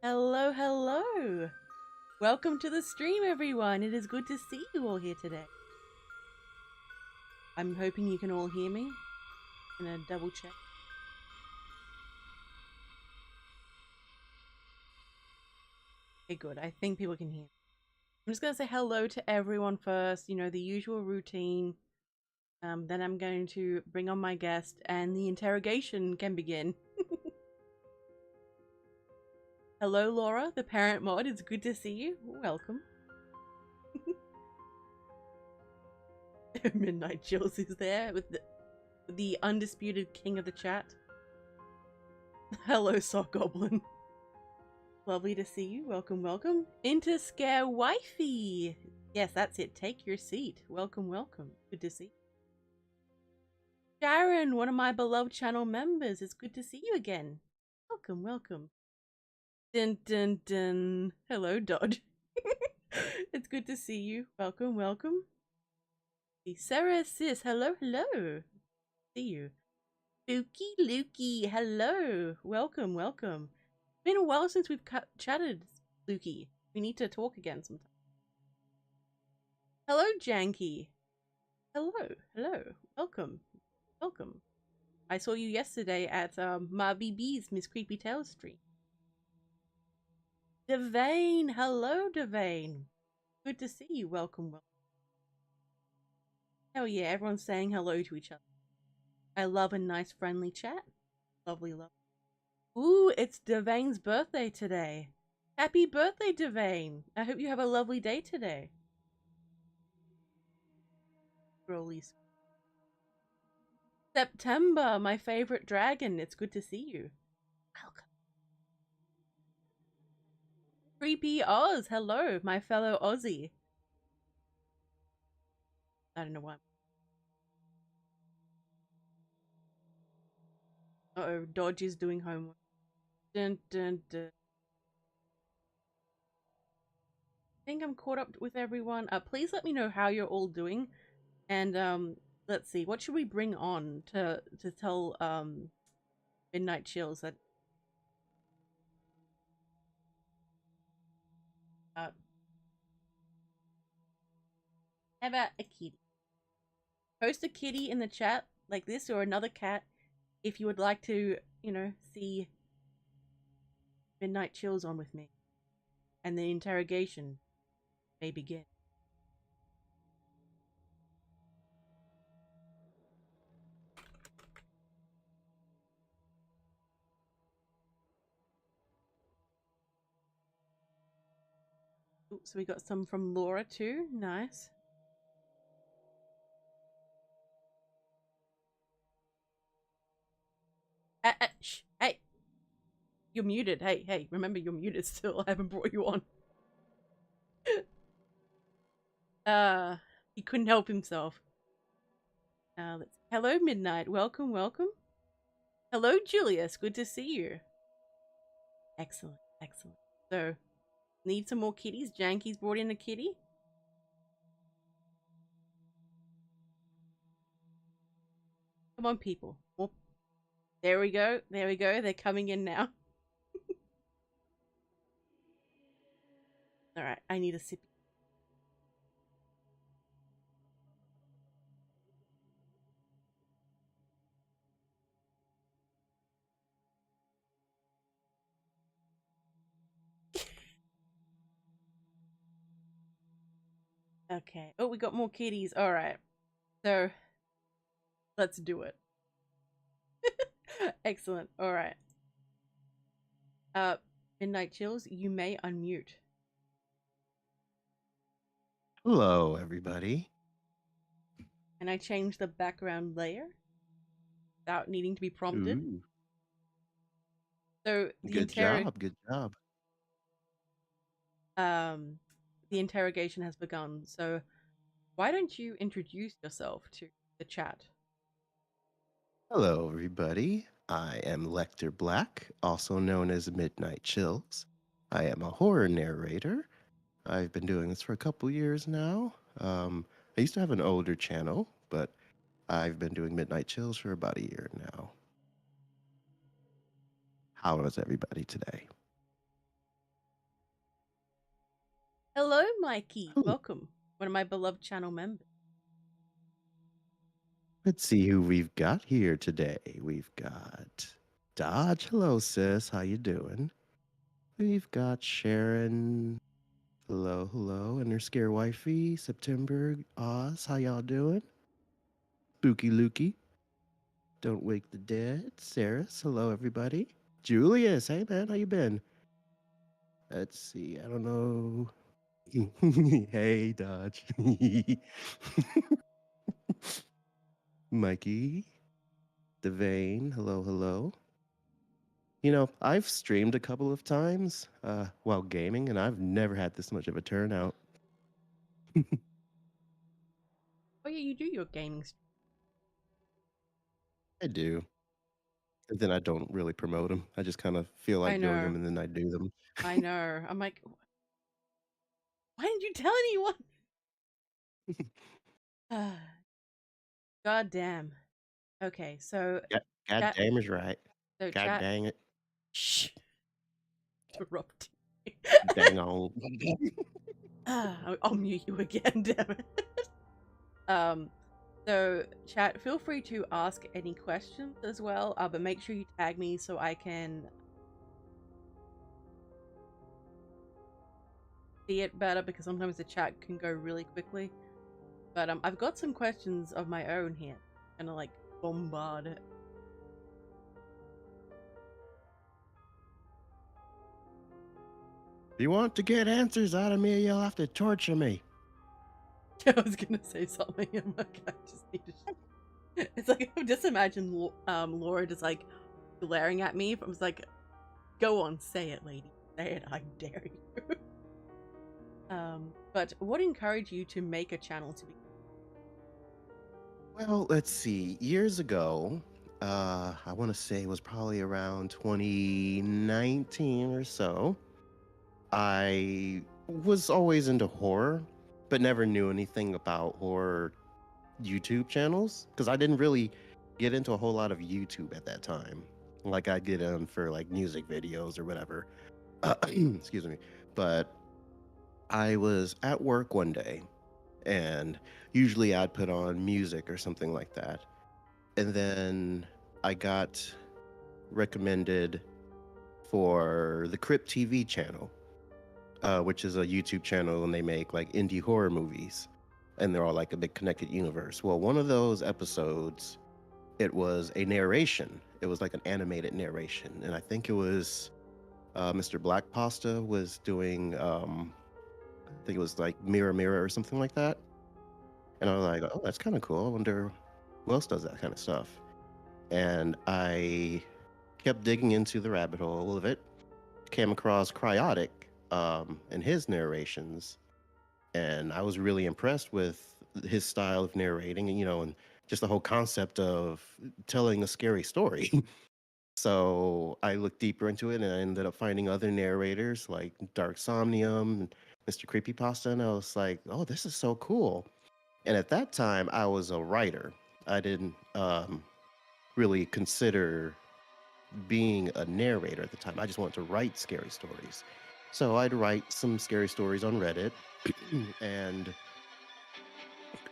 Hello, hello. Welcome to the stream, everyone. It is good to see you all here today. I'm hoping you can all hear me. I'm gonna double check. Okay, good. I think people can hear me. I'm just gonna say hello to everyone first, you know, the usual routine. Then I'm going to bring on my guest and the interrogation can begin. Hello, Laura, the parent mod. It's good to see you. Welcome. Midnight Chills is there with the undisputed king of the chat. Hello, Sock Goblin. Lovely to see you. Welcome, welcome. Into Scare Wifey. Yes, that's it. Take your seat. Welcome, welcome. Good to see you. Sharon, one of my beloved channel members. It's good to see you again. Welcome, welcome. Dun dun dun. Hello, Dodge. It's good to see you. Welcome, welcome. Sarah Sis, hello, hello. See you. Lukey, hello. Welcome, welcome. Been a while since we've chatted, Lukey. We need to talk again sometime. Hello, Janky. Hello, hello. Welcome, welcome. I saw you yesterday at my BB's Miss Creepy Tales stream. Devane, hello, Devane. Good to see you. Welcome, welcome. Hell yeah, everyone's saying hello to each other. I love a nice, friendly chat. Lovely, love. Ooh, it's Devane's birthday today. Happy birthday, Devane. I hope you have a lovely day today. Rollies. September, my favorite dragon. It's good to see you. Welcome. Creepy Oz, hello, my fellow Aussie. I don't know why. Uh-oh, Dodge is doing homework. Dun, dun, dun. I think I'm caught up with everyone. Please let me know how you're all doing. And let's see, what should we bring on to tell Midnight Chills that how about a kitty? Post a kitty in the chat like this or another cat if you would like to, you know, see Midnight Chills on with me. And the interrogation may begin. Ooh, so we got some from Laura too. Nice. Shh, hey, you're muted. Hey, remember you're muted still. I haven't brought you on. He couldn't help himself. Hello, Midnight. Welcome, welcome. Hello, Julius. Good to see you. Excellent, excellent. So, need some more kitties? Janky's brought in a kitty. Come on, people. More. There we go. There we go. They're coming in now. All right. I need a sip. Okay. Oh, we got more kitties. All right. So, let's do it. Excellent. All right. Midnight Chills, you may unmute. Hello, everybody. And I changed the background layer without needing to be prompted. Ooh. So Good job. the interrogation has begun. So why don't you introduce yourself to the chat? Hello, everybody. I am Lecter Black, also known as Midnight Chills. I am a horror narrator. I've been doing this for a couple years now. I used to have an older channel, but I've been doing Midnight Chills for about a year now. How is everybody today? Hello, Mikey. Oh, Welcome. One of my beloved channel members. let's see who we've got here today. We've got Dodge. Hello, sis. How you doing? We've got Sharon. Hello, hello. And her scare wifey, September. Oz. How y'all doing? Spooky Lukey. Don't wake the dead. Saris. Hello, everybody. Julius. Hey, man. How you been? Let's see. I don't know. Hey, Dodge. Mikey. Devane. Hello, hello. You know, I've streamed a couple of times while gaming, and I've never had this much of a turnout. Oh yeah, you do your gaming stream. I do. And then I don't really promote them. I just kind of feel I like doing them know. and then I do them. I know. I'm like, why didn't you tell anyone? God damn. Okay, so God chat. damn is right. So God chat. dang it. Shh. Interrupt. Dang on. I'll mute you again, damn it. So chat. Feel free to ask any questions as well. But make sure you tag me so I can see it better because sometimes the chat can go really quickly. But I've got some questions of my own here. Gonna like bombard it. If you want to get answers out of me, you'll have to torture me. I was gonna say something. I'm like, I just need to. It's like just imagine Laura just like glaring at me. I was like, "Go on, say it, lady. Say it. I dare you." But what encouraged you to make a channel to be? Well, let's see. Years ago, I want to say it was probably around 2019 or so. I was always into horror, but never knew anything about horror YouTube channels because I didn't really get into a whole lot of YouTube at that time. Like I get in for like music videos or whatever. Excuse me. But I was at work one day and usually I'd put on music or something like that. And then I got recommended for the Crypt TV channel, which is a YouTube channel, and they make like indie horror movies, and they're all like a big connected universe. Well, one of those episodes, it was a narration. It was like an animated narration, and I think it was Mr. Black Pasta was doing. I think it was like Mirror Mirror or something like that. And I was like, oh, that's kind of cool. I wonder who else does that kind of stuff. And I kept digging into the rabbit hole of it. Came across Cryotic and his narrations, and I was really impressed with his style of narrating, and and just the whole concept of telling a scary story. So I looked deeper into it, and I ended up finding other narrators like Dark Somnium and Mr. Creepypasta, and I was like, "Oh, this is so cool!" And at that time, I was a writer. I didn't really consider being a narrator at the time. I just wanted to write scary stories. So I'd write some scary stories on Reddit, and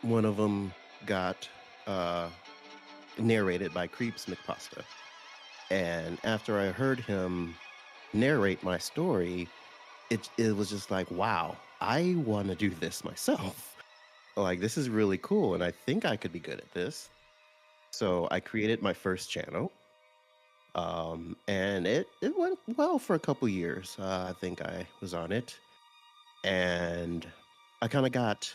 one of them got uh, narrated by Creeps McPasta. And after I heard him narrate my story, it was just like, wow, I want to do this myself. Like, this is really cool, and I think I could be good at this. So I created my first channel, and it went well for a couple years. I think I was on it, and I kind of got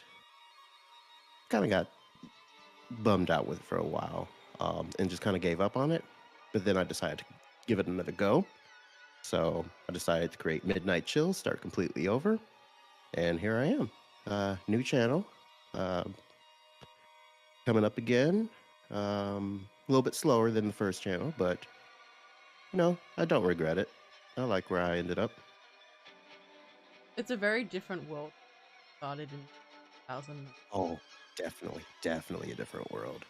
bummed out with it for a while, and just kind of gave up on it. But then I decided to give it another go. So I decided to create Midnight Chill, start completely over, and here I am. New channel, uh, coming up again. A little bit slower than the first channel, but I don't regret it. I like where I ended up. It's a very different world. Started in 2000. Oh, definitely a different world.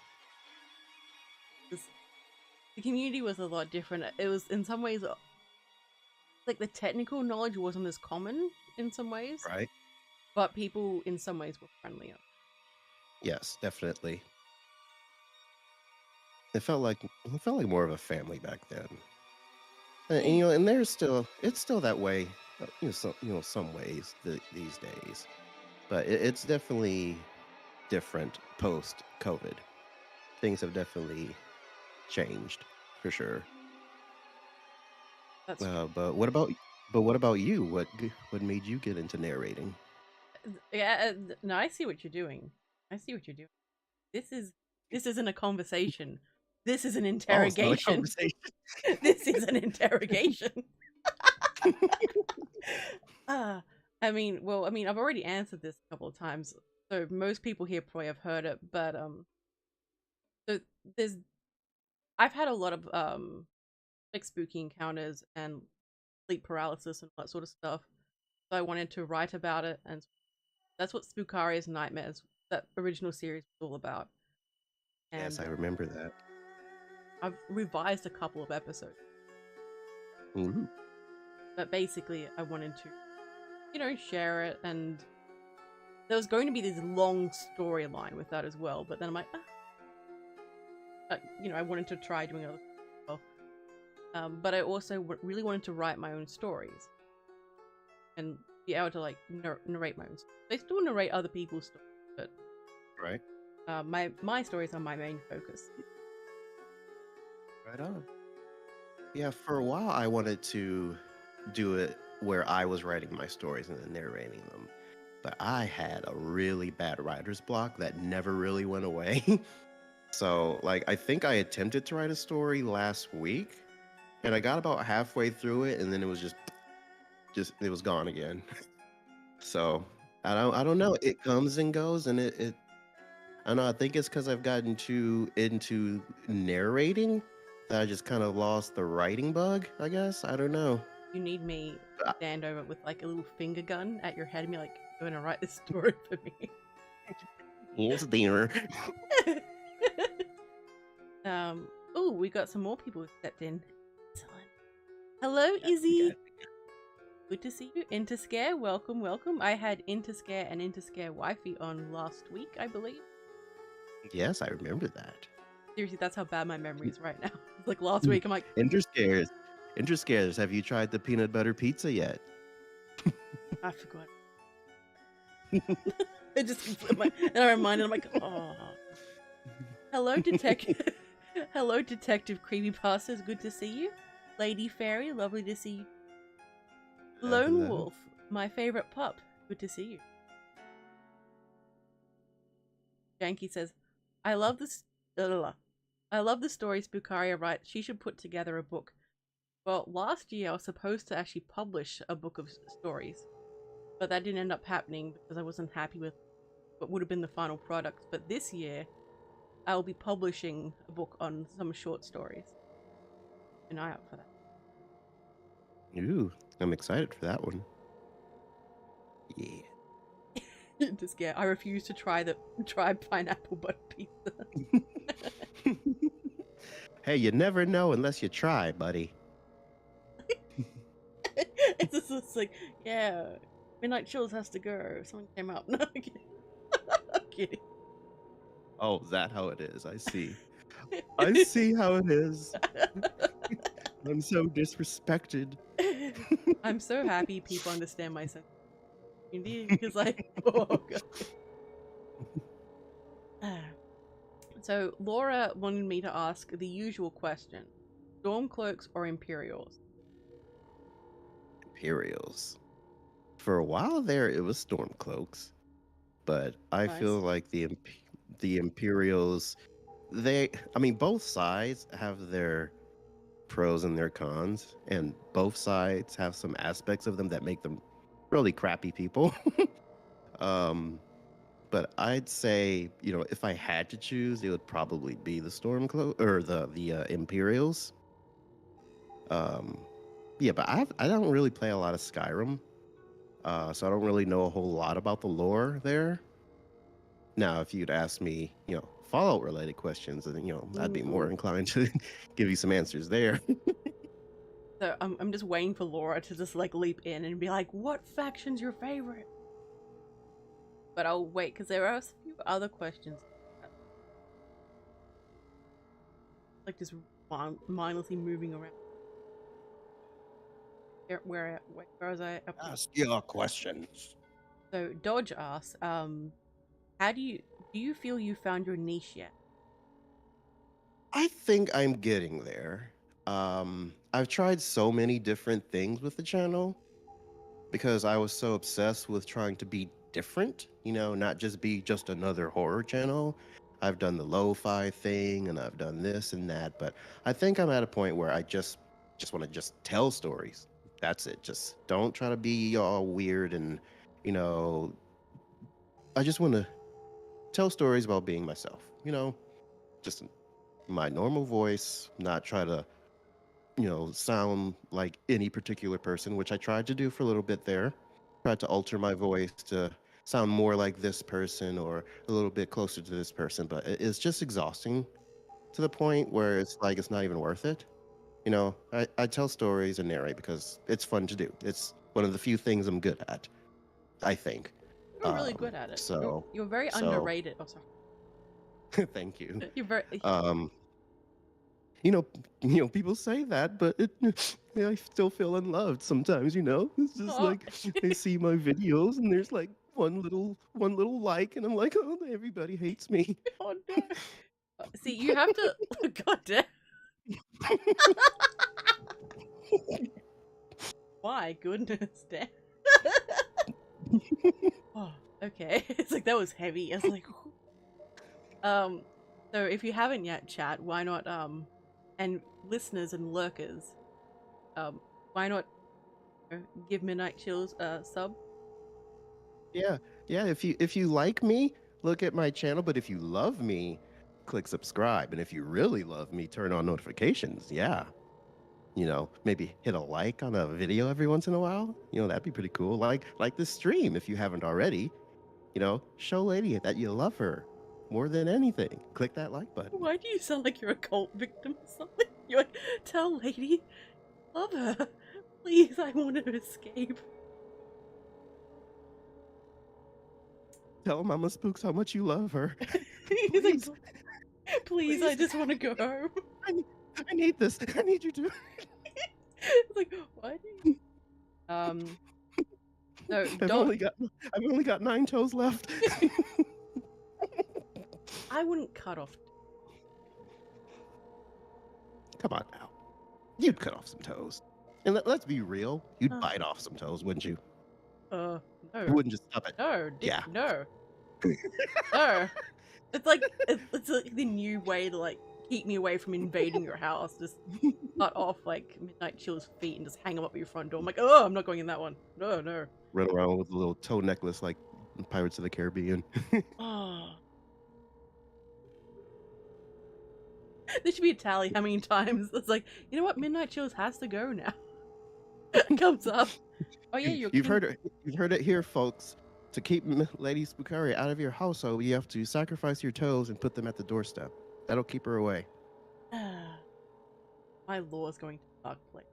The community was a lot different. It was in some ways like the technical knowledge wasn't as common in some ways. Right? but people in some ways were friendlier. Yes, definitely. It felt like more of a family back then. And, Yeah, and it's still that way, some ways these days. But it's definitely different post COVID. Things have definitely changed for sure. that's true. But what about you? What made you get into narrating? Yeah, no, I see what you're doing. I see what you're doing. This is this isn't a conversation. This is an Oh, it's not a interrogation. conversation. This is an interrogation. uh, I've already answered this a couple of times, so most people here probably have heard it. But so there's I've had a lot of like spooky encounters and sleep paralysis and all that sort of stuff. So I wanted to write about it, and that's what Spookaria's Nightmares, that original series, was all about. Yes, And I remember that. I've revised a couple of episodes, Ooh. but basically I wanted to, share it. And there was going to be this long storyline with that as well, but then I'm like, I wanted to try doing other stuff as well. But I also really wanted to write my own stories and be able to like narrate my own stories. I still narrate other people's stories, but Right. my stories are my main focus. Right on. Yeah, for a while I wanted to do it where I was writing my stories and then narrating them. But I had a really bad writer's block that never really went away. So, like, I think I attempted to write a story last week, and I got about halfway through it, and then it was just it was gone again. So, I don't know. It comes and goes, and I don't know. I think it's because I've gotten too into narrating that I just kind of lost the writing bug. I guess I don't know. You need me to Uh, stand over with like a little finger gun at your head and be like, "You're gonna write this story for me." Yes, dear. Oh, we got some more people who stepped in. Excellent. Hello, We got Izzy. Good to see you. Interscare, welcome, welcome. I had Interscare and Interscare Wifey on last week, I believe. Yes, I remember that. Seriously, that's how bad my memory is right now. It's like last week, I'm like, Interscares. Interscares, have you tried the peanut butter pizza yet? I forgot. It just flipped my, and I reminded, I'm like, oh. Hello, detective. Hello, Detective Creepypastas. Good to see you. Lady Fairy, lovely to see you. Lone Hello. Wolf, my favorite pup. Good to see you. Janky says, I love this. I love the stories Bukaria writes. She should put together a book. Well, last year I was supposed to actually publish a book of stories, but that didn't end up happening because I wasn't happy with what would have been the final product. But this year, I'll be publishing a book on some short stories. Keep an eye out for that. Ooh, I'm excited for that one. Yeah. To scare. I refuse to try pineapple butter pizza. Hey, you never know unless you try, buddy. It's just like, yeah, Midnight Chills has to go. Something came up. No, I'm kidding. I'm kidding. Oh, is that how it is? I see. I see how it is. I'm so disrespected. I'm so happy people understand my sense of community because oh god. So Laura wanted me to ask the usual question: Stormcloaks or Imperials? Imperials. For a while there, it was Stormcloaks, but I feel Nice. like the Imperials, I mean, both sides have their pros and their cons, and both sides have some aspects of them that make them really crappy people. um, but I'd say, if I had to choose, it would probably be the Stormcloak or the Imperials. Um, yeah, but I don't really play a lot of Skyrim, so I don't really know a whole lot about the lore there. Now, if you'd ask me, Fallout related questions, then I'd be more Ooh. inclined to give you some answers there. So I'm just waiting for Laura to just like leap in and be like, "What faction's your favorite?" but I'll wait because there are a few other questions. Like just mindlessly moving around. Where was I up to? Ask your questions. So Dodge asks, how do you feel you found your niche yet? I think I'm getting there. I've tried so many different things with the channel because I was so obsessed with trying to be different, not just be just another horror channel. I've done the lo-fi thing and I've done this and that, but I think I'm at a point where I just want to just tell stories. That's it. Just don't try to be all weird and, you know, I just want to tell stories about being myself, just my normal voice, not try to, sound like any particular person, which I tried to do for a little bit there. Tried to alter my voice to sound more like this person or a little bit closer to this person, but it's just exhausting to the point where it's like it's not even worth it. I tell stories and narrate because it's fun to do. It's one of the few things I'm good at, I think. You're really good at it. So, You're very so underrated. Oh, sorry. thank you. You're very. Um, you know, people say that, but I still feel unloved sometimes. It's just Oh, like they see my videos and there's like one little like, and I'm like, oh, everybody hates me. oh no. See, you have to. God damn. My goodness, damn. Oh, okay. It's like that was heavy. I was like, um. So if you haven't yet, chat, why not and listeners and lurkers, why not give Midnight Chills a sub? Yeah, yeah. If you like me, look at my channel. But if you love me, click subscribe. And if you really love me, turn on notifications. Yeah. Maybe hit a like on a video every once in a while. That'd be pretty cool. Like this stream if you haven't already. Show Lady that you love her more than anything. Click that like button. Why do you sound like you're a cult victim or something? You're like, tell lady, love her. Please, I want to escape. Tell Mama Spooks how much you love her. He's like, Please, please, I just want to go home. I need this. I need you to. It's like, why do you? No, I've only got 9 toes left. I wouldn't cut off. Come on now. You'd cut off some toes. And let's be real. You'd Uh. bite off some toes, wouldn't you? No. You wouldn't just stop it. No, Yeah. no. No. It's like the new way to like keep me away from invading your house. Just cut off like Midnight Chill's feet and just hang them up at your front door. I'm like, oh, I'm not going in that one. No. Run around with a little toe necklace like Pirates of the Caribbean. Oh. There should be a tally how many times it's like, you know what, Midnight Chills has to go now. Comes up. Oh yeah, You've heard it here, folks. To keep Lady Spookariayt out of your household, you have to sacrifice your toes and put them at the doorstep. That'll keep her away. My law is going to dark place.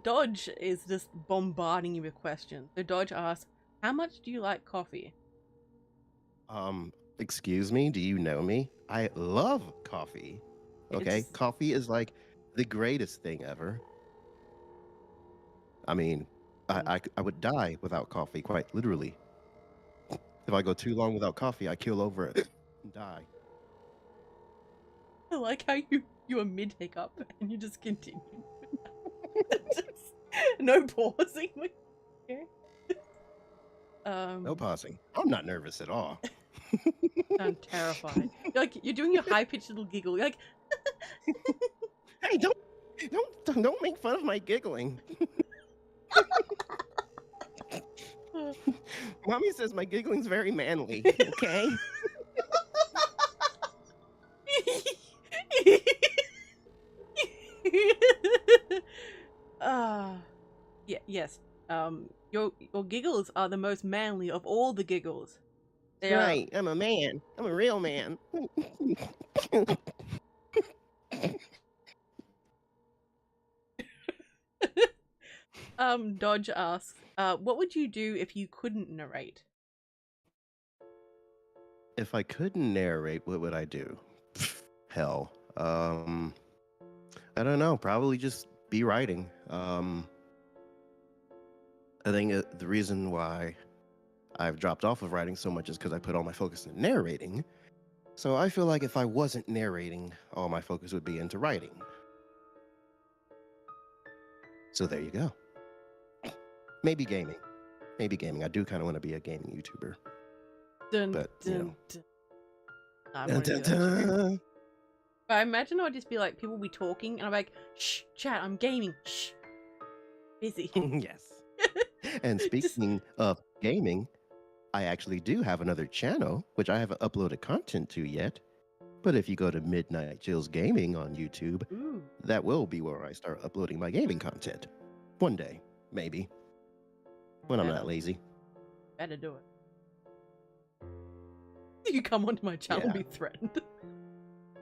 Dodge is just bombarding you with questions. So Dodge asks, how much do you like coffee? Excuse me, do you know me? I love coffee. Okay? Coffee is like the greatest thing ever. I mean, I would die without coffee, quite literally. If I go too long without coffee, I keel over it and die. I like how you are mid hiccup and you just continue. No pausing. Okay. No pausing. I'm not nervous at all. I'm terrified. You're doing your high pitched little giggle. You're like, hey, don't make fun of my giggling. Mommy says my giggling's very manly. Okay. Yes. Your giggles are the most manly of all the giggles. Right. I'm a man. I'm a real man. Dodge asks, what would you do if you couldn't narrate? If I couldn't narrate, what would I do? Hell. I don't know. Probably just be writing. I think the reason why I've dropped off of writing so much is because I put all my focus in narrating. So I feel like if I wasn't narrating, all my focus would be into writing. So there you go. Maybe gaming. Maybe gaming. I do kind of want to be a gaming YouTuber. Dun, But, you know. dun. I want to do that too. But I imagine I'd just be like, people will be talking, and I'm like, shh, chat, I'm gaming. Shh. Busy. Yes. And speaking of gaming, I actually do have another channel, which I haven't uploaded content to yet. But if you go to Midnight Chills Gaming on YouTube, Ooh. that will be where I start uploading my gaming content. One day, maybe. When I'm not lazy. Better do it. You come onto my channel and be threatened.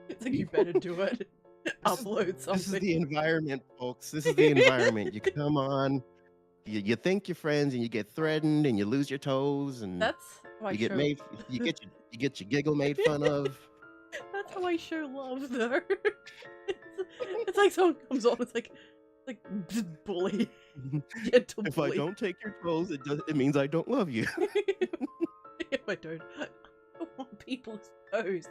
It's like, you better do it. Upload something. This is the environment, folks. This is the environment. You come on, you think you're friends, and you get threatened, and you lose your toes, and that's how you get made. You get your giggle made fun of. That's how I show love, though. It's like someone comes on, it's like bully, gentle If bully. I don't take your toes, it means I don't love you. If I don't want people's toes.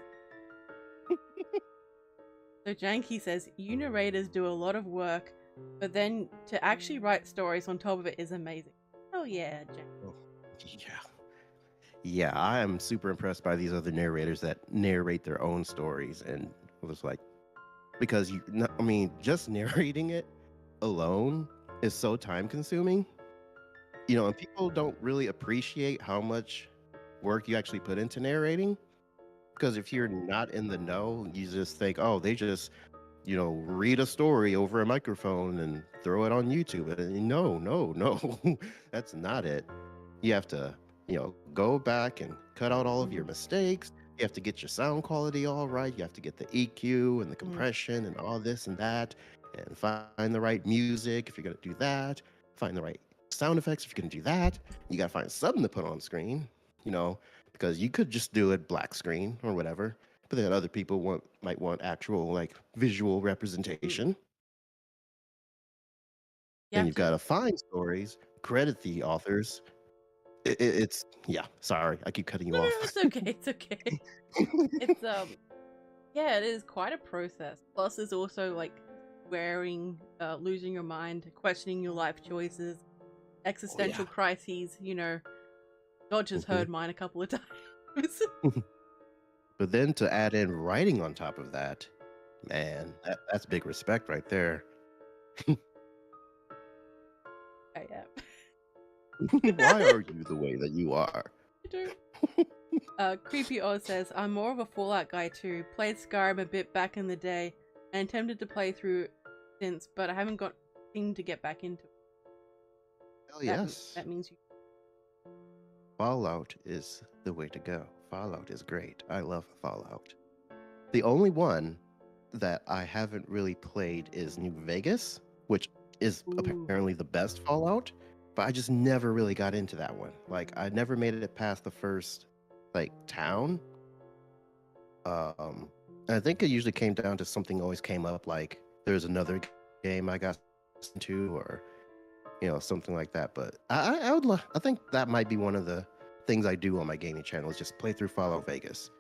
So Janky says, you narrators do a lot of work, but then to actually write stories on top of it is amazing. Oh yeah, Janky. Oh, yeah, I am super impressed by these other narrators that narrate their own stories, and it was like, because just narrating it alone is so time consuming, and people don't really appreciate how much work you actually put into narrating. Because if you're not in the know, you just think, oh, they just, read a story over a microphone and throw it on YouTube. And no, that's not it. You have to, go back and cut out all of your mistakes. You have to get your sound quality all right. You have to get the EQ and the compression and all this and that, and find the right music if you're going to do that. Find the right sound effects if you're going to do that. You got to find something to put on screen, because you could just do it black screen or whatever, but then other people might want actual visual representation. Then you've got to find stories, credit the authors. It's sorry, I keep cutting you off. It's okay. It's okay. It's it is quite a process. Plus, there's also wearing, losing your mind, questioning your life choices, existential crises. Dodge has heard mine a couple of times. But then to add in writing on top of that, man, that's big respect right there. I am. Why are you the way that you are? I do. Creepy Oz says, I'm more of a Fallout guy too. Played Skyrim a bit back in the day and attempted to play through since, but I haven't got thing to get back into it. Hell yes. That means you. Fallout is the way to go. Fallout is great. I love Fallout. The only one that I haven't really played is New Vegas, which is apparently the best Fallout, but I just never really got into that one. I never made it past the first town. I think it usually came down to something always came up, there's another game I got into, or something like that. But I think that might be one of the things I do on my gaming channel, is just play through Fallout Vegas.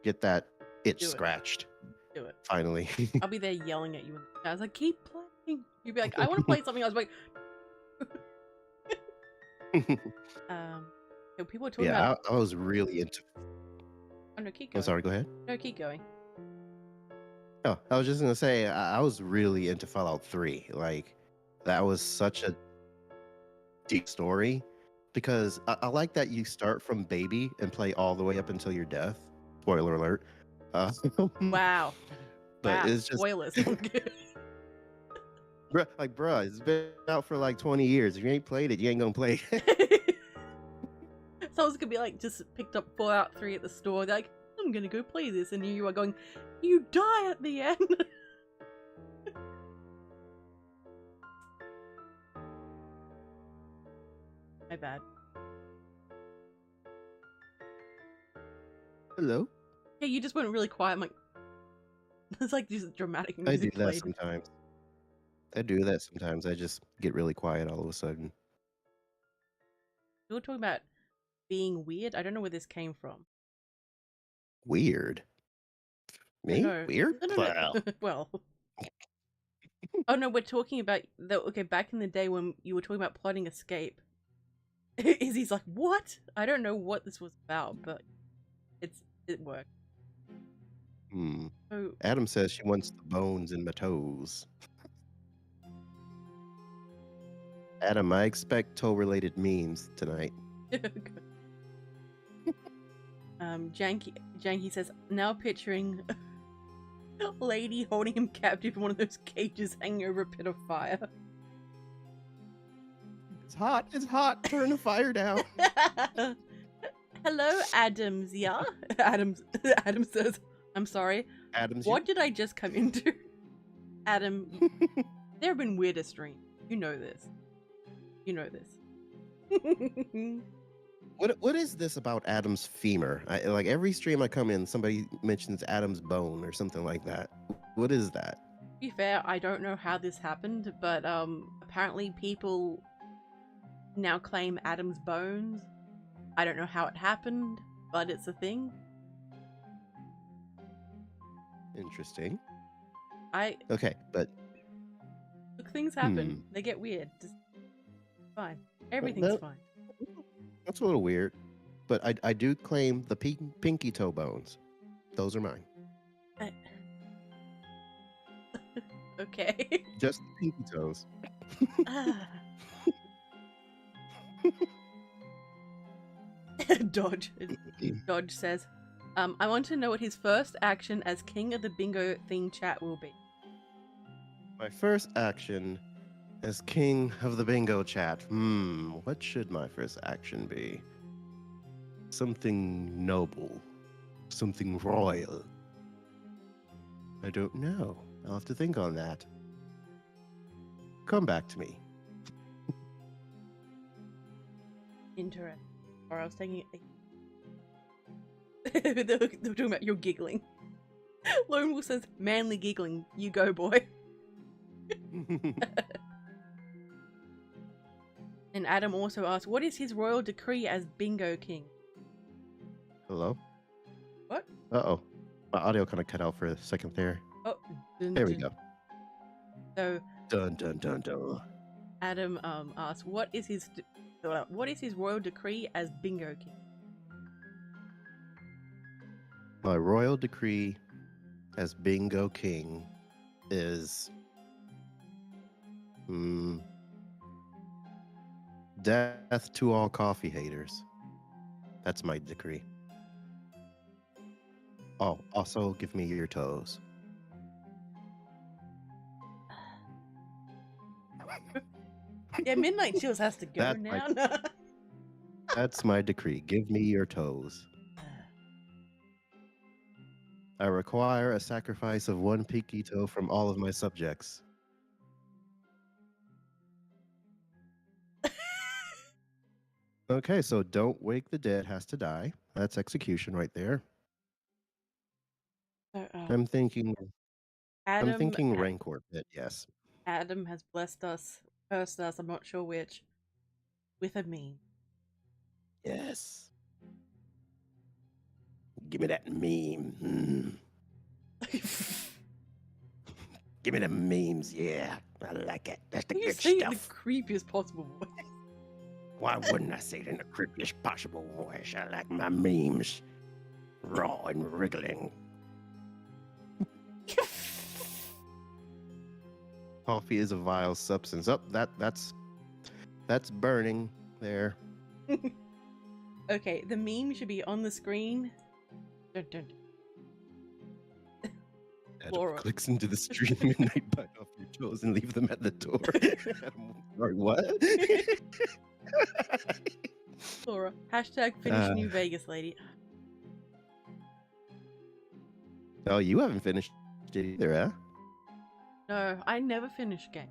Get that itch scratched. Do it. Finally. I'll be there yelling at you. I was like, keep playing. You'd be like, I want to play something. I was like, people are talking about. I was really into. Oh no, keep going. I'm sorry. Go ahead. No, keep going. Oh, I was just gonna say I was really into Fallout 3. That was such a deep story, because I like that you start from baby and play all the way up until your death. Spoiler alert. Wow. But it's just spoilers. bruh, it's been out for 20 years. If you ain't played it, you ain't gonna play it. Someone's gonna be just picked up Fallout 3 at the store. They're like, I'm gonna go play this, and you are going, you die at the end. bad. Hello? Yeah, you just went really quiet. I'm like, it's like this dramatic I do music that played. sometimes. I do that sometimes. I just get really quiet all of a sudden. We were talking about being weird. I don't know where this came from. Weird. I don't Me? know. Weird? No. Well, Well, oh no, we're talking about the okay. Back in the day when you were talking about plotting escape, Izzy's like, "What? I don't know what this was about, but it worked." hmm. So Adam says she wants the bones in my toes. Adam, I expect toe-related memes tonight. Janky says, now picturing a lady holding him captive in one of those cages hanging over a pit of fire. It's hot. It's hot. Turn the fire down. Hello, Adams. Yeah, Adams. Adam says, "I'm sorry. Adam's What did I just come into?" Adam, there have been weirder streams. You know this. You know this. What is this about Adam's femur? Like every stream I come in, somebody mentions Adam's bone or something like that. What is that? To be fair, I don't know how this happened, but apparently people now claim Adam's bones. I don't know how it happened, but it's a thing. Interesting. Okay, but look, things happen. They get weird. Just fine. Everything's that- fine. That's a little weird. But I do claim the pinky toe bones. Those are mine. Okay. Just the pinky toes. Dodge says, I want to know what his first action as king of the bingo thing chat will be. My first action as king of the bingo chat. What should my first action be? Something noble. Something royal. I don't know. I'll have to think on that. Come back to me. Interesting. Or I was taking it. They were talking about you're giggling. Lone Wolf says, manly giggling. You go, boy. And Adam also asks, what is his royal decree as bingo king? Hello? What? Uh-oh. My audio kind of cut out for a second there. Oh, there we go. So, dun dun dun dun. Adam asks, what is his royal decree as bingo king? My royal decree as bingo king is death to all coffee haters. That's my decree. Oh, also give me your toes. Yeah, Midnight Chills has to go now. That's my decree. Give me your toes. I require a sacrifice of one pinky toe from all of my subjects. Okay, so don't wake the dead has to die. That's execution right there. I'm thinking Rancor pit, yes. Adam has blessed us, cursed us, I'm not sure which, with a meme. Yes. Give me that meme. Give me the memes, yeah. I like it. That's the good stuff. You say it in the creepiest possible voice. Why wouldn't I say it in the creepiest possible voice? I like my memes raw and wriggling. Coffee is a vile substance. Oh, that's burning there. Okay, the meme should be on the screen. Dun, dun. Adam clicks into the stream midnight bite off your toes and leave them at the door. Sorry, what? Laura, hashtag finish New Vegas, lady. Oh, you haven't finished it either, huh? No, I never finish game.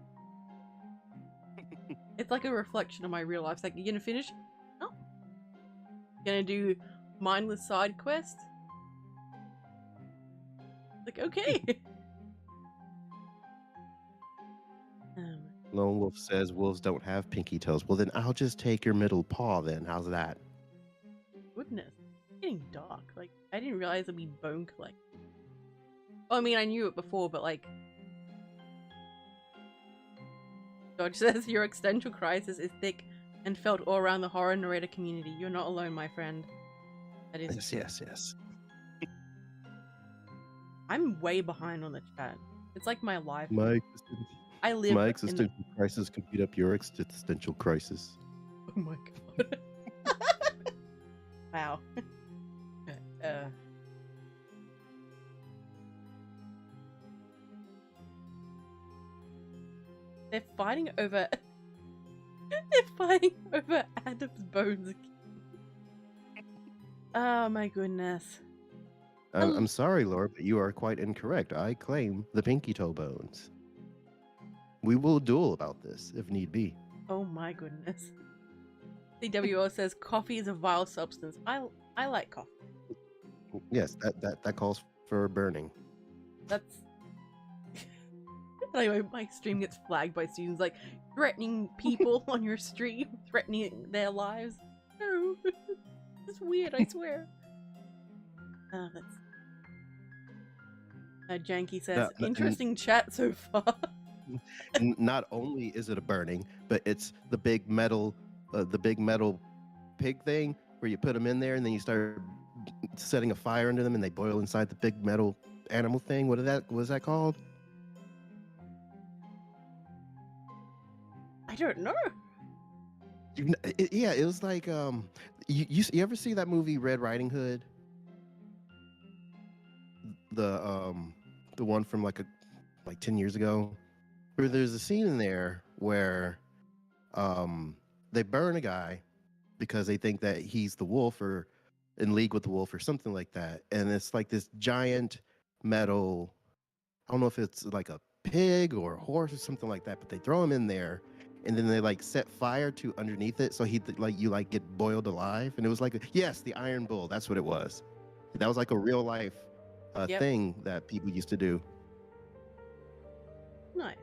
It's like a reflection of my real life. It's like, you gonna finish? No. Gonna do mindless side quest? Like, okay. Lone Wolf says wolves don't have pinky toes. Well, then I'll just take your middle paw then. How's that? Goodness. It's getting dark. Like, I didn't realize it'd be bone collecting. Well, I mean, I knew it before, but like... Dodge says, your existential crisis is thick and felt all around the horror narrator community. You're not alone, my friend. That is Yes, true. yes, yes. I'm way behind on the chat. It's like my life. My existential crisis could beat up your existential crisis. Oh my god. Wow. They're fighting over... They're fighting over Adam's bones again. Oh my goodness. I'm sorry, Laura, but you are quite incorrect. I claim the pinky toe bones. We will duel about this, if need be. Oh my goodness. CWO says coffee is a vile substance. I like coffee. Yes, that calls for burning. That's... Anyway, my stream gets flagged by students like threatening people on your stream, threatening their lives. No, it's weird, I swear. Janky says, interesting chat so far. Not only is it a burning, but it's the big metal pig thing where you put them in there and then you start setting a fire under them and they boil inside the big metal animal thing. What was that called? I don't know. Yeah, it was like you ever see that movie Red Riding Hood? The one from like 10 years ago, where there's a scene in there where they burn a guy because they think that he's the wolf or in league with the wolf or something like that, and it's like this giant metal, I don't know if it's like a pig or a horse or something like that, but they throw him in there and then they like set fire to underneath it so he you get boiled alive, and it was like yes, the Iron Bull, that's what it was. That was like a real life thing that people used to do. Nice.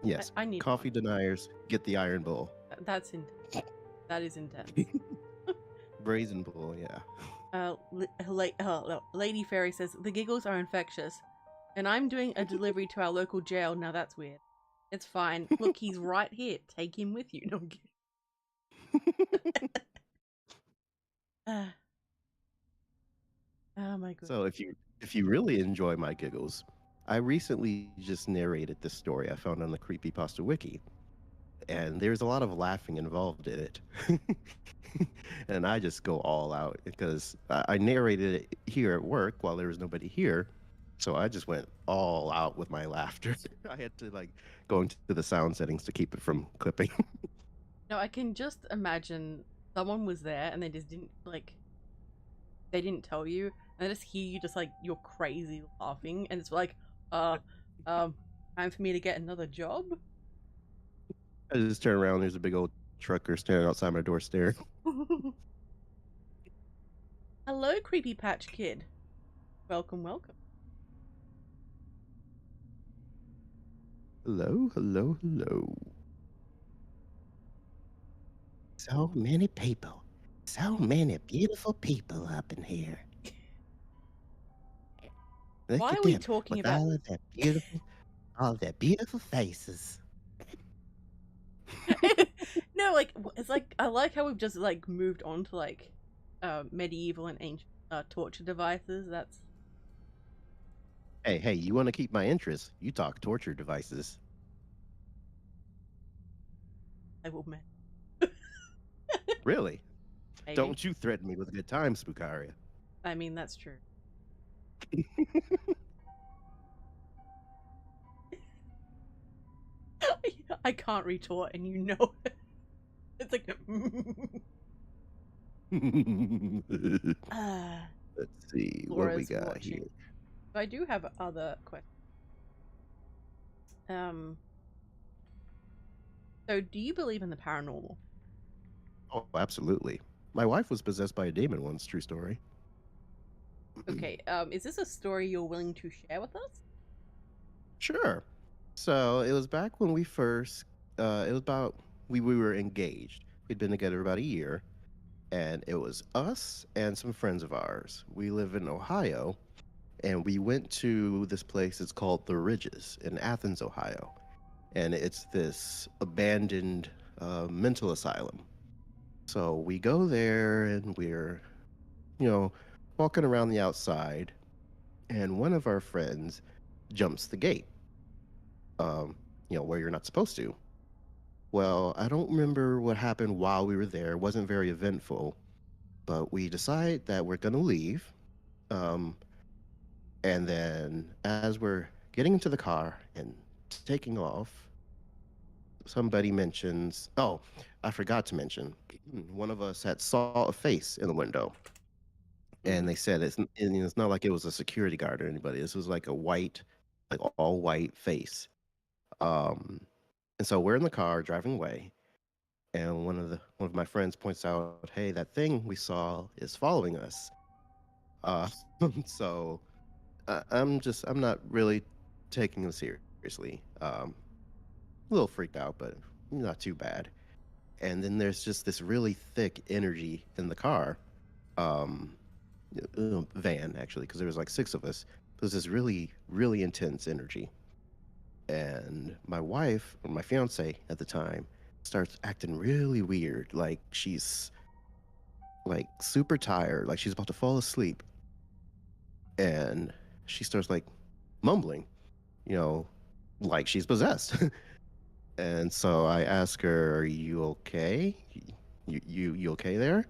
Yes. I need coffee one. Deniers get the Iron Bull. That's intense. That is intense. Brazen Bull, yeah. Lady Fairy says the giggles are infectious, and I'm doing a delivery to our local jail. Now that's weird. It's fine. Look, he's right here. Take him with you. No, oh my god. So if you really enjoy my giggles, I recently just narrated this story I found on the Creepypasta Wiki, and there's a lot of laughing involved in it. And I just go all out because I narrated it here at work while there was nobody here. So I just went all out with my laughter. I had to go into the sound settings to keep it from clipping. No, I can just imagine someone was there and they just didn't they didn't tell you, and I just hear you just you're crazy laughing, and it's like, time for me to get another job. I just turn around, there's a big old trucker standing outside my door staring. Hello, Creepy Patch Kid. Welcome, welcome. Hello, hello, hello. So many people. So many beautiful people up in here. Look Why at are we them, talking with about all of their beautiful faces? No, it's I like how we've just moved on to medieval and ancient torture devices. That's Hey, you want to keep my interest? You talk torture devices. I will man. Really? Maybe. Don't you threaten me with a good time, Spookaria. I mean, that's true. I can't retort, and you know it. It's like. Let's see Laura's what we got watching. here. So I do have other questions. So, do you believe in the paranormal? Oh, absolutely. My wife was possessed by a demon once, true story. Okay, is this a story you're willing to share with us? Sure. So it was back when we first, it was about, we were engaged. We'd been together about a year, and it was us and some friends of ours. We live in Ohio, and we went to this place. It's called The Ridges in Athens, Ohio. And it's this abandoned mental asylum. So we go there and we're, you know, walking around the outside, and one of our friends jumps the gate, um, where you're not supposed to. Well, I don't remember what happened while we were there. It wasn't very eventful, but we decide that we're going to leave. Um, and then as we're getting into the car and taking off, somebody mentions, oh, I forgot to mention, one of us had saw a face in the window. And Mm. they said it's not like it was a security guard or anybody. This was like a white, like all white face. Um, and so we're in the car driving away, and one of my friends points out, "Hey, that thing we saw is following us." Uh, so I'm not really taking it seriously. A little freaked out, but not too bad. And then there's just this really thick energy in the car, um, van actually, because there was like six of us. There's this really, really intense energy. And my wife, or my fiance at the time, starts acting really weird. Like she's like super tired, like she's about to fall asleep. And she starts like mumbling, you know, like she's possessed. And so I ask her, "Are you okay? You okay there?"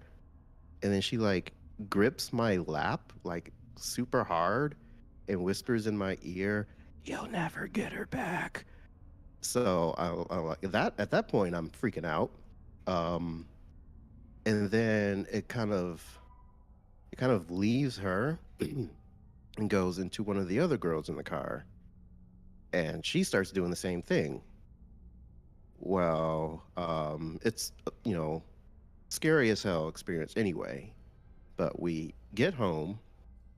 And then she like grips my lap like super hard and whispers in my ear, "You'll never get her back." So I like that. At that point, I'm freaking out. Um, and then it kind of leaves her and goes into one of the other girls in the car, and she starts doing the same thing. Well, it's scary as hell experience anyway. But we get home,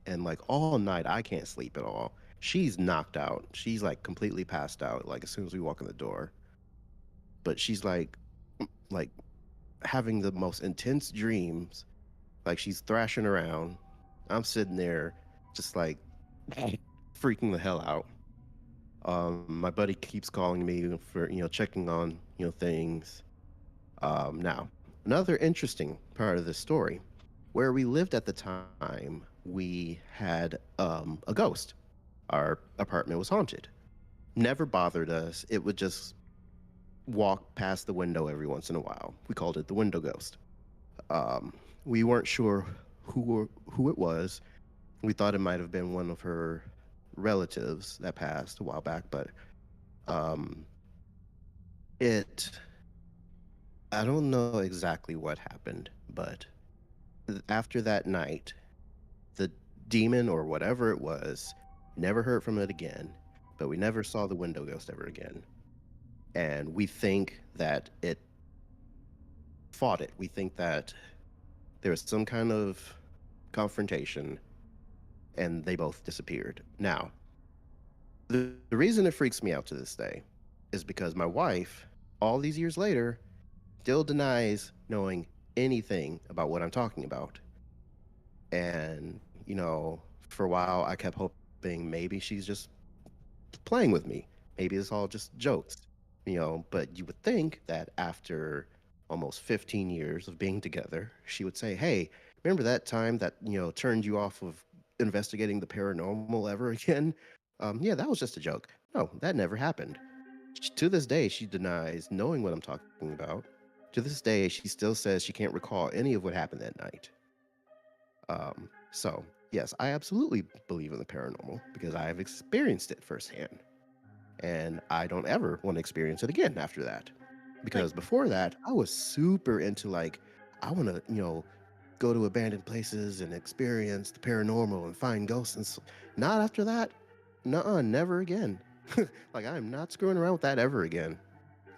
and like all night I can't sleep at all. She's knocked out. She's like completely passed out. Like as soon as we walk in the door, but she's like having the most intense dreams. Like she's thrashing around. I'm sitting there, just like freaking the hell out. My buddy keeps calling me for checking on things. Now, another interesting part of this story, where we lived at the time, we had a ghost. Our apartment was haunted. Never bothered us. It would just walk past the window every once in a while. We called it the window ghost. Um, we weren't sure who it was. We thought it might have been one of her relatives that passed a while back, but um, it I don't know exactly what happened, but after that night, the demon or whatever it was, never heard from it again, but we never saw the window ghost ever again. And we think that it fought it. We think that there was some kind of confrontation and they both disappeared. Now, the reason it freaks me out to this day is because my wife, all these years later, still denies knowing anything about what I'm talking about. And, for a while, I kept hoping maybe she's just playing with me. Maybe it's all just jokes, but you would think that after almost 15 years of being together, she would say, "Hey, remember that time that, turned you off of investigating the paranormal ever again? Yeah, that was just a joke." No, that never happened. To this day, she denies knowing what I'm talking about. To this day, she still says she can't recall any of what happened that night. So, yes, I absolutely believe in the paranormal because I have experienced it firsthand. And I don't ever want to experience it again after that. Like, Because before that, I was super into like, I want to, go to abandoned places and experience the paranormal and find ghosts. Not after that. Nuh-uh, never again. Like, I'm not screwing around with that ever again.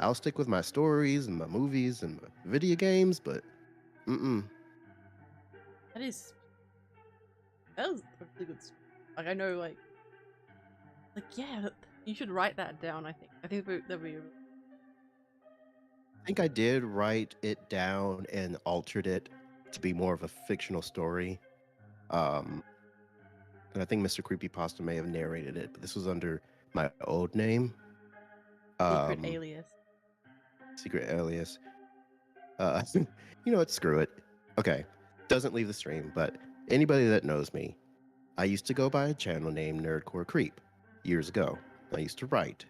I'll stick with my stories and my movies and my video games, but That is a really good story. Like I know, yeah, you should write that down. I think that'd be I think I did write it down and altered it to be more of a fictional story. Um, and I think Mr. Creepypasta may have narrated it, but this was under my old name, secret um, alias. secret alias. You know what? Screw it. Okay, doesn't leave the stream, but anybody that knows me, I used to go by a channel named Nerdcore Creep years ago. I used to write,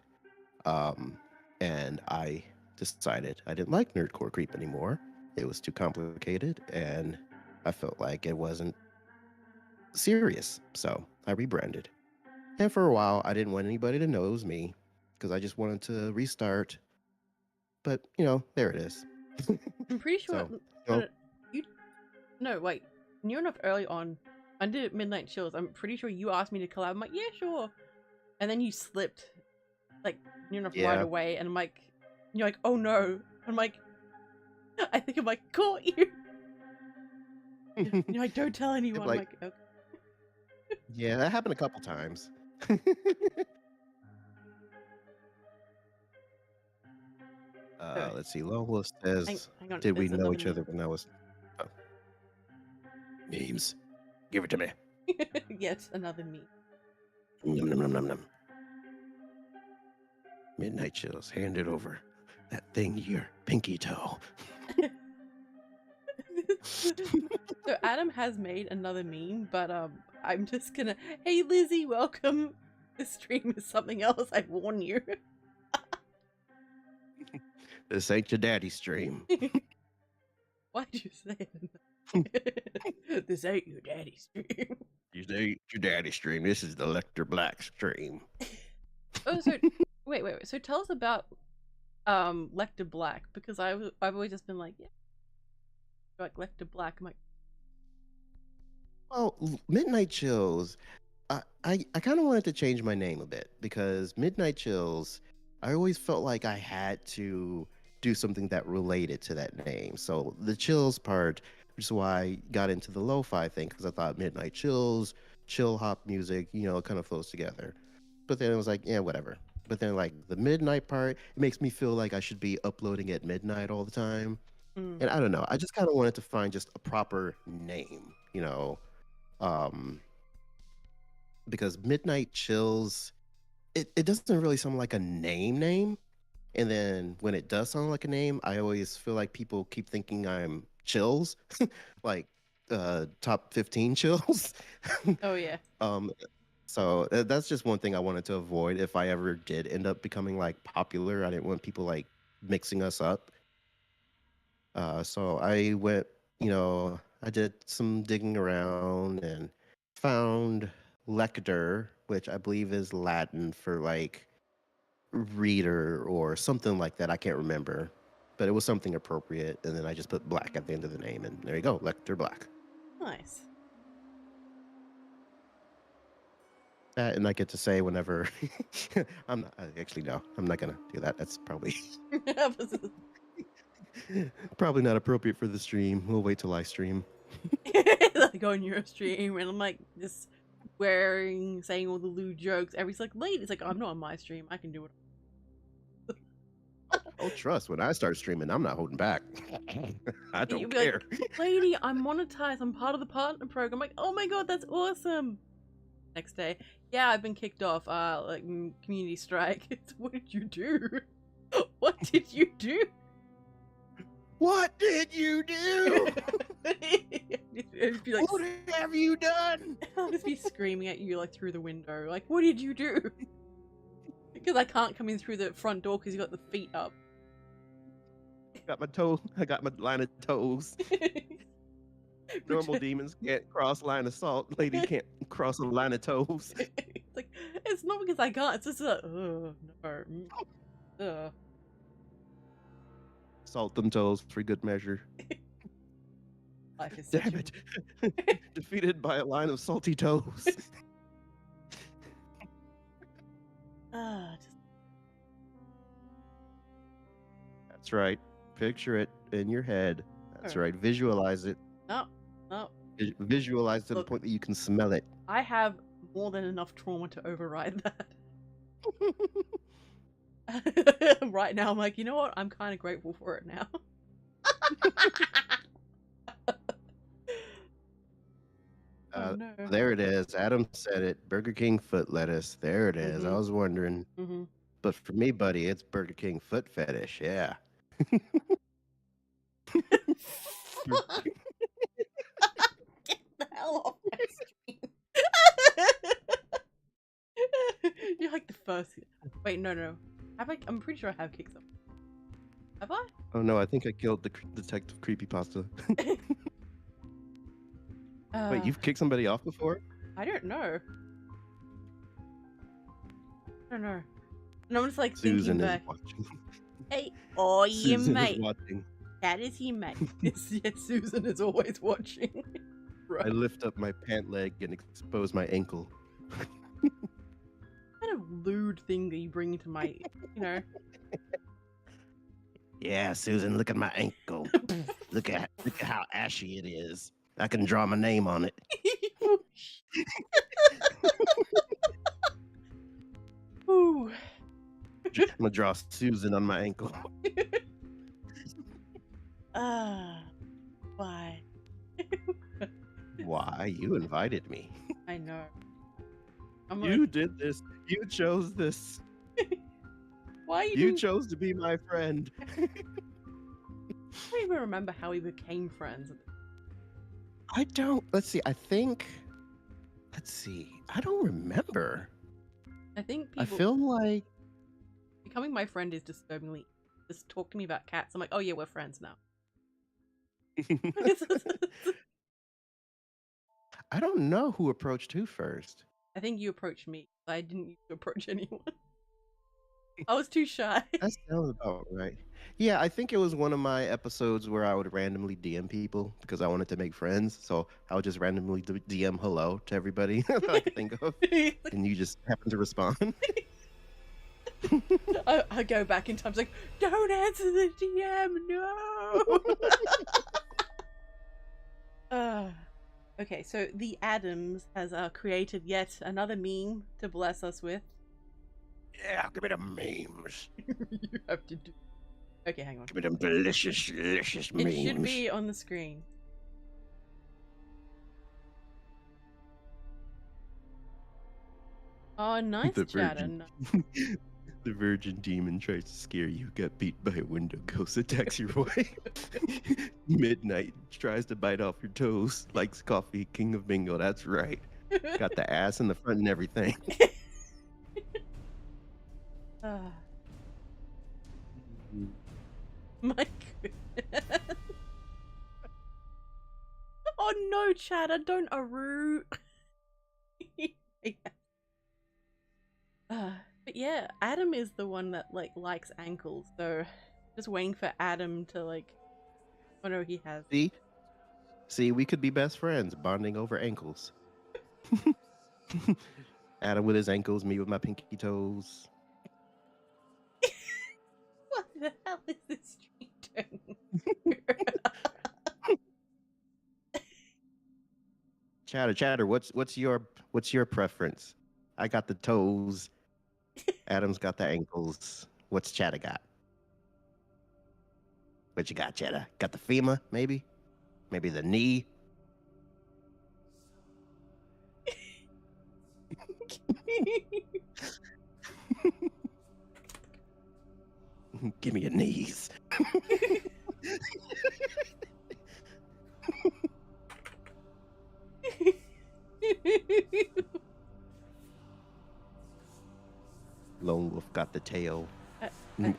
um, and I decided I didn't like Nerdcore Creep anymore. It was too complicated, and I felt like it wasn't serious, so I rebranded. And for a while, I didn't want anybody to know it was me because I just wanted to restart. But you know, there it is. I'm pretty sure. So you know, You no wait. Near enough early on, under Midnight Chills, I'm pretty sure you asked me to collab. I'm like, yeah, sure. And then you slipped, like near enough right yeah, away, and I'm like, you're like, oh no. I'm like, I think I might caught you. You're like, don't tell anyone. I'm like like, okay. yeah, that happened a couple times. So, Let's see. Lone Wolf says, hang on. "Did we There's know another each other meme. when I was oh. Memes? Give it to me." Yes, another meme. Num, num, num, num, num. Midnight Chills, hand it over. That thing, your pinky toe. So Adam has made another meme, but I'm just gonna. Hey Lizzie, welcome. This stream is something else. I warn you. This ain't your daddy stream. Why'd you say it? This ain't your daddy's stream. This ain't your daddy stream. This is the Lecter Black stream. Oh, so wait. So tell us about Lecter Black, because I've always just been like, yeah, like Lecter Black. I'm like, Well, Midnight Chills, I kind of wanted to change my name a bit because Midnight Chills, I always felt like I had to do something that related to that name. So the chills part, which is why I got into the lo-fi thing, because I thought Midnight Chills, chill hop music, you know, it kind of flows together. But then it was like, yeah, whatever. But then like the midnight part, it makes me feel like I should be uploading at midnight all the time. mm. And I don't know. I just kind of wanted to find just a proper name, you know. Um, because Midnight Chills, it doesn't really sound like a name. And then when it does sound like a name, I always feel like people keep thinking I'm Chills, like top 15 Chills. Oh yeah. um, so that's just one thing I wanted to avoid if I ever did end up becoming like popular. I didn't want people like mixing us up. So I went, you know, I did some digging around and found lector, which I believe is Latin for like reader or something like that. I can't remember, but it was something appropriate. And then I just put black at the end of the name, and there you go, Lecter Black. Nice. That, and I get to say whenever I'm not, actually no, I'm not gonna do that. That's probably probably not appropriate for the stream. We'll wait till I stream. Like on your stream, and I'm like just saying all the lewd jokes. Everybody's like, late. It's like, I'm not on my stream. I can do it. Oh, trust when I start streaming, I'm not holding back. I don't care. Like, lady, I'm monetized. I'm part of the partner program. I'm like, oh my god, that's awesome. Next day, yeah, I've been kicked off. Like community strike. What did you do? What did you do? What did you do? Be like, what have you done? I'll just be screaming at you like through the window. Like, what did you do? Because I can't come in through the front door because you got the feet up. Got my toe. I got my line of toes. Normal demons can't cross line of salt. Lady can't cross a line of toes. It's like, it's not because I can't. It's just no. Salt them toes for good measure. Life is Damn it. Defeated by a line of salty toes. Just... That's right. Picture it in your head. That's right. Visualize it. No, no. Visualize to the Look, point that you can smell it. I have more than enough trauma to override that. Right now, I'm like, you know what? I'm kind of grateful for it now. Oh no. There it is. Adam said it. Burger King foot lettuce. There it is. I was wondering. But for me, buddy, it's Burger King foot fetish. Yeah. Get the hell off my screen. You're like the first. Wait, no. I'm pretty sure I have kicked them. Have I? Oh no, I think I killed the detective creepypasta. Wait, you've kicked somebody off before? I don't know. I don't know. And I'm just like Susan thinking is back. watching. Hey, oh, you Susan mate. is watching. That is you, mate. Yes, Susan is always watching. Right. I lift up my pant leg and expose my ankle. What kind of lewd thing that you bring into my, you know? Yeah, Susan, look at my ankle. look at how ashy it is. I can draw my name on it. Ooh. I'm gonna draw Susan on my ankle. Why? Why? You invited me. I know. You did this. You chose this. Why you chose to be my friend. I don't even remember how we became friends. I don't. Let's see. I don't remember. I think I feel like becoming my friend is disturbingly. Just talk to me about cats. I'm like, oh yeah, we're friends now. I don't know who approached who first. I think you approached me. I didn't used to approach anyone. I was too shy. That sounds about right. Yeah, I think it was one of my episodes where I would randomly DM people because I wanted to make friends. So I would just randomly DM hello to everybody that I could think of. And you just happen to respond. I go back in time, like, don't answer the DM, no! Okay, so the Adams has created yet another meme to bless us with. Yeah, give me the memes. You have to do. Okay, hang on. Give me them delicious memes. It should be on the screen. Oh, nice chat. The virgin demon tries to scare you, got beat by a window ghost, attacks your wife. Midnight tries to bite off your toes, likes coffee, king of bingo, that's right. Got the ass in the front and everything. My goodness. Oh no, chatter, don't aroo. But yeah, Adam is the one that like likes ankles, so just waiting for Adam to like. Oh no, he has. See, we could be best friends, bonding over ankles. Adam with his ankles, me with my pinky toes. What the hell is this stream doing? Chatter, what's your preference? I got the toes. Adam's got the ankles. What's Chatter got? What you got, Chatter? Got the femur, maybe? Maybe the knee? Give me your knees. Lone Wolf got the tail.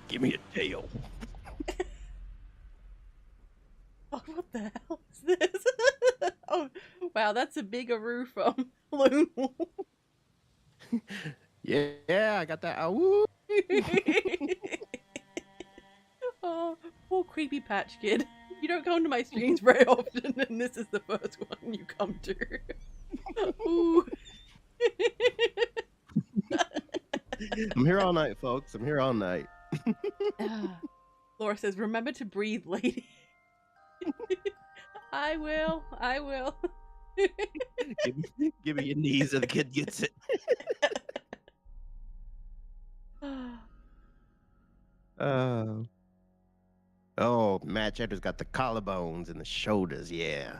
Give me a tail. Oh, what the hell is this? Oh, wow, that's a big aroo from Lone Wolf. Yeah, I got that. Woo. Oh, poor creepy patch kid. You don't come to my streams very often, and this is the first one you come to. Ooh. I'm here all night, folks. I'm here all night. Laura says, remember to breathe, lady. I will. Give me your knees so the kid gets it. Oh, Matt Cheddar's got the collarbones and the shoulders, yeah.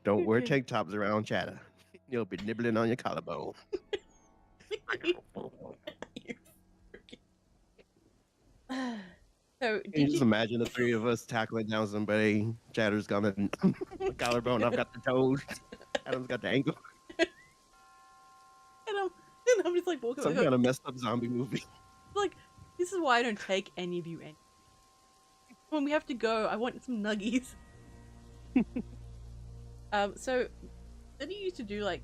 Don't wear tank tops around Chatter. You'll be nibbling on your collarbone. So, Can you did just you? imagine the three of us tackling down somebody? Chatter's got the collarbone, I've got the toes, Adam's got the ankle. And I'm just like walking. Some kind of messed up zombie movie. Like, this is why I don't take any of you in. When we have to go, I want some nuggies. So, then you used to do like,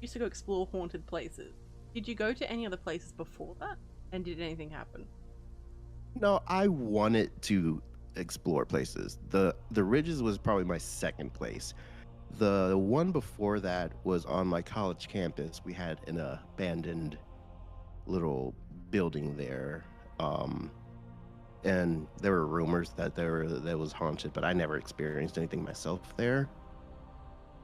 used to go explore haunted places. Did you go to any other places before that? And did anything happen? No, I wanted to explore places. The Ridges was probably my second place. The one before that was on my college campus. We had an abandoned little building there. And there were rumors that that was haunted, but I never experienced anything myself there.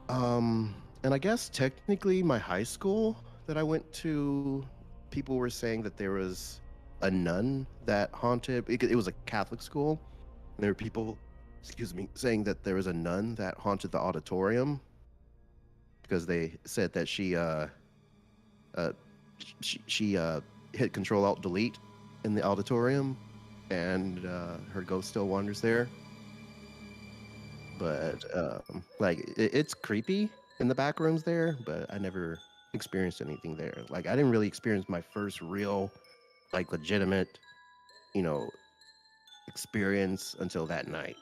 And I guess technically my high school that I went to, people were saying that there was a nun that haunted. It was a Catholic school, and there were people, excuse me, saying that there was a nun that haunted the auditorium because they said that uh, she hit Control Alt Delete in the auditorium, and her ghost still wanders there. But like it's creepy in the back rooms there, but I never experienced anything there. Like I didn't really experience my first real, like legitimate, you know, experience until that night,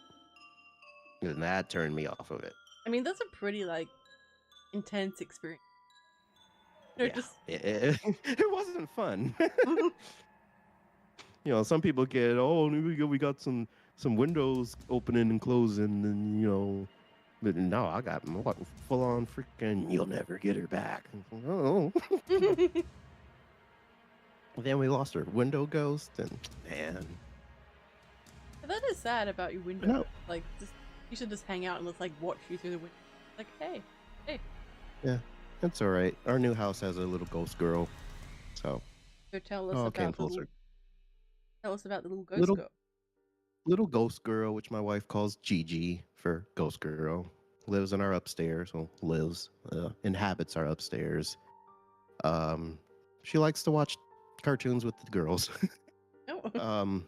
and that turned me off of it. I mean, that's a pretty like intense experience. Yeah, Just it wasn't fun. You know, some people get, oh, we got some windows opening and closing, and you know, but no, I got full on freaking. You'll never get her back. Oh. Then we lost her window ghost, and man, that is sad about your window. no, Like, just you should just hang out and let's like watch you through the window. Like, hey. yeah, it's all right. Our new house has a little ghost girl, so So tell us all about came closer. Tell us about the little ghost girl. Little ghost girl, which my wife calls Gigi for ghost girl, lives in our upstairs. Well, inhabits our upstairs. She likes to watch cartoons with the girls. Oh.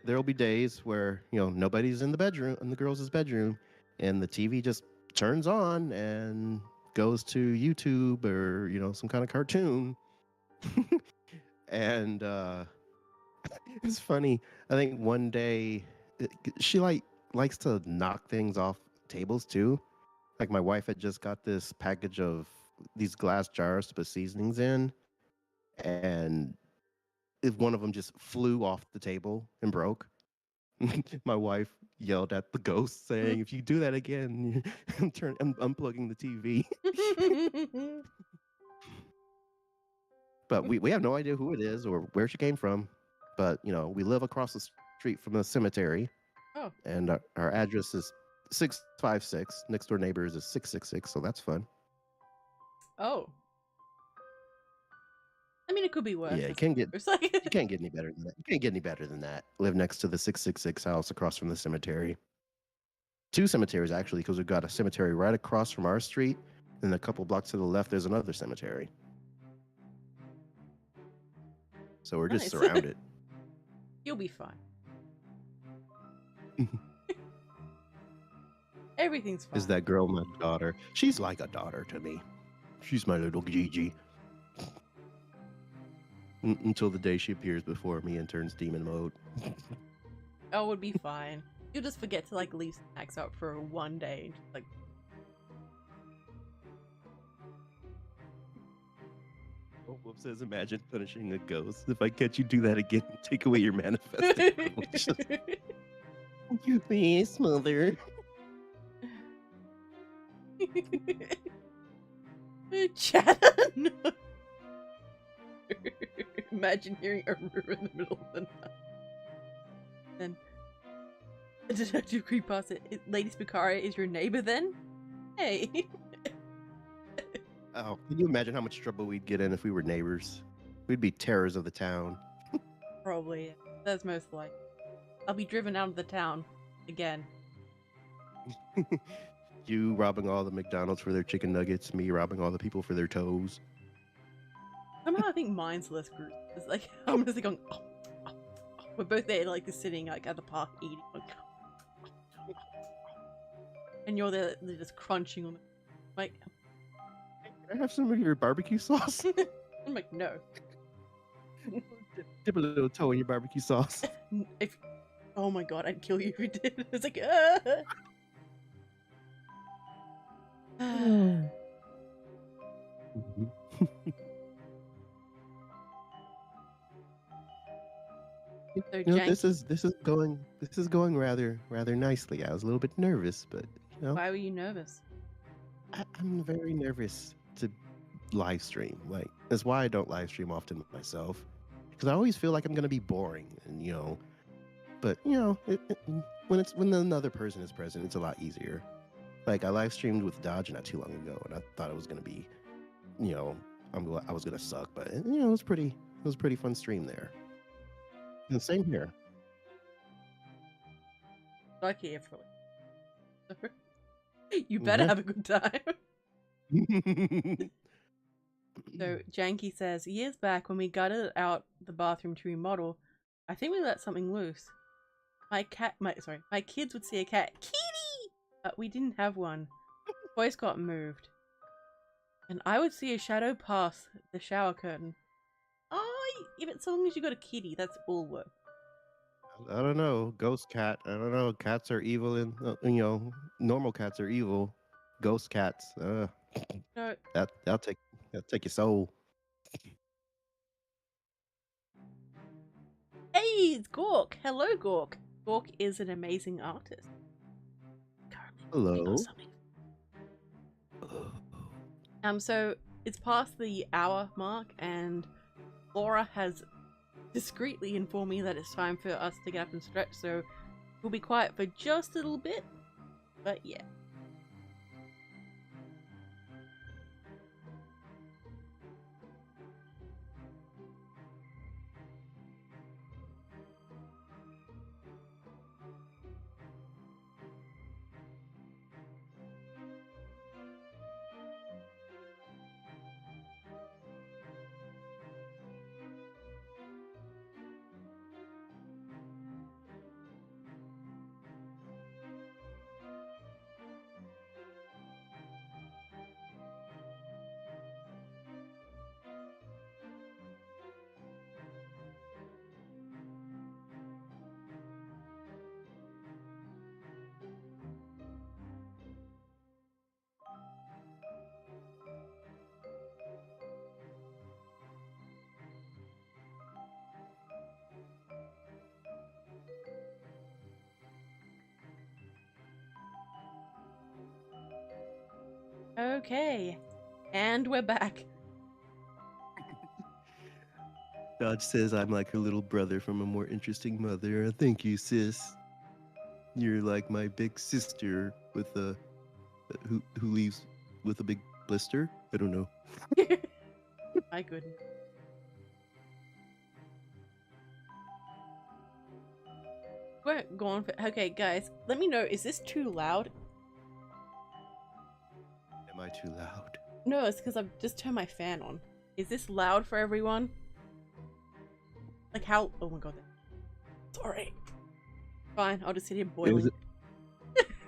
There'll be days where nobody's in the girls' bedroom, and the TV just turns on and goes to YouTube or some kind of cartoon. And it's funny. I think one day she likes to knock things off tables too. Like my wife had just got this package of these glass jars to put seasonings in, and if one of them just flew off the table and broke. My wife yelled at the ghost saying, if you do that again, I'm unplugging the TV. But we have no idea who it is or where she came from. But, we live across the street from a cemetery. Oh. And our address is 656. Next door neighbors is 666. So that's fun. Oh. I mean, it could be worse. Yeah, you can't get any better than that. You can't get any better than that. Live next to the 666 house across from the cemetery. 2 cemeteries, actually, because we've got a cemetery right across from our street. And a couple blocks to the left, there's another cemetery. So we're just surrounded. You'll be fine. Everything's fine. Is that girl my daughter? She's like a daughter to me. She's my little Gigi. Until the day she appears before me and turns demon mode. Oh, it would be fine. You'll just forget to leave snacks out for one day. Wolf says, imagine punishing a ghost. If I catch you do that again, take away your manifesting wishes. Please, mother. Chat. Imagine hearing a room in the middle of the night. Then a detective creep past it. Lady Spookaria is your neighbor then? Hey. Oh, can you imagine how much trouble we'd get in if we were neighbors? We'd be terrors of the town. Probably. Yeah. That's most likely. I'll be driven out of the town again. You robbing all the McDonald's for their chicken nuggets, me robbing all the people for their toes. Somehow I think mine's less gruesome. It's like I'm just like going, oh, oh, oh. We're both there like just sitting like at the park eating, like, and you're there just crunching on the like. Can I have some of your barbecue sauce? I'm like, no. Dip a little toe in your barbecue sauce. If oh my god, I'd kill you if you did. It's like, So You know, janky. this is going rather nicely. I was a little bit nervous, but you know, Why were you nervous? I'm very nervous to live stream. Like that's why I don't live stream often myself, because I always feel like I'm gonna be boring, and you know. But you know, when another person is present, it's a lot easier. Like I live streamed with Dodge not too long ago, and I thought it was gonna be, you know, I was gonna suck, but you know, it was a pretty fun stream there. And same here. Lucky for you better Yeah. have a good time. So Janky says, years back when we gutted out the bathroom to remodel, I think we let something loose. My kids would see a cat, kitty, but we didn't have one. Toys got moved, and I would see a shadow pass the shower curtain. Oh, if it's so long as you got a kitty, that's all work. I don't know, ghost cat. I don't know. Cats are evil, and you know, normal cats are evil. Ghost cats, No, that'll take your soul. hey, it's Gork. Hello, Gork. Gork is an amazing artist. Currently working on Hello. something. So it's past the hour mark, and Laura has discreetly informed me that it's time for us to get up and stretch, so we'll be quiet for just a little bit, but yeah. Okay, and we're back. Dodge says I'm like her little brother from a more interesting mother. Thank you, sis. You're like my big sister with a who leaves with a big blister. I don't know. My goodness. We're going for okay, guys. Let me know. Is this too loud? Am I too loud? No, it's because I've just turned my fan on. Is this loud for everyone? Like how? Oh my god. Sorry. Fine. I'll just sit here boiling.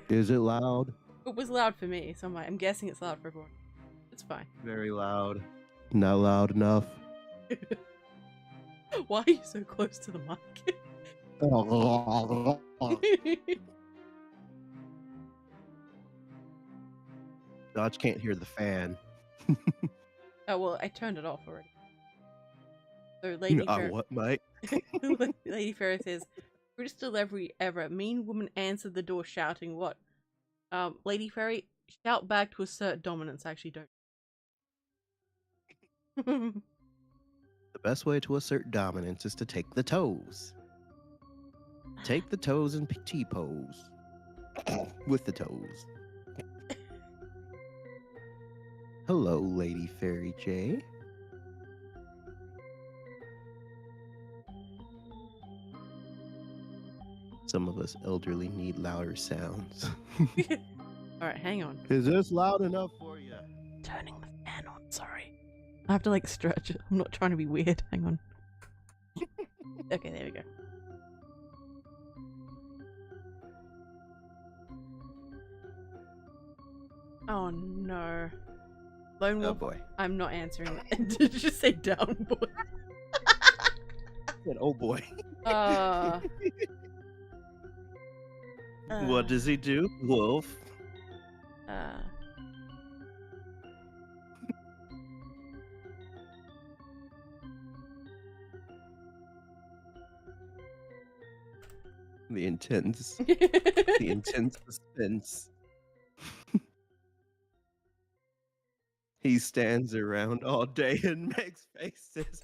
Is it loud? It was loud for me, so I'm guessing it's loud for everyone. It's fine. Very loud. Not loud enough. Why are you so close to the mic? Dodge can't hear the fan. Oh well, I turned it off already. So Lady What, Mike? Lady Farrow says, "Rudest delivery ever. Mean woman answered the door shouting what? Lady Fairy, shout back to assert dominance. Actually, don't." The best way to assert dominance is to take the toes. Take the toes and T-pose. With the toes. Hello, Lady Fairy J. Some of us elderly need louder sounds. Alright, hang on. Is this loud enough for you? Turning the fan on, sorry. I have to like stretch it. I'm not trying to be weird. Hang on. Okay, there we go. Oh no. Lone Wolf. Oh boy. I'm not answering that. Did you just say down, boy? Oh boy. What does he do, Wolf? The intense suspense. He stands around all day and makes faces.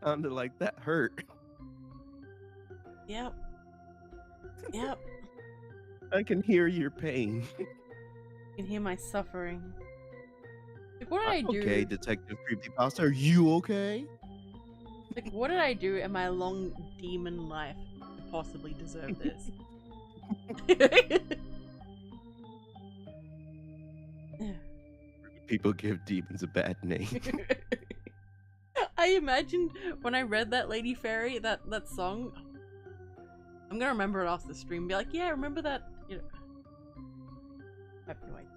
Sounded like that hurt. Yep. Yep. I can hear your pain. You can hear my suffering. Like, what did I do? Okay, Detective Creepypasta, are you okay? Like, what did I do in my long demon life to possibly deserve this? People give demons a bad name. I imagined when I read that Lady Fairy, that song. I'm gonna remember it off the stream. Be like, yeah, remember that? You know. I have no idea.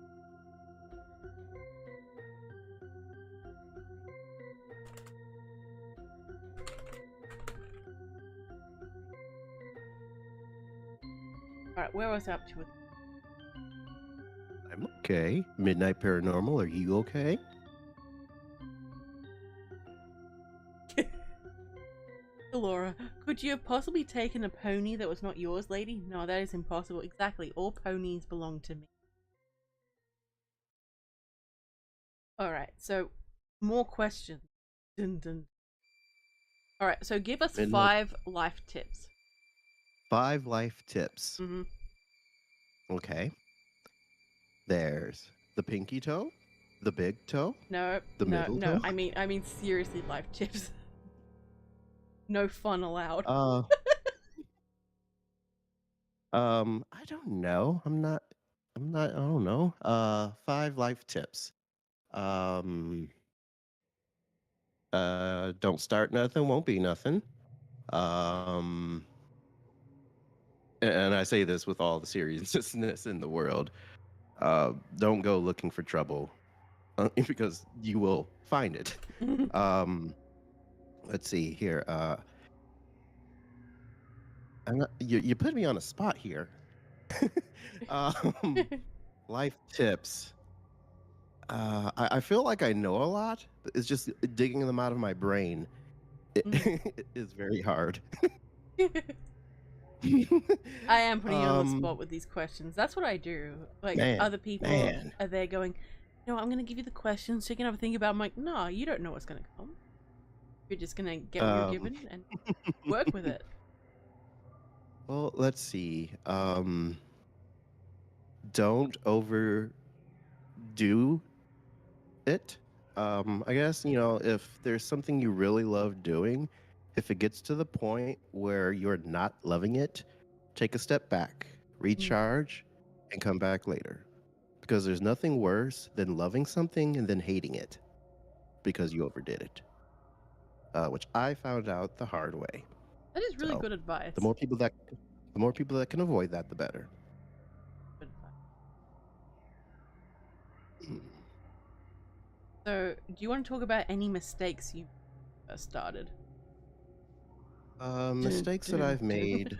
Alright, where was I up to with? I'm okay. Midnight Paranormal, are you okay? Laura, could you have possibly taken a pony that was not yours, lady? No, that is impossible. Exactly. All ponies belong to me. Alright, so more questions. Dun, dun. Alright, so give us 5 life tips. 5 life tips. Mm-hmm. Okay. There's the pinky toe, the big toe, No, the middle toe. I mean seriously life tips. No fun allowed. I don't know. I don't know. 5 life tips. Don't start nothing, won't be nothing. And I say this with all the seriousness in the world. Don't go looking for trouble because you will find it. Let's see here. You put me on a spot here. Life tips. I feel like I know a lot, but it's just digging them out of my brain. It is very hard. I am putting you on the spot with these questions. That's what I do. Like, other people are there going, you know, I'm going to give you the questions so you can have a think about them. I'm like, no, you don't know what's going to come. You're just going to get what you're given and work with it. Well, let's see. Don't overdo it. I guess, you know, if there's something you really love doing, if it gets to the point where you're not loving it, take a step back, recharge, and come back later. Because there's nothing worse than loving something and then hating it because you overdid it. Which I found out the hard way. That is really good advice. The more people that can avoid that, the better. Good advice. So, do you want to talk about any mistakes you started? Mistakes that I've made.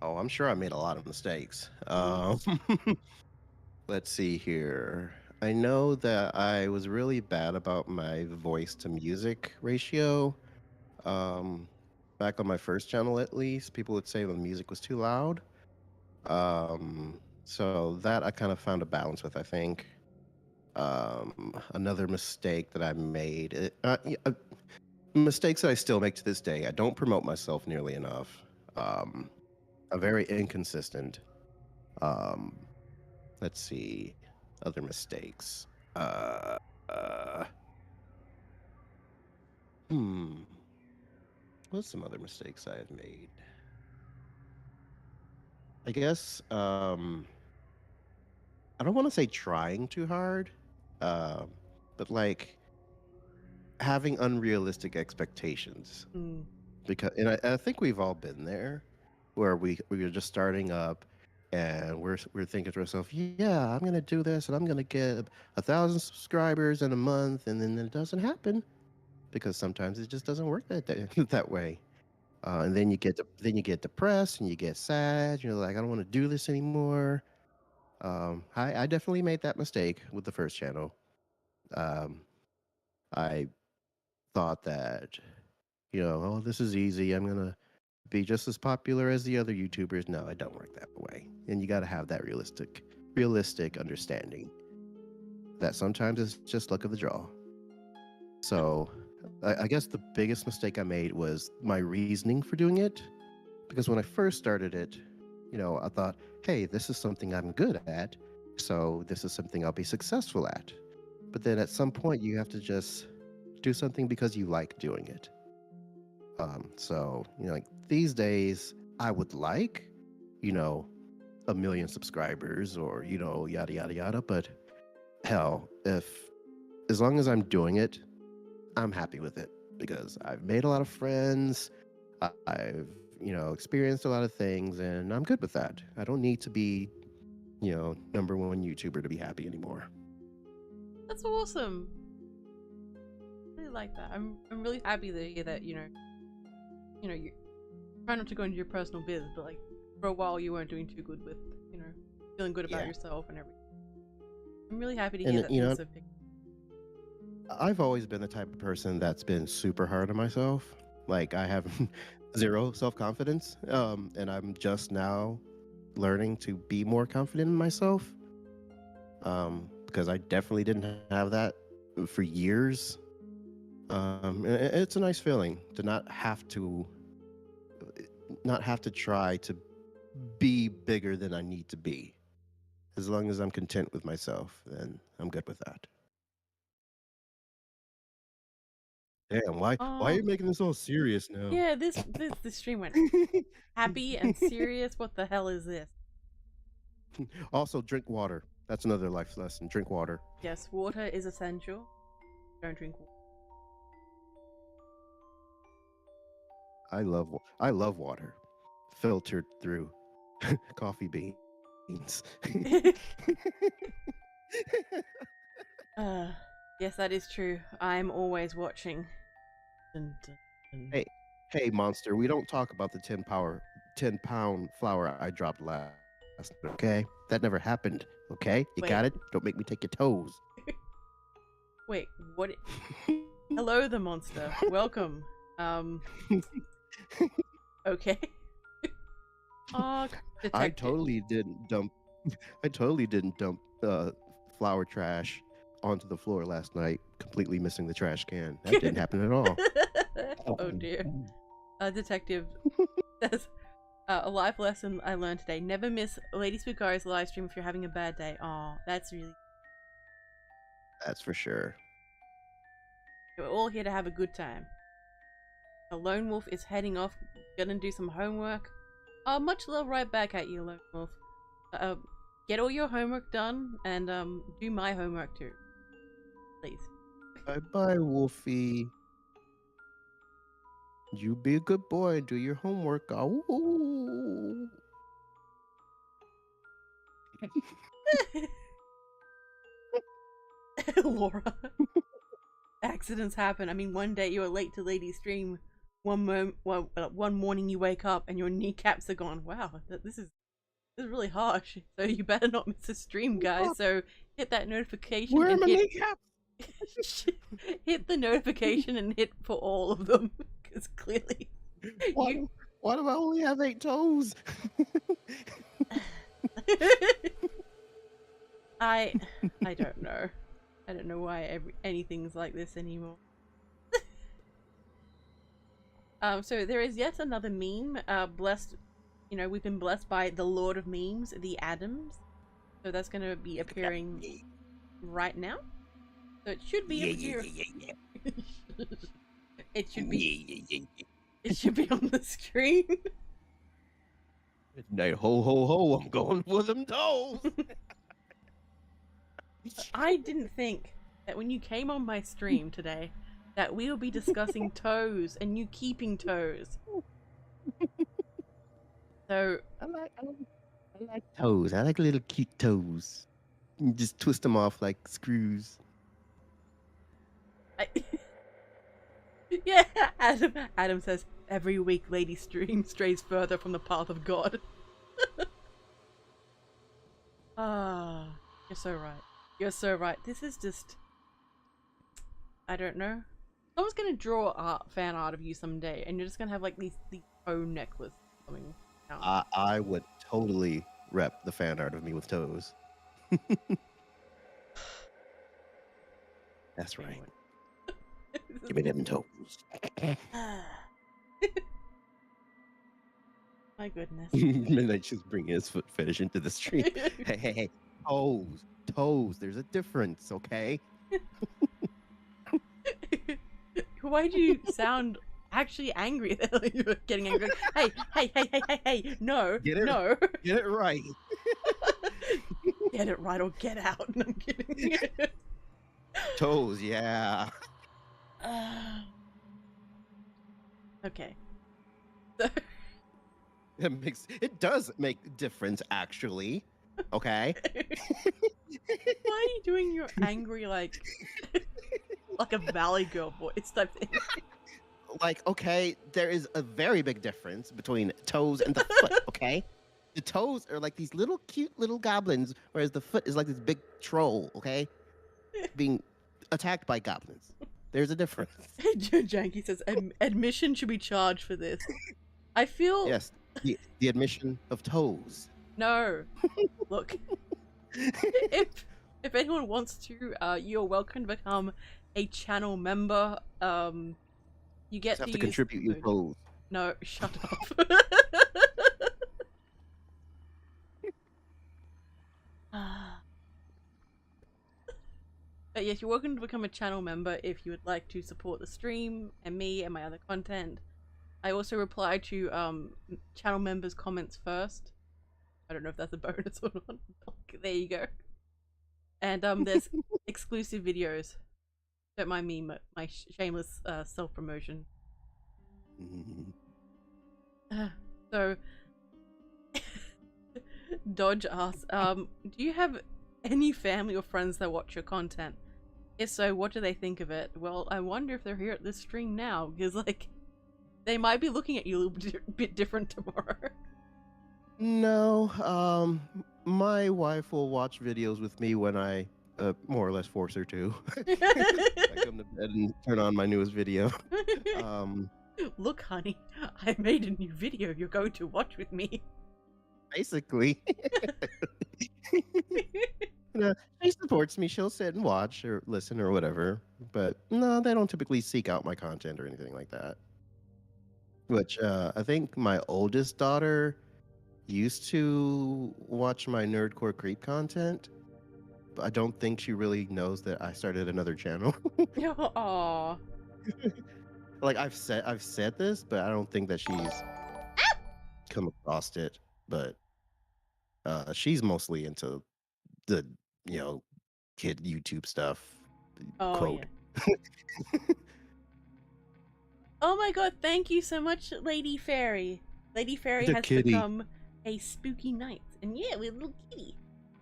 Oh, I'm sure I made a lot of mistakes. Let's see here. I know that I was really bad about my voice to music ratio. Back on my first channel, at least, people would say the music was too loud. So that I kind of found a balance with, I think. Another mistake that I made, mistakes that I still make to this day. I don't promote myself nearly enough. Um, I'm very inconsistent. Um, let's see, other mistakes. Uh, uh, hmm, what's some other mistakes I have made? I guess I don't want to say trying too hard, um, but like having unrealistic expectations. Mm. Because and I think we've all been there, where we are just starting up, and we're thinking to ourselves, yeah, I'm gonna do this, and I'm gonna get 1,000 subscribers in a month, and then it doesn't happen because sometimes it just doesn't work that way. And then you get depressed and you get sad. You're like, I don't want to do this anymore. I definitely made that mistake with the first channel. Um, I thought that, oh, this is easy. I'm gonna be just as popular as the other YouTubers. No, it don't work that way. And you got to have that realistic understanding that sometimes it's just luck of the draw. So I guess the biggest mistake I made was my reasoning for doing it. Because when I first started it, I thought, hey, this is something I'm good at. So this is something I'll be successful at. But then at some point, you have to just do something because you like doing it. So, like these days, I would like, you know, 1 million subscribers or, yada, yada, yada. But hell, as long as I'm doing it, I'm happy with it because I've made a lot of friends. I've, experienced a lot of things and I'm good with that. I don't need to be, #1 YouTuber to be happy anymore. That's awesome. I really like that. I'm really happy to hear that, you try not to go into your personal biz, but like for a while you weren't doing too good with, feeling good about Yeah. yourself and everything. I'm really happy to And, hear that things have picked. I've always been the type of person that's been super hard on myself. Like I have zero self-confidence. And I'm just now learning to be more confident in myself. Because I definitely didn't have that for years. It's a nice feeling to not have to try to be bigger than I need to be. As long as I'm content with myself, then I'm good with that. Damn, why are Oh you making this all serious now? yeah, this stream went happy and serious. What the hell is this? Also, drink water. That's another life lesson. Drink water. Yes, water is essential. Don't drink water. I love water, filtered through coffee beans. uh, yes, that is true. I'm always watching. Dun, dun, dun. Hey, hey, monster! We don't talk about the 10-pound flour I dropped last. Okay, that never happened. Okay, you Wait, got it. Don't make me take your toes. wait, what? Hello, the monster. Welcome. Okay. Oh, detective. I totally didn't dump. I totally didn't dump flour trash onto the floor last night, completely missing the trash can. That didn't happen at all. Oh dear. Detective says, a life lesson I learned today: never miss Lady Spookari's live stream if you're having a bad day. Oh, that's really. That's for sure. We're all here to have a good time. A lone wolf is heading off, gonna do some homework. Much love right back at you, lone wolf. Get all your homework done and do my homework too, please. Bye bye, Wolfie. You be a good boy and do your homework. Oh. Laura. Accidents happen. I mean, one day you are late to Lady's stream. One morning you wake up and your kneecaps are gone. Wow, this is really harsh. So you better not miss a stream, guys. So hit that notification. Where are and my hit kneecaps? hit the notification and hit for all of them, because clearly Why do I only have 8 toes? I don't know. I don't know why anything's like this anymore. So there is yet another meme. Blessed, you know, we've been blessed by the Lord of Memes, the Adams. So that's going to be appearing right now. So it should be appearing. It should be. It should be on the screen. Midnight, ho ho ho! I'm going for them toes. I didn't think that when you came on my stream today, that we'll be discussing toes and you keeping toes. So I like toes. I like little cute toes. You just twist them off like screws. Yeah, Adam says every week Lady Stream strays further from the path of God. Ah, you're so right. You're so right. This is just, I don't know. Someone's gonna draw fan art of you someday, and you're just gonna have like these toe necklace coming out. I would totally rep the fan art of me with toes. That's right. Give me them toes. My goodness. Midnight just bring his foot fetish into the stream. Hey, toes. There's a difference, okay? Why do you sound actually angry? You're getting angry. Hey! No, no. Get it right. Get it right or get out. No, I'm kidding. Toes, yeah. Okay. It does make difference, actually. Okay. Why are you doing your angry like a Valley Girl voice type thing? Like, okay, there is a very big difference between toes and the foot. Okay, the toes are like these little cute little goblins, whereas the foot is like this big troll. Okay, being attacked by goblins. There's a difference. Janky says admission should be charged for this. I feel yes, the admission of toes. No, look. If anyone wants to, you're welcome to become a channel member. You get to contribute your toes. No, shut up. But yes, you're welcome to become a channel member if you would like to support the stream and me and my other content. I also reply to channel members' comments first. I don't know if that's a bonus or not. There you go. And there's exclusive videos. Don't mind me, my shameless self-promotion. So, Dodge asks, do you have any family or friends that watch your content? If so, what do they think of it? Well, I wonder if they're here at this stream now, because, like, they might be looking at you a little bit different tomorrow. No, my wife will watch videos with me when I more or less force her to. I come to bed and turn on my newest video. Look, honey, I made a new video you're going to watch with me. Basically. She supports me. She'll sit and watch or listen or whatever. But no, they don't typically seek out my content or anything like that. Which I think my oldest daughter used to watch my Nerdcore Creep content. But I don't think she really knows that I started another channel. Aww. Like I've said this, but I don't think that she's come across it. But she's mostly into the kid YouTube stuff. Oh, quote. Yeah. Oh my god, thank you so much, Lady Fairy. Lady Fairy has become a spooky knight. And yeah, with a little kitty.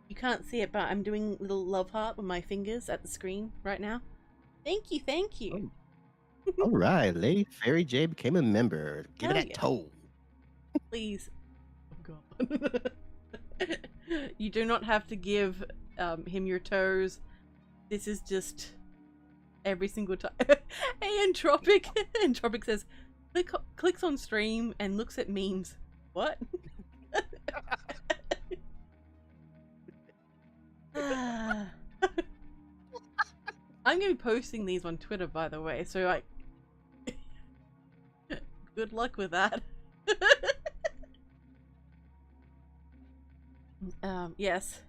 You can't see it, but I'm doing little love heart with my fingers at the screen right now. Thank you, thank you. Oh. All right, Lady Fairy J became a member. Give me that toe. Please. Oh god. You do not have to give him your toes. This is just every single time. Hey, Entropic! Entropic says, clicks on stream and looks at memes. What? I'm gonna be posting these on Twitter, by the way, so like, good luck with that. Yes.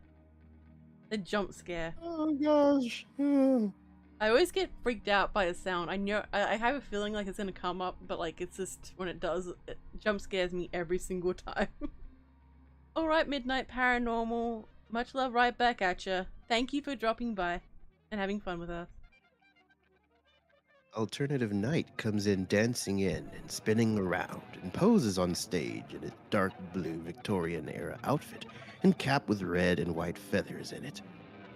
The jump scare. Oh gosh. I always get freaked out by a sound. I know I have a feeling like it's gonna come up, but like it's just when it does, it jump scares me every single time. Alright, Midnight Paranormal. Much love right back at ya. Thank you for dropping by and having fun with us. Alternative Night comes in dancing in and spinning around and poses on stage in a dark blue Victorian era outfit and cap with red and white feathers in it.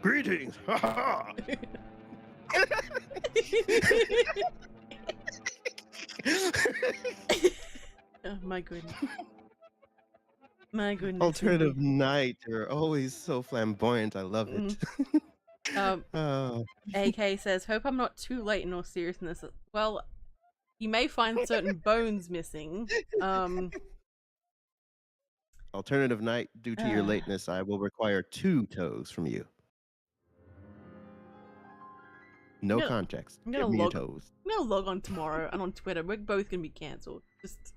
Greetings! Ha ha! Oh my goodness. My goodness. Alternative Night are always so flamboyant. I love it. Oh. AK says, hope I'm not too late in all seriousness. Well, you may find certain bones missing. Alternative Night, due to your lateness, I will require 2 toes from you. No context. Give me your toes. I'm gonna log on tomorrow and on Twitter. We're both gonna be cancelled. Just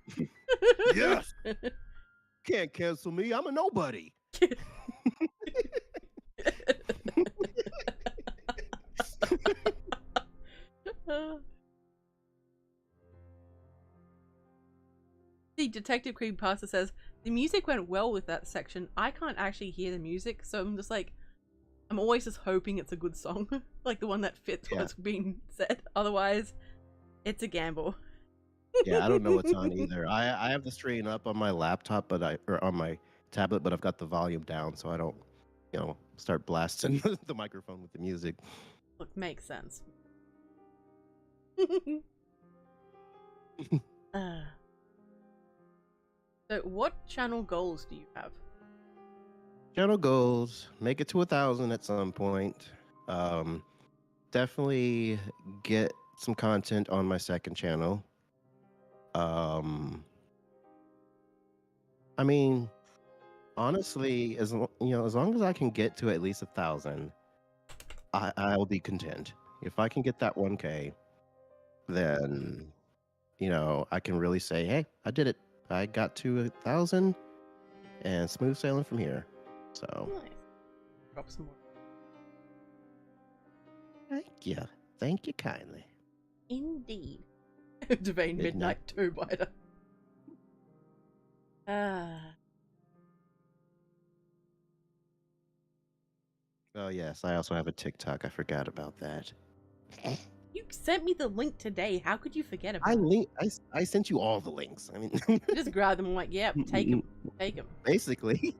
yes. Can't cancel me. I'm a nobody. The Detective Creepypasta says the music went well with that section. I can't actually hear the music, so I'm just like, I'm always just hoping it's a good song, like the one that fits what's being said. Otherwise, it's a gamble. Yeah, I don't know what's on either. I have the stream up on my laptop, or on my tablet, but I've got the volume down so I don't, start blasting the microphone with the music. Look, makes sense. So, what channel goals do you have? Channel goals: make it to 1,000 at some point. Definitely get some content on my second channel. I mean, honestly, as long as I can get to at least 1,000, I'll be content. If I can get that 1K, then I can really say, hey, I did it. I got to 1,000, and smooth sailing from here. So nice. Drop some more. Thank you kindly. Indeed. Devane Midnight Toe Biter. Oh yes, I also have a TikTok. I forgot about that. You sent me the link today. How could you forget about it? I sent you all the links. I mean, just grab them. I'm like, yeah, take them. Take them. Basically.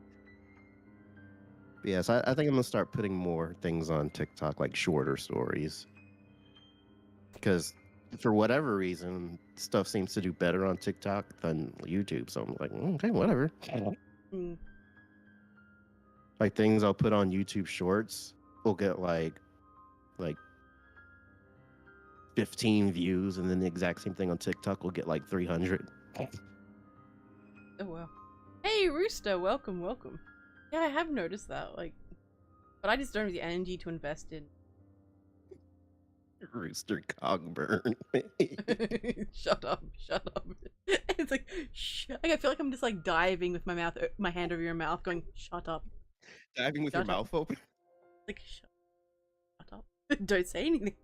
Yes, I think I'm gonna start putting more things on TikTok, like shorter stories, because for whatever reason, stuff seems to do better on TikTok than YouTube. So I'm like, okay, whatever. Like things I'll put on YouTube Shorts will get like 15 views, and then the exact same thing on TikTok will get like 300. Oh wow! Hey Rooster, welcome. Yeah, I have noticed that. But I just don't have the energy to invest in. Rooster Cogburn. Shut up. It's like, shh. I feel like I'm just like diving with my hand over your mouth, going, shut up. Diving with your mouth open? Like, shut up. Don't say anything.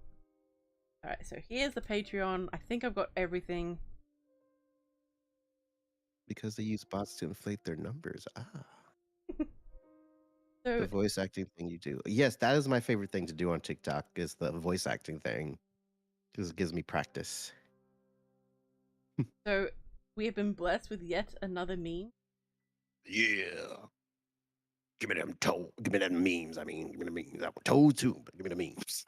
Alright, so here's the Patreon. I think I've got everything. Because they use bots to inflate their numbers. So, the voice acting thing you do. Yes, that is my favorite thing to do on TikTok, is the voice acting thing. Because it gives me practice. So, we have been blessed with yet another meme. Yeah. Give me them memes. I mean, give me the memes. I want toes too, but give me the memes.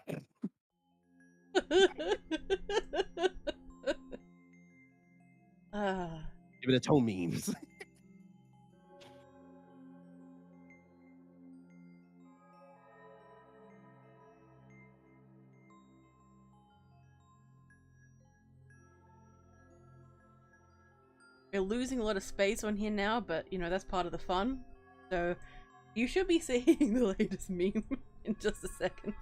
Give me the toe memes. We're losing a lot of space on here now, but that's part of the fun. So you should be seeing the latest meme in just a second.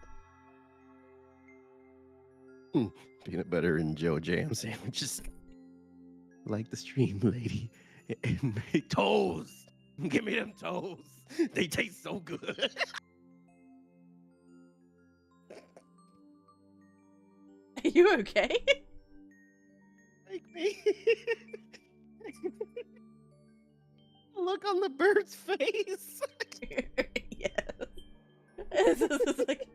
Peanut butter and Joe jam sandwiches. Like the stream, lady. And toes. Give me them toes. They taste so good. Are you okay? Like me. Look on the bird's face. Yes. It's like,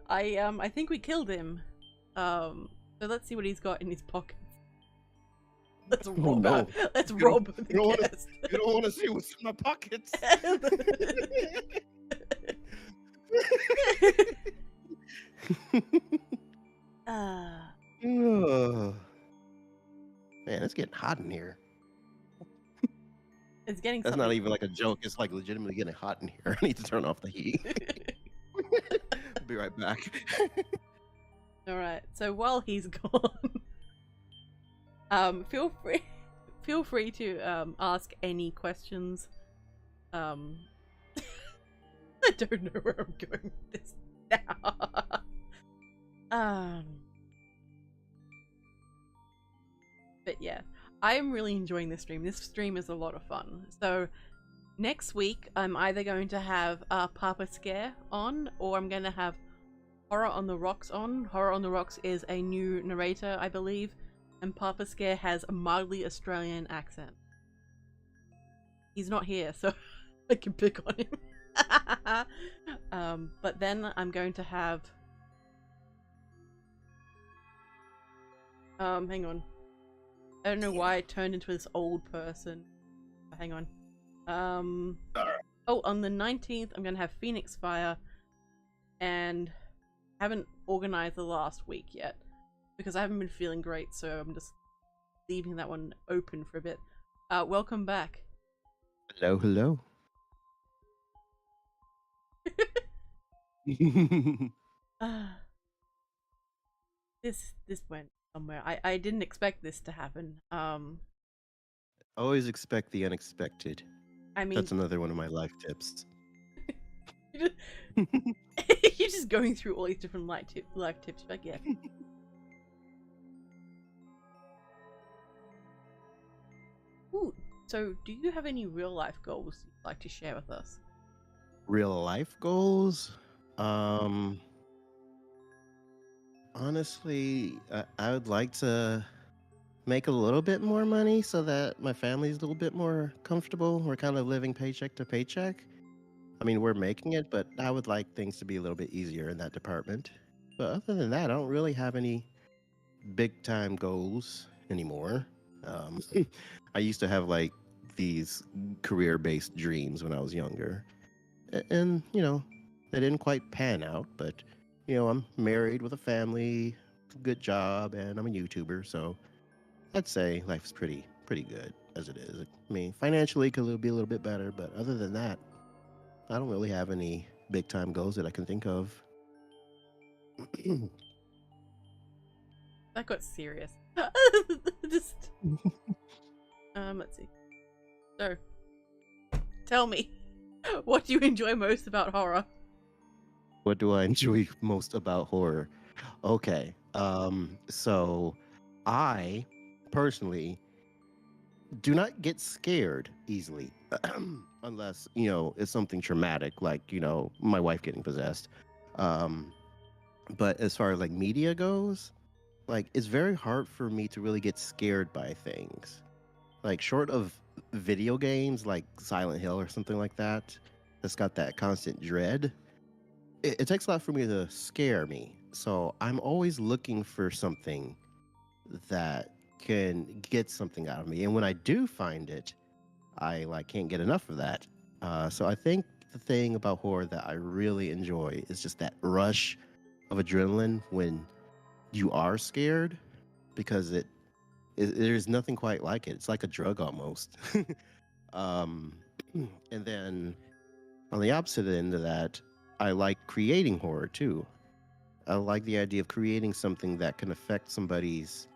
I think we killed him. So let's see what he's got in his pockets. Let's rob no. Let's rob the guest. You don't want to see what's in my pockets. Man, it's getting hot in here. It's getting. That's not even like a joke. It's like legitimately getting hot in here. I need to turn off the heat. I'll be right back. All right. So while he's gone, feel free to ask any questions. I don't know where I'm going with this now. But yeah, I am really enjoying this stream. This stream is a lot of fun. So next week, I'm either going to have Papa Scare on, or I'm going to have Horror on the Rocks on. Horror on the Rocks is a new narrator, I believe, and Papa Scare has a mildly Australian accent. He's not here, so I can pick on him. But then I'm going to have... hang on. I don't know why I turned into this old person. Hang on. Oh, on the 19th, I'm gonna have Phoenix Fire, and haven't organized the last week yet because I haven't been feeling great, so I'm just leaving that one open for a bit. Welcome back. Hello, hello. This went somewhere. I didn't expect this to happen. Always expect the unexpected. I mean, that's another one of my life tips. You're just going through all these different life tips, but yeah. Ooh, so do you have any real life goals you'd like to share with us? Real life goals? Honestly, I would like to make a little bit more money so that my family's a little bit more comfortable. We're kind of living paycheck to paycheck. I mean, we're making it, but I would like things to be a little bit easier in that department. But other than that, I don't really have any big time goals anymore. I used to have like these career based dreams when I was younger. And, you know, they didn't quite pan out, but, you know, I'm married with a family, good job, and I'm a YouTuber. So I'd say life's pretty good as it is. I mean, financially, it could be a little bit better, but other than that, I don't really have any big time goals that I can think of. That got serious. Just let's see. So, tell me, what do you enjoy most about horror? What do I enjoy most about horror? Okay, so I personally do not get scared easily, unless, you know, it's something traumatic, like, you know, my wife getting possessed. But as far as like media goes, like it's very hard for me to really get scared by things. Like short of video games like Silent Hill or something like that, that's got that constant dread. It takes a lot for me to scare me. So I'm always looking for something that can get something out of me. And when I do find it, I like can't get enough of that. So I think the thing about horror that I really enjoy is just that rush of adrenaline when you are scared, because there's nothing quite like it. It's like a drug almost. um, and then on the opposite end of that, I like creating horror too. I like the idea of creating something that can affect somebody's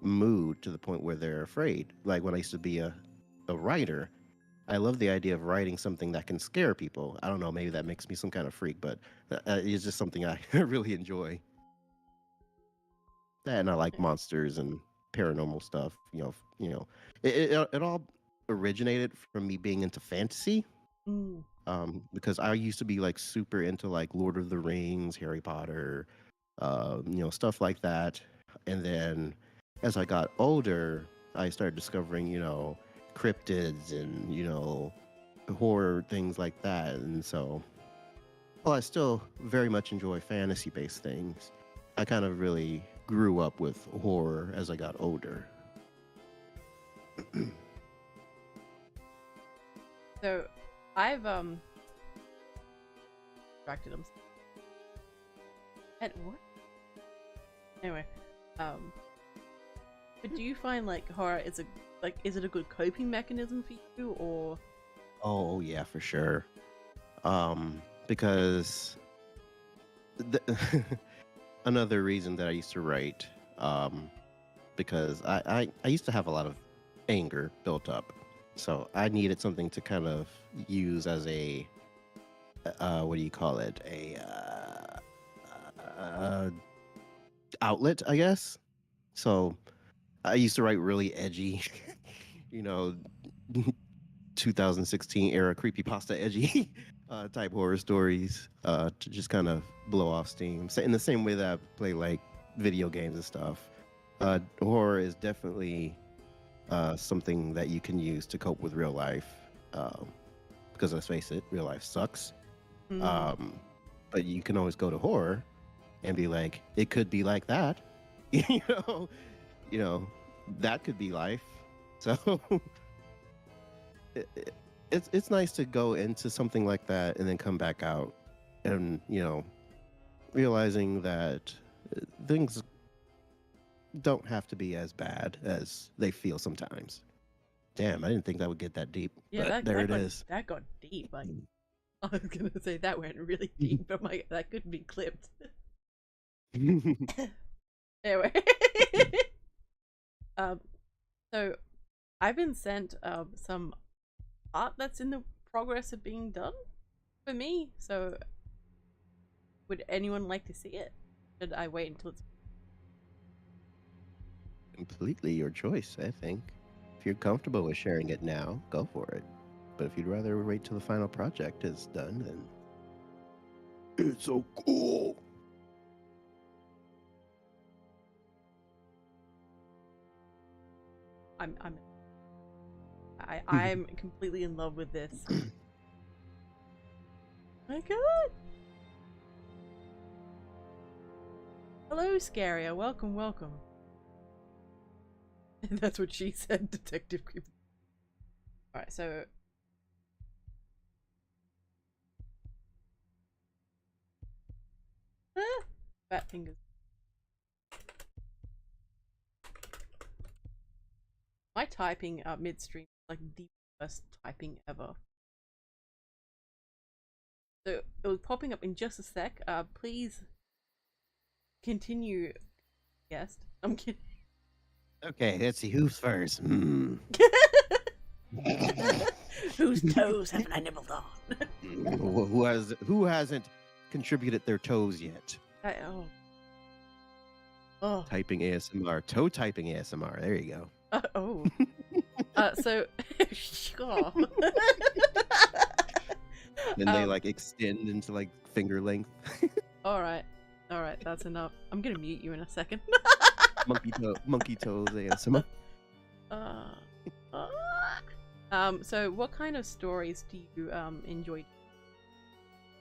mood to the point where they're afraid. Like when I used to be a writer, I love the idea of writing something that can scare people. I don't know, maybe that makes me some kind of freak, but it's just something I really enjoy. And I like monsters and paranormal stuff. It all originated from me being into fantasy. Mm. Because I used to be like super into like Lord of the Rings, Harry Potter, stuff like that. And then as I got older, I started discovering, cryptids and, horror things like that. And so, well, I still very much enjoy fantasy based things. I kind of really grew up with horror as I got older. So, I've distracted him. And what? Anyway, but do you find like horror is it a good coping mechanism for you, or? Oh yeah, for sure. Because the, another reason that I used to write, because I used to have a lot of anger built up, so I needed something to kind of use as a what do you call it, a outlet, I guess. So I used to write really edgy, you know, 2016 era creepypasta edgy type horror stories to just kind of blow off steam. So in the same way that I play like video games and stuff, horror is definitely something that you can use to cope with real life. Because let's face it, real life sucks. Um, but you can always go to horror and be like, it could be like that. you know, you know, that could be life. So it's nice to go into something like that and then come back out and realizing that things don't have to be as bad as they feel sometimes. Damn, I didn't think that would get that deep, Yeah, but there it is. that got deep. Like, I was gonna say that went really deep, but that could be clipped. Anyway, so I've been sent some art that's in the progress of being done for me. So, would anyone like to see it? Should I wait until it's Completely your choice, I think. If you're comfortable with sharing it now, go for it. But if you'd rather wait till the final project is done, then it's so cool. I'm completely in love with this. My God! Hello, Scaria. Welcome, welcome. That's what she said, Detective Creepy. Alright, so fat fingers. My typing midstream is like the worst typing ever. So it was popping up in just a sec. Please continue. Yes, I'm kidding. Okay, let's see who's first. Whose toes haven't I nibbled on? Who hasn't contributed their toes yet? Oh. Typing ASMR, toe typing ASMR. There you go. Oh. So sure. Then they like extend into like finger length. All right, that's enough. I'm gonna mute you in a second. monkey toes ASMR. So what kind of stories do you enjoy?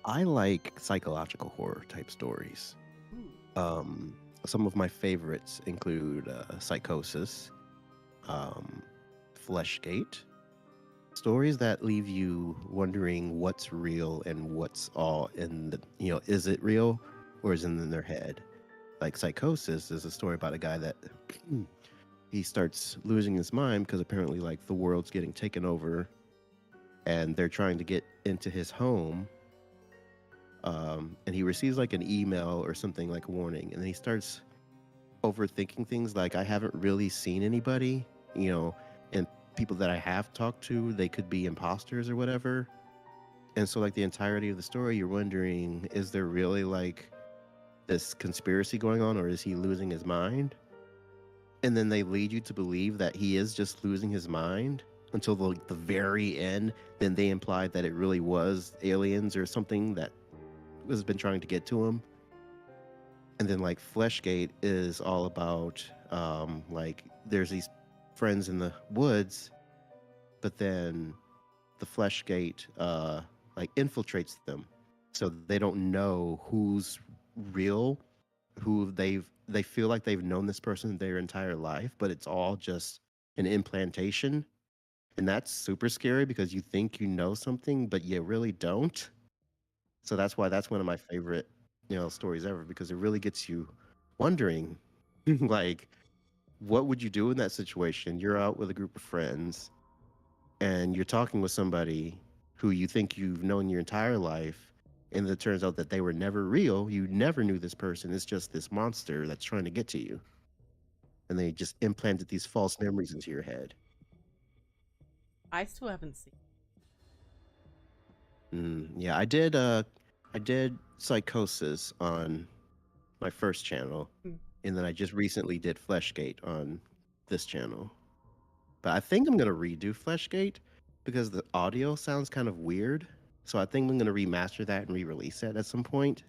I like psychological horror type stories. Some of my favorites include Psychosis, Fleshgate, stories that leave you wondering what's real and what's all in the, is it real or is it in their head? Like Psychosis is a story about a guy that he starts losing his mind because apparently like the world's getting taken over and they're trying to get into his home. And he receives like an email or something like a warning, and then he starts overthinking things like, I haven't really seen anybody, and people that I have talked to, they could be imposters or whatever. And so like the entirety of the story, you're wondering, is there really like this conspiracy going on, or is he losing his mind? And then they lead you to believe that he is just losing his mind until the very end. Then they implied that it really was aliens or something that has been trying to get to him. And then like Fleshgate is all about like there's these friends in the woods, but then the Fleshgate like infiltrates them, so they don't know who's real, who they feel like they've known this person their entire life, but it's all just an implantation. And that's super scary because you think you know something, but you really don't. So that's why that's one of my favorite, stories ever, because it really gets you wondering, like, what would you do in that situation? You're out with a group of friends and you're talking with somebody who you think you've known your entire life, and it turns out that they were never real. You never knew this person. It's just this monster that's trying to get to you. And they just implanted these false memories into your head. I still haven't seen. Yeah, I did Psychosis on my first channel, and then I just recently did Fleshgate on this channel. But I think I'm gonna redo Fleshgate because the audio sounds kind of weird. So I think I'm gonna remaster that and re-release it at some point.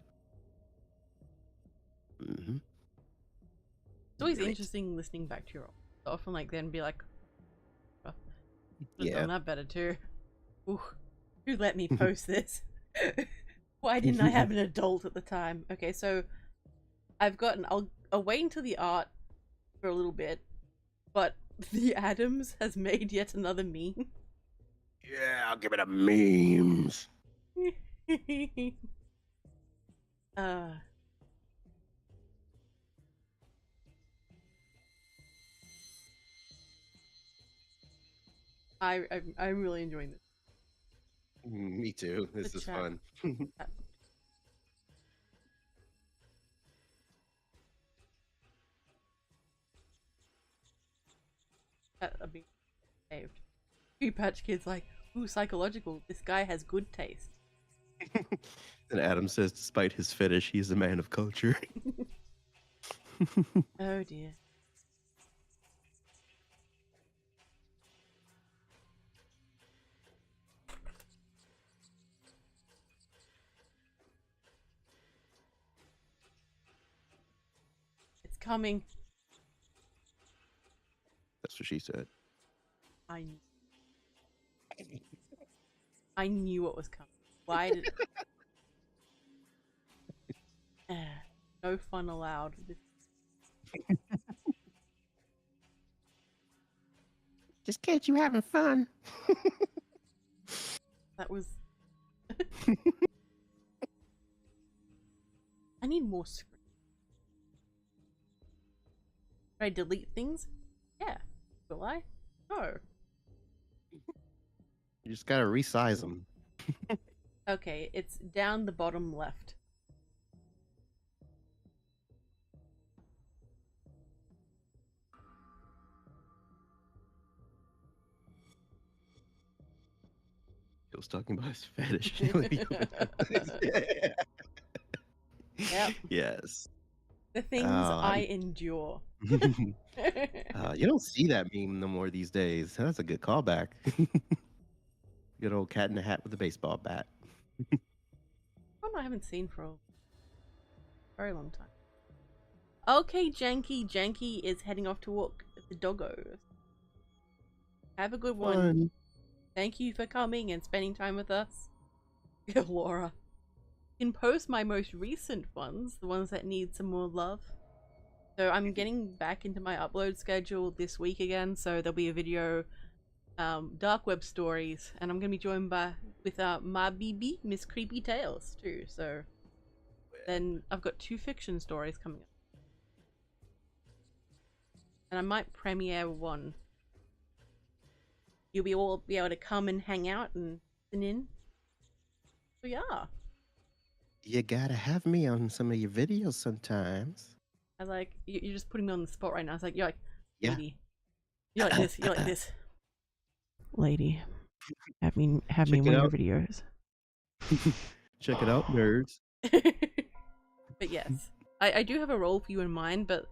Mm-hmm. It's always Great. interesting listening back to your old stuff and like then be like, oh, could have Yeah. done that better too. Ooh, who let me post this? Why didn't I have an adult at the time? Okay, so I've gotten. I'll wait until the art for a little bit, but the Adams has made yet another meme. Yeah, I'll give it a memes. uh, I'm really enjoying this. Me too. The This is chat. fun. Are being saved. Tree Patch Kids like, ooh, psychological. This guy has good taste. And Adam says, despite his fetish, he's a man of culture. Oh dear. It's coming. That's what she said. I knew what was coming. Why did no fun allowed. Just catch you having fun. That was I need more screen. Should I delete things? Yeah. Will I? No. You just gotta resize them. Okay, it's down the bottom left. He was talking about his fetish. Yep. Yes. The things I endure. You don't see that meme no more these days. That's a good callback. Good old cat in the hat with a baseball bat. One I haven't seen for a very long time. Okay, Janky. Janky is heading off to walk the doggos. Have a good one. Thank you for coming and spending time with us. Laura. I can post my most recent ones, the ones that need some more love. So I'm getting back into my upload schedule this week again, so there'll be a video, dark web stories, and I'm gonna be joined with my BB, Miss Creepy Tales too. So then I've got 2 fiction stories coming up, and I might premiere one. You'll all be able to come and hang out and listen in. So yeah. You gotta have me on some of your videos sometimes. I was like, you're just putting me on the spot right now. I was like, you're like, Yeah. lady. You're like this. You're like this. lady. Have me Check in it one of out. your videos. Check it out, nerds. But yes, I do have a role for you in mind, but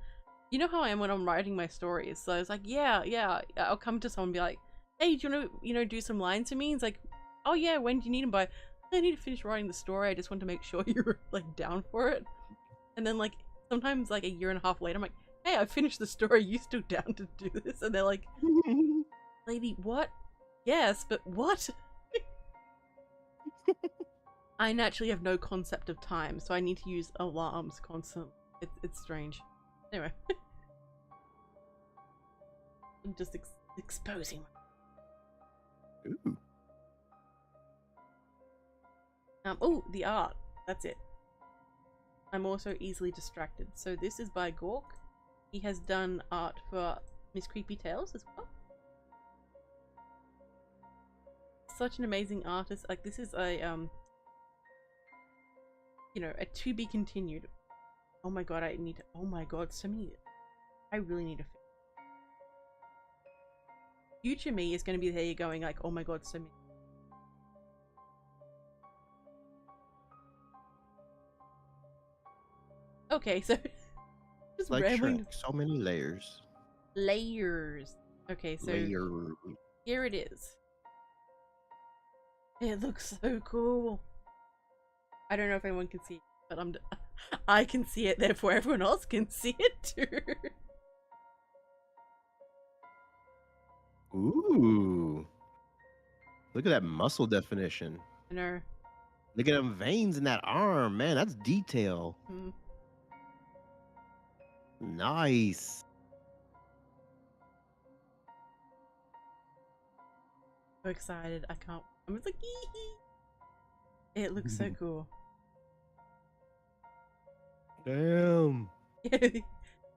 you know how I am when I'm writing my stories. So I was like, yeah, I'll come to someone and be like, hey, do you want to, do some lines for me? It's like, oh yeah, when do you need them by? I need to finish writing the story. I just want to make sure you're like down for it. And then like sometimes like a year and a half later, I'm like, hey, I finished the story. You still down to do this? And they're like, lady, what? Yes, but what? I naturally have no concept of time, so I need to use alarms constantly. It's strange. Anyway. I'm just exposing. Ooh. Oh, the art. That's it. I'm also easily distracted. So this is by Gork. He has done art for Miss Creepy Tales as well. Such an amazing artist. Like this is a a to be continued. Oh my god, I need to, oh my god, so many, I really need to future me is going to be there going like, oh my god, so many. Okay, so just Like rambling. Shrek, so many layers. Layers. Okay, so Layer. here it is. It looks so cool. I don't know if anyone can see it, but I can see it, therefore everyone else can see it too. Ooh. Look at that muscle definition. I know. Look at them veins in that arm, man. That's detail. Mm, Nice. so excited. I can't. I'm just like, it looks so cool. Damn.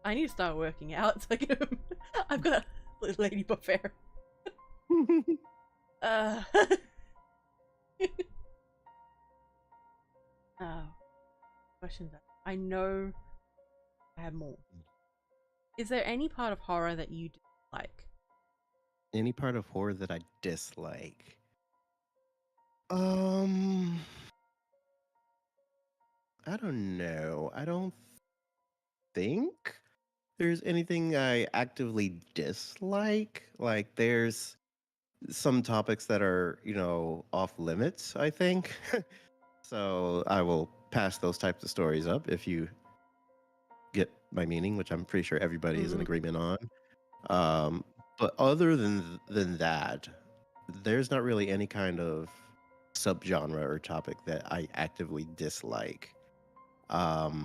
I need to start working out. So I've got a little lady buff hair. Oh. Questions. I know I have more. Is there any part of horror that you dislike? Any part of horror that I dislike? I don't know. I don't think there's anything I actively dislike. Like, there's some topics that are, off limits, I think. So I will pass those types of stories up if you get my meaning, which I'm pretty sure everybody is in agreement on. But other than that, there's not really any kind of subgenre or topic that I actively dislike. Yeah,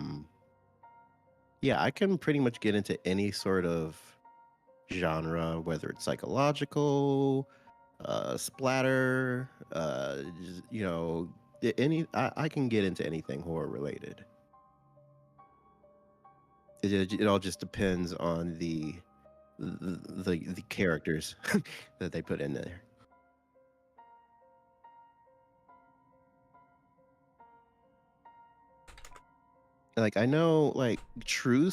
I can pretty much get into any sort of genre, whether it's psychological, splatter, I can get into anything horror related. It all just depends on the characters that they put in there. Like, I know, like, the true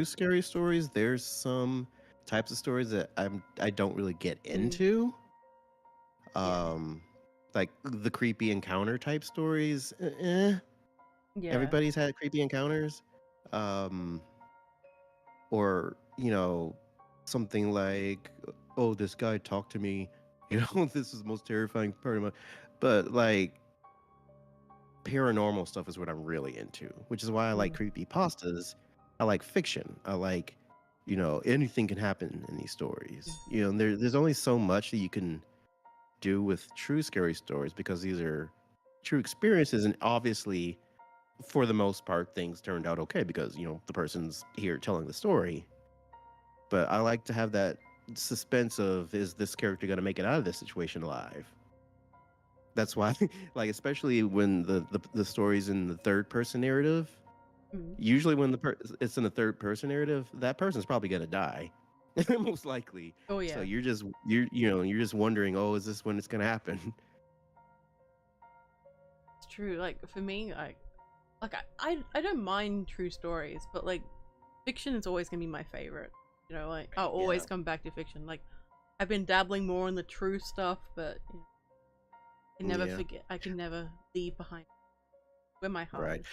scary stories, there's some types of stories that I don't really get into. Like the creepy encounter type stories, Yeah. everybody's had creepy encounters. Or, something like, oh, this guy talked to me, this is the most terrifying part of my, but like paranormal stuff is what I'm really into, which is why I like creepy pastas. I like fiction. I like, anything can happen in these stories. There's only so much that you can do with true scary stories because these are true experiences, and obviously, for the most part, things turned out okay because the person's here telling the story. But I like to have that suspense of, is this character going to make it out of this situation alive? That's why, like, especially when the story's in the third person narrative, usually when it's in the third person narrative, that person's probably going to die, most likely. Oh yeah. So you're just wondering, oh, is this when it's going to happen? It's true. Like for me, I don't mind true stories, but like fiction is always gonna be my favorite. Like I'll always come back to fiction. Like I've been dabbling more in the true stuff, but you know, I can never Yeah, forget. I can never leave behind where my heart right. is.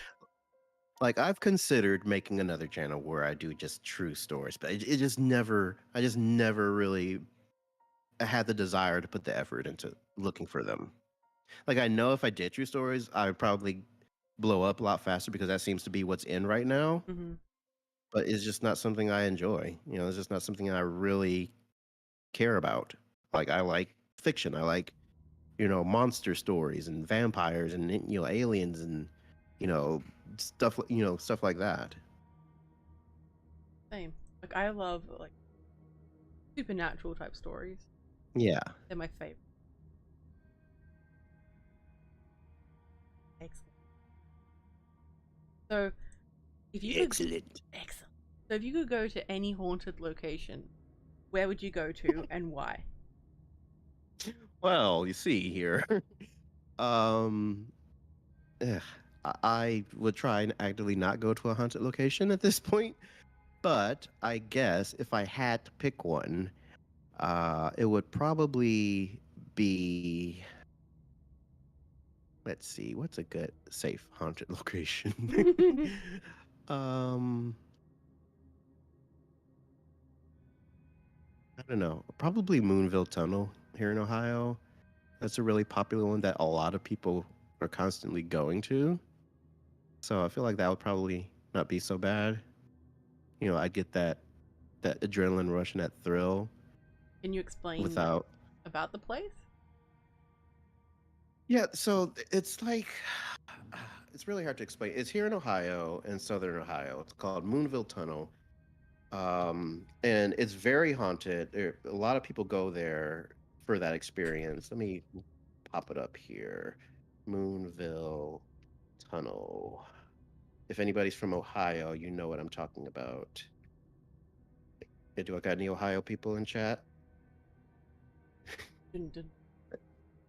Like I've considered making another channel where I do just true stories, but it just never, I just never really had the desire to put the effort into looking for them. Like I know if I did true stories, I would probably blow up a lot faster because that seems to be what's in right now. Mm-hmm. But it's just not something I enjoy. You know, it's just not something I really care about. Like I like fiction. I like, you know, monster stories and vampires and you know aliens and you know stuff like that. Same. Like I love like supernatural type stories. Yeah. They're my favorite. Excellent. So if you could, Excellent. excellent. So if you could go to any haunted location, where would you go to and why? Well, you see here. um ugh, I would try and actively not go to a haunted location at this point, but I guess if I had to pick one, it would probably be, let's see, what's a good safe haunted location? um I don't know. Probably Moonville Tunnel here in Ohio. That's a really popular one that a lot of people are constantly going to. So I feel like that would probably not be so bad. You know, I get that adrenaline rush and that thrill Can you explain like without. about the place? Yeah, so it's like it's really hard to explain. It's here in Ohio, in southern Ohio. It's called Moonville Tunnel. And it's very haunted. A lot of people go there for that experience. Let me pop it up here. Moonville Tunnel. If anybody's from Ohio, you know what I'm talking about. Do I got any Ohio people in chat? Dun, dun.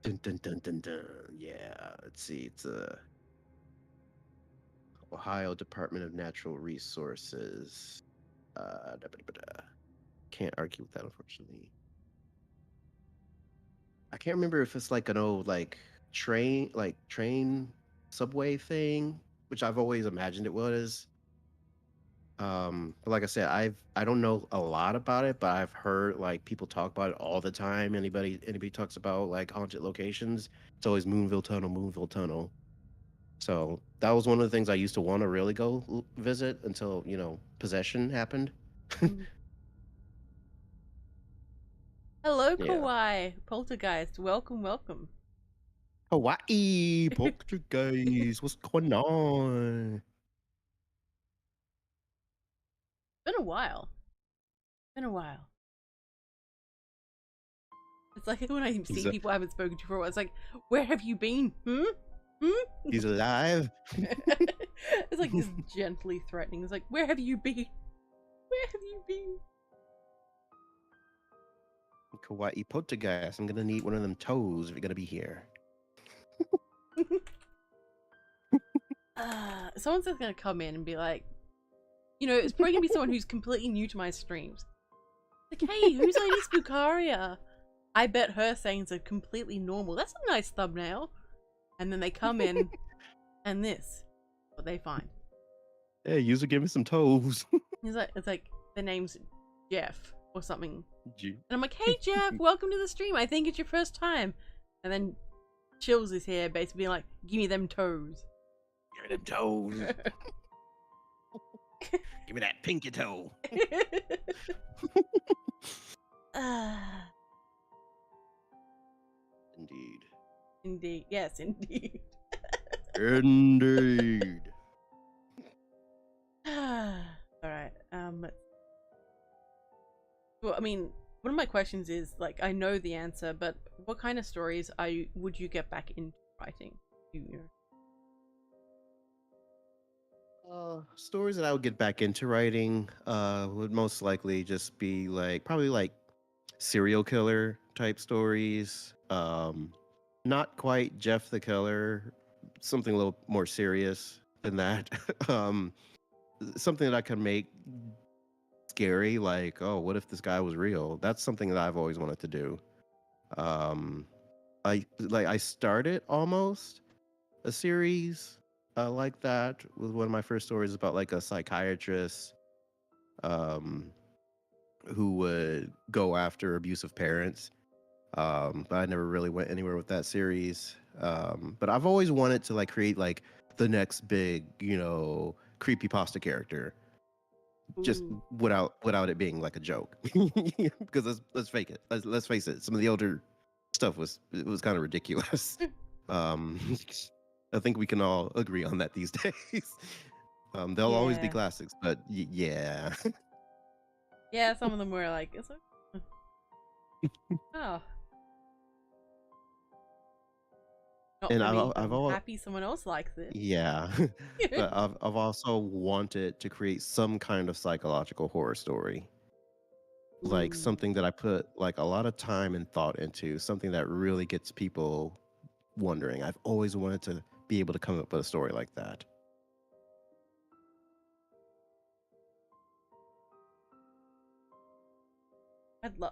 Dun, dun, dun, dun, dun. Yeah, let's see. It's Ohio Department of Natural Resources. Da, ba, da, ba, da. Can't argue with that, unfortunately. I can't remember if it's like an old train subway thing, which I've always imagined it was. But like I said, I don't know a lot about it, but I've heard like people talk about it all the time. Anybody talks about like haunted locations, it's always Moonville Tunnel, Moonville Tunnel. So that was one of the things I used to want to really go visit until, you know, possession happened. Mhm. Hello, Yeah. Kauai Poltergeist. Welcome, welcome. Hawaii, Poltergeist, what's going on? Been a while. Been a while. It's like when I He's see a, people I haven't spoken to for a while. It's like, where have you been? Hmm? Hmm? he's alive. It's like just gently threatening. It's like, where have you been? Where have you been? Hawaii Poltergeist, I'm gonna need one of them toes if you're gonna be here. Someone's just gonna come in and be like, you know, it's probably gonna be someone who's completely new to my streams. Like, hey, who's Lady Spookaria? I bet her sayings are completely normal. That's a nice thumbnail. And then they come in, and this, what they find. Hey, user, give me some toes. It's like the name's Jeff or something. Gee. And I'm like, hey Jeff, welcome to the stream. I think it's your first time. And then Chills is here, basically being like, give me them toes. Give me them toes. Give me that pinky toe. Indeed. Indeed. Yes, indeed. Indeed. Alright. Well, I mean, one of my questions is like, I know the answer, but what kind of stories would you get back into writing? You know? Stories that I would get back into writing would most likely just be like probably like serial killer type stories. Not quite Jeff the Killer, something a little more serious than that. Something that I can make scary, like, oh, what if this guy was real? That's something that I've always wanted to do. Um, I started almost a series like that with one of my first stories about like a psychiatrist um, who would go after abusive parents. But I never really went anywhere with that series. But I've always wanted to like create like the next big, creepypasta character, just Ooh. without it being like a joke. Because let's fake it. Let's face it. Some of the older stuff was kind of ridiculous. Um, I think we can all agree on that these days. They'll always be Yeah. classics, but yeah. Yeah, some of them were like, it's like, oh, not And for me, but I've I'm always happy someone else likes it. yeah, but I've also wanted to create some kind of psychological horror story, like Ooh. something that I put like a lot of time and thought into, something that really gets people wondering. I've always wanted to be able to come up with a story like that.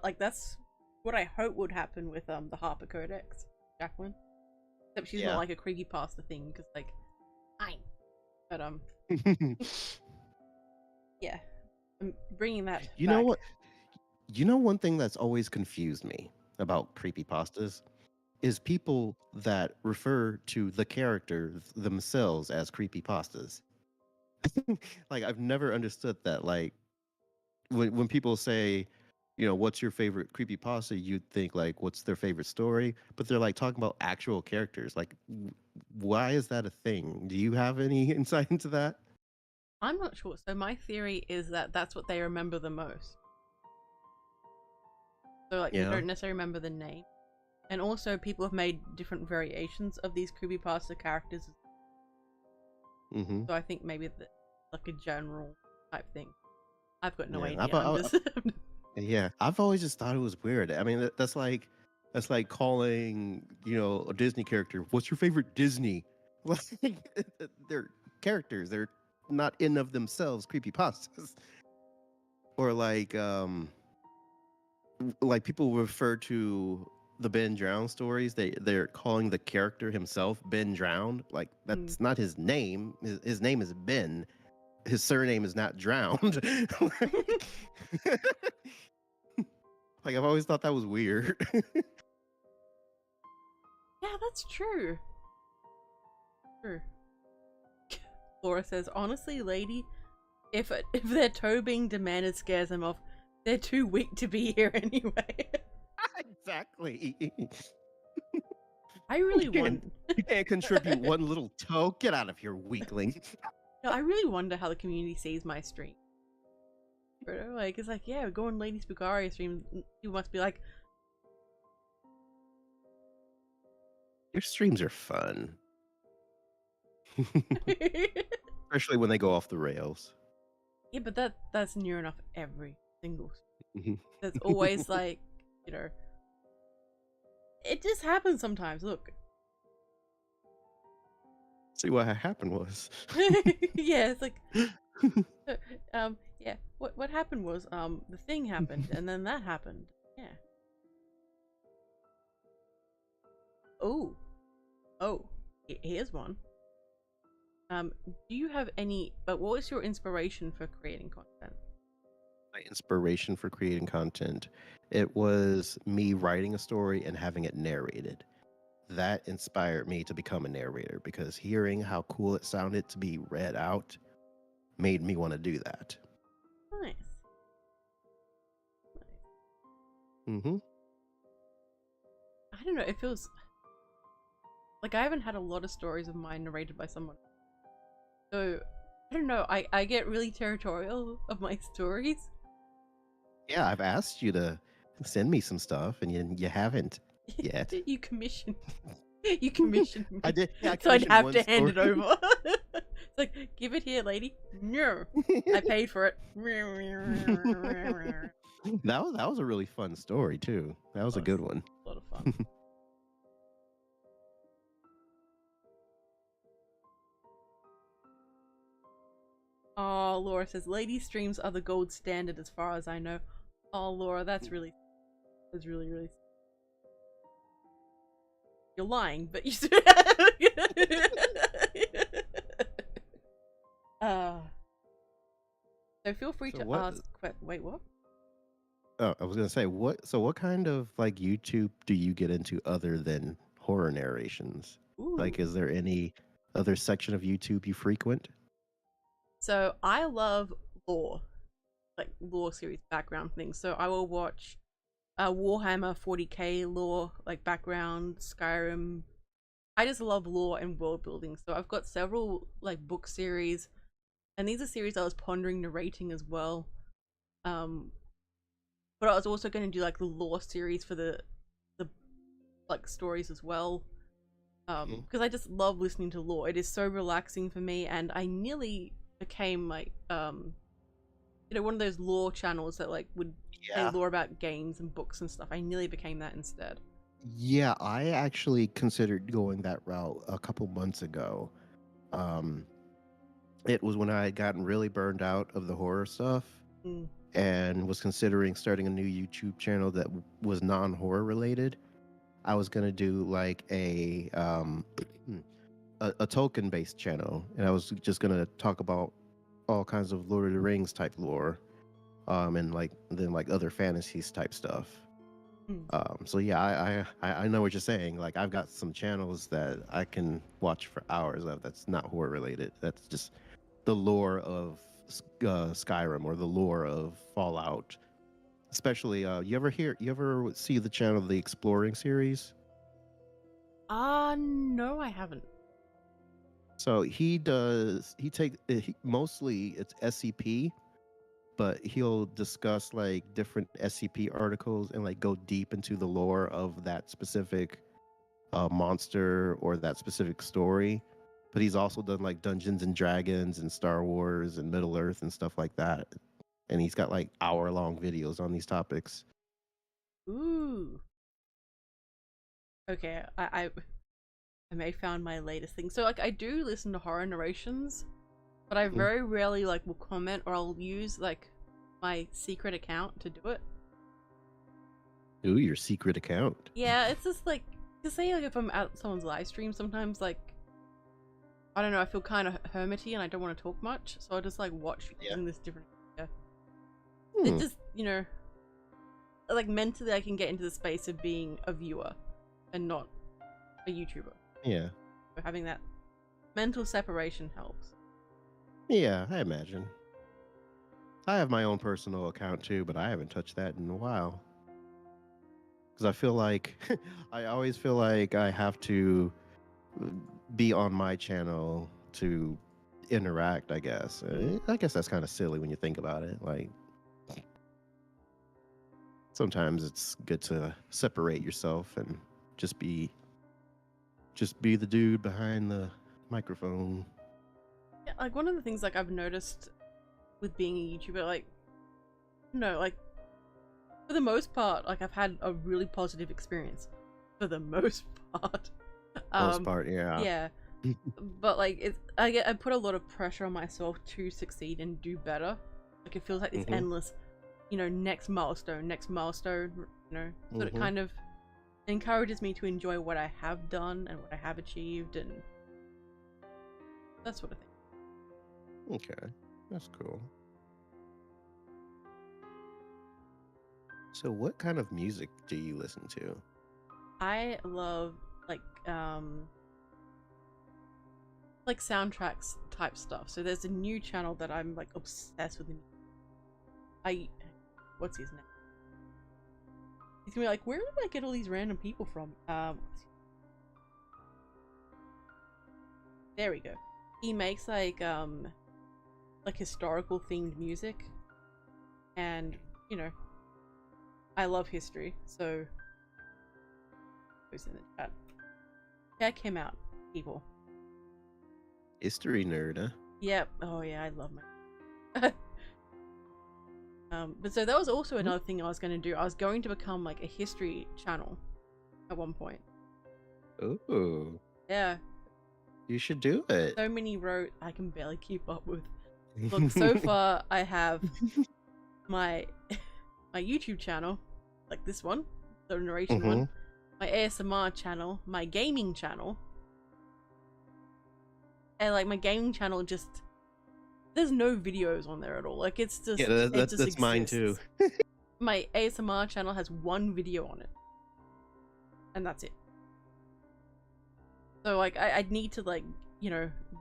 Like that's what I hope would happen with the Harper Codex, Jacqueline. Except she's not Yeah. like a creepypasta thing, because like, fine. But yeah, I'm bringing that You know back. what? You know one thing that's always confused me about creepypastas is people that refer to the characters themselves as creepypastas. Like I've never understood that. Like when people say, what's your favorite creepypasta, you'd think like what's their favorite story, but they're like talking about actual characters. Like why is that a thing? Do you have any insight into that? I'm not sure. So my theory is that that's what they remember the most. So like they Yeah. don't necessarily remember the name. And also people have made different variations of these creepypasta characters. Mm-hmm. So I think maybe that's like a general type thing. I've got no Yeah. idea. I'm just Yeah, I've always just thought it was weird. I mean, that's like calling, a Disney character, "What's your favorite Disney?" Like they're characters. They're not in of themselves creepypastas. Or like people refer to the Ben Drowned stories. They're calling the character himself Ben Drowned. Like Mm. that's not his name. His name is Ben. His surname is not Drowned. Like I've always thought that was weird. Yeah, that's true. True. Laura says, honestly, lady, if their toe being demanded scares them off, they're too weak to be here anyway. Exactly. I really You can't, want. you can't contribute one little toe. Get out of here, weakling. No, I really wonder how the community sees my stream. Like, it's like, yeah, go on ladyspookariayt stream. You must be like, Your streams are fun, yeah, especially when they go off the rails. but that's near enough every single. Mhm. That's always like, you know, it just happens sometimes. Look, See what happened was. yeah, it's like, yeah. What happened was, the thing happened, and then that happened. Yeah. Oh, oh, here's one. Do you have any? But what was your inspiration for creating content? My inspiration for creating content, it was me writing a story and having it narrated. That inspired me to become a narrator because hearing how cool it sounded to be read out made me want to do that. Nice. Mm-hmm. I don't know. It feels like I haven't had a lot of stories of mine narrated by someone. So I don't know. I get really territorial of my stories. Yeah, I've asked you to send me some stuff, and you haven't yet. You commissioned. You commissioned me. I did. Yeah, I So I'd commissioned have one to hand it story. over. It's like, give it here, lady. No, I paid for it. That was a really fun story too. That was a good one. A lot of fun. Oh, Laura says lady streams are the gold standard as far as I know. Oh, Laura, that's really you're lying, but you uh so feel free So to what? ask wait, what? I was gonna say what. So what kind of like YouTube do you get into other than horror narrations? Ooh. Like, is there any other section of YouTube you frequent? So I love lore, like lore series background things. So I will watch Warhammer 40k lore, like background, Skyrim. I just love lore and world building. So I've got several like book series, and these are series I was pondering narrating as well. Um, but I was also going to do like the lore series for the like stories as well. Mhm. Because I just love listening to lore. It is so relaxing for me, and I nearly became like one of those lore channels that like would say Yeah. lore about games and books and stuff. I nearly became that instead. Yeah, I actually considered going that route a couple months ago. Um, it was when I had gotten really burned out of the horror stuff Mm. and was considering starting a new YouTube channel that was non-horror related. I was gonna do like a token based channel, and I was just gonna talk about all kinds of Lord of the Rings type lore, and like then like other fantasies type stuff. Mm. So yeah, I know what you're saying. Like I've got some channels that I can watch for hours of that's not horror related. That's just the lore of Skyrim or the lore of Fallout. Especially, you ever see the channel the Exploring series? No, I haven't. So mostly it's SCP, but he'll discuss like different SCP articles and like go deep into the lore of that specific monster or that specific story. But he's also done like Dungeons and Dragons and Star Wars and Middle Earth and stuff like that. And he's got like hour-long videos on these topics. Ooh. Okay, I may found my latest thing. So like I do listen to horror narrations, but I Mhm. very rarely like will comment or I'll use like my secret account to do it. Ooh, your secret account. Yeah, it's just like to say like if I'm at someone's live stream, sometimes like I don't know, I feel kind of hermity and I don't want to talk much, so I just like watch Yeah. using this different. Yeah, it Hmm. just like mentally I can get into the space of being a viewer and not a YouTuber. Yeah. So having that mental separation helps. Yeah, I imagine. I have my own personal account too, but I haven't touched that in a while. Because I feel like I always feel like I have to be on my channel to interact, I guess. Mm. I guess that's kind of silly when you think about it. Like sometimes it's good to separate yourself and just be the dude behind the microphone. Yeah, like one of the things like I've noticed with being a YouTuber, like no, like for the most part, like I've had a really positive experience. For the most part. Most Um, part, yeah. yeah. But like I put a lot of pressure on myself to succeed and do better. Like it feels like this Mm-hmm. endless, next milestone, so it Mm-hmm. kind of encourages me to enjoy what I have done and what I have achieved and that sort of thing. Okay, that's cool. So, what kind of music do you listen to? I love like um like soundtracks type stuff. So there's a new channel that I'm like obsessed with. I what's his name? He's gonna be like, where did I get all these random people from? There we go. He makes like historical themed music, and I love history, so who's in the chat? Check him out, people. History nerd, huh? Yep. Oh yeah, I love my. But so that was also another thing I was going to do. I was going to become like a history channel at one point. Ooh, Yeah, you should do it. so many wrote I can barely keep up with. Look, so far I have my my YouTube channel, like this one, the narration one, my ASMR channel, my gaming channel, and like my gaming channel just there's no videos on there at all. Like it's just Yeah, it just that's mine too. exists. My ASMR channel has one video on it, and that's it. So like I'd need to like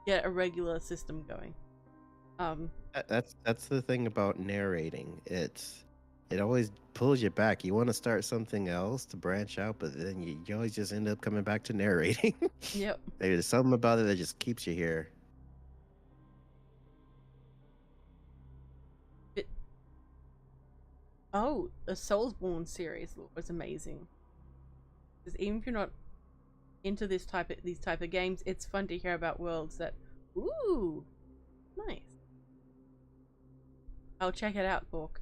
get a regular system going. That's the thing about narrating. It always pulls you back. You want to start something else to branch out, but then you always just end up coming back to narrating. Yep. There's something about it that just keeps you here. Oh, the Soulsborne series was amazing. Because even if you're not into these type of games, it's fun to hear about worlds that, ooh, nice. I'll check it out, Bork.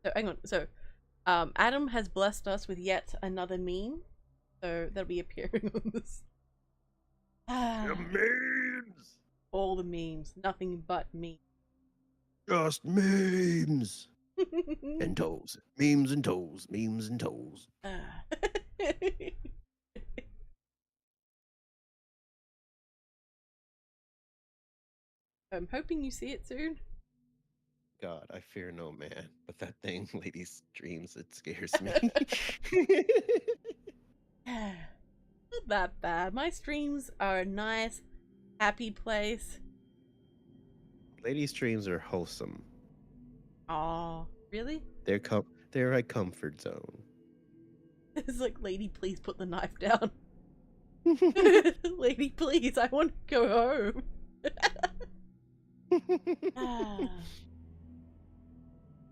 So hang on. So, Adam has blessed us with yet another meme, so that'll be appearing on this. The memes. All the memes, nothing but memes. Just memes. And toes. Memes and toes. Memes and toes. I'm hoping you see it soon. God, I fear no man, but that thing, ladies' dreams, it scares me. Not that bad. My streams are a nice, happy place. Ladies' dreams are wholesome. Aw, really? They're a comfort zone. It's like, lady, please put the knife down. Lady, please, I want to go home.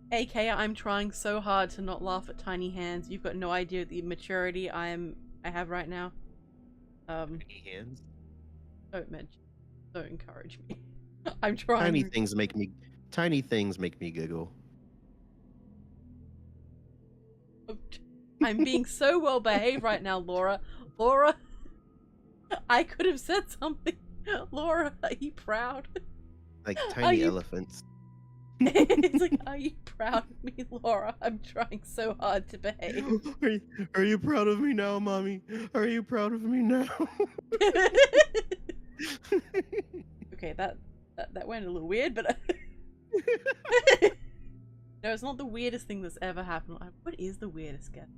AK, I'm trying so hard to not laugh at tiny hands. You've got no idea the maturity I have right now. Tiny hands? Don't mention. Don't encourage me. I'm trying. Tiny things make me giggle. I'm being so well behaved right now, Laura. Laura, I could have said something. Laura, are you proud? Like tiny elephants. It's like, are you proud of me, Laura? I'm trying so hard to behave. Are you proud of me now, mommy? Are you proud of me now? Okay, that went a little weird, but no, it's not the weirdest thing that's ever happened. What is the weirdest guess?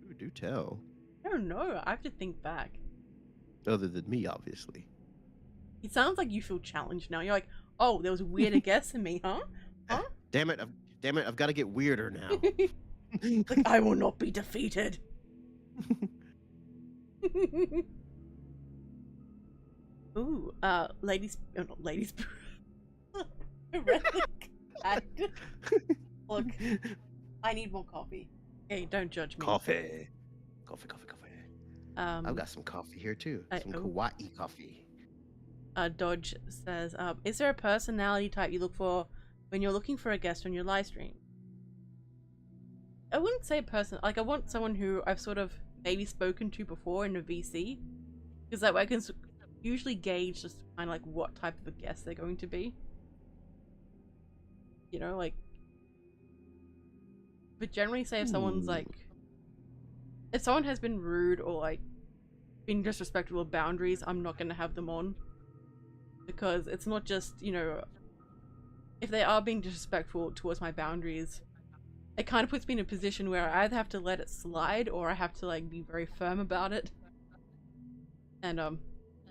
Ooh, do tell. I don't know. I have to think back. Other than me, obviously. It sounds like you feel challenged now. You're like, oh, there was a weirder guess in me, huh? Huh? Damn it! I've got to get weirder now. Like, I will not be defeated. Ooh, ladies, oh, not ladies. Look, I need more coffee. Hey, don't judge me. Coffee. I've got some coffee here too. Some kawaii coffee. Dodge says, is there a personality type you look for when you're looking for a guest on your live stream? I wouldn't say a person. Like, I want someone who I've sort of maybe spoken to before in a VC, because that way I can usually gauge just kind of like what type of a guest they're going to be. You know, like. But generally, say if someone's like, if someone has been rude or like been disrespectful of boundaries, I'm not going to have them on. Because it's not just, you know, if they are being disrespectful towards my boundaries, it kind of puts me in a position where I either have to let it slide or I have to like be very firm about it. And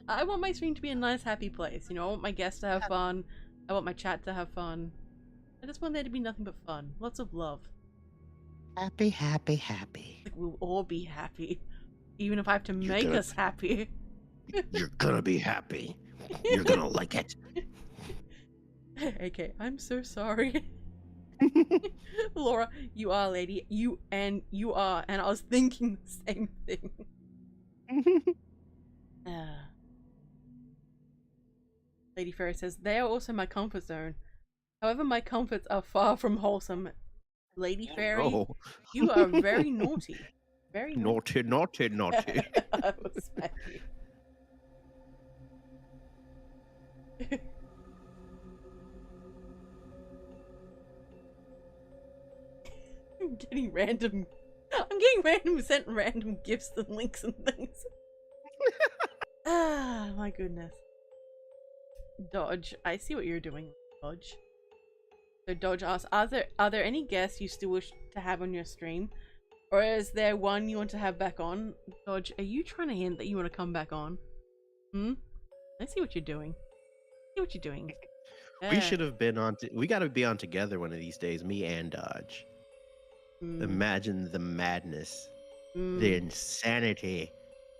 I want my stream to be a nice, happy place. You know, I want my guests to have fun. I want my chat to have fun. I just want there to be nothing but fun. Lots of love. Happy, happy, happy. Like, we'll all be happy. Even if I have to make us happy. You're gonna be happy. You're gonna like it. Okay, I'm so sorry. Laura, you are, lady. You are. And I was thinking the same thing. Lady Fairy says, they are also my comfort zone. However, my comforts are far from wholesome. Lady Fairy, you are very naughty. Very naughty. Naughty. I will smack you. I'm getting sent random gifts and links and things. Ah, my goodness. Dodge, I see what you're doing, Dodge. So Dodge asks, are there any guests you still wish to have on your stream? Or is there one you want to have back on? Dodge, are you trying to hint that you want to come back on? Hmm? I see what you're doing. I see what you're doing. We should have been on. We got to be on together one of these days, me and Dodge. Imagine the madness, the insanity,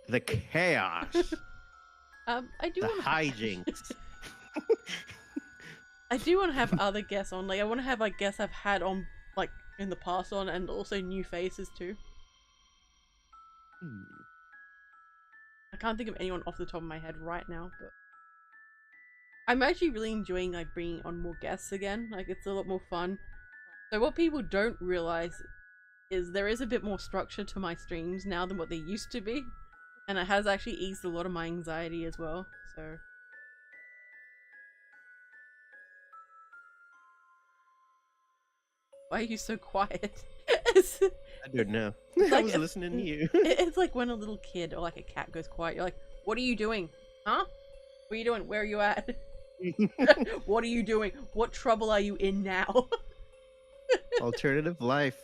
the chaos, I do the want hijinks. I do want to have other guests on. Like, I want to have like guests I've had on like in the past on, and also new faces too. I can't think of anyone off the top of my head right now, but I'm actually really enjoying like bringing on more guests again. Like, it's a lot more fun. So what people don't realize is there is a bit more structure to my streams now than what they used to be, and it has actually eased a lot of my anxiety as well. So why are you so quiet? I don't know. I was listening to you. It's like when a little kid or like a cat goes quiet. You're like, "What are you doing? Huh? What are you doing? Where are you at? What are you doing? What trouble are you in now?" Alternative life.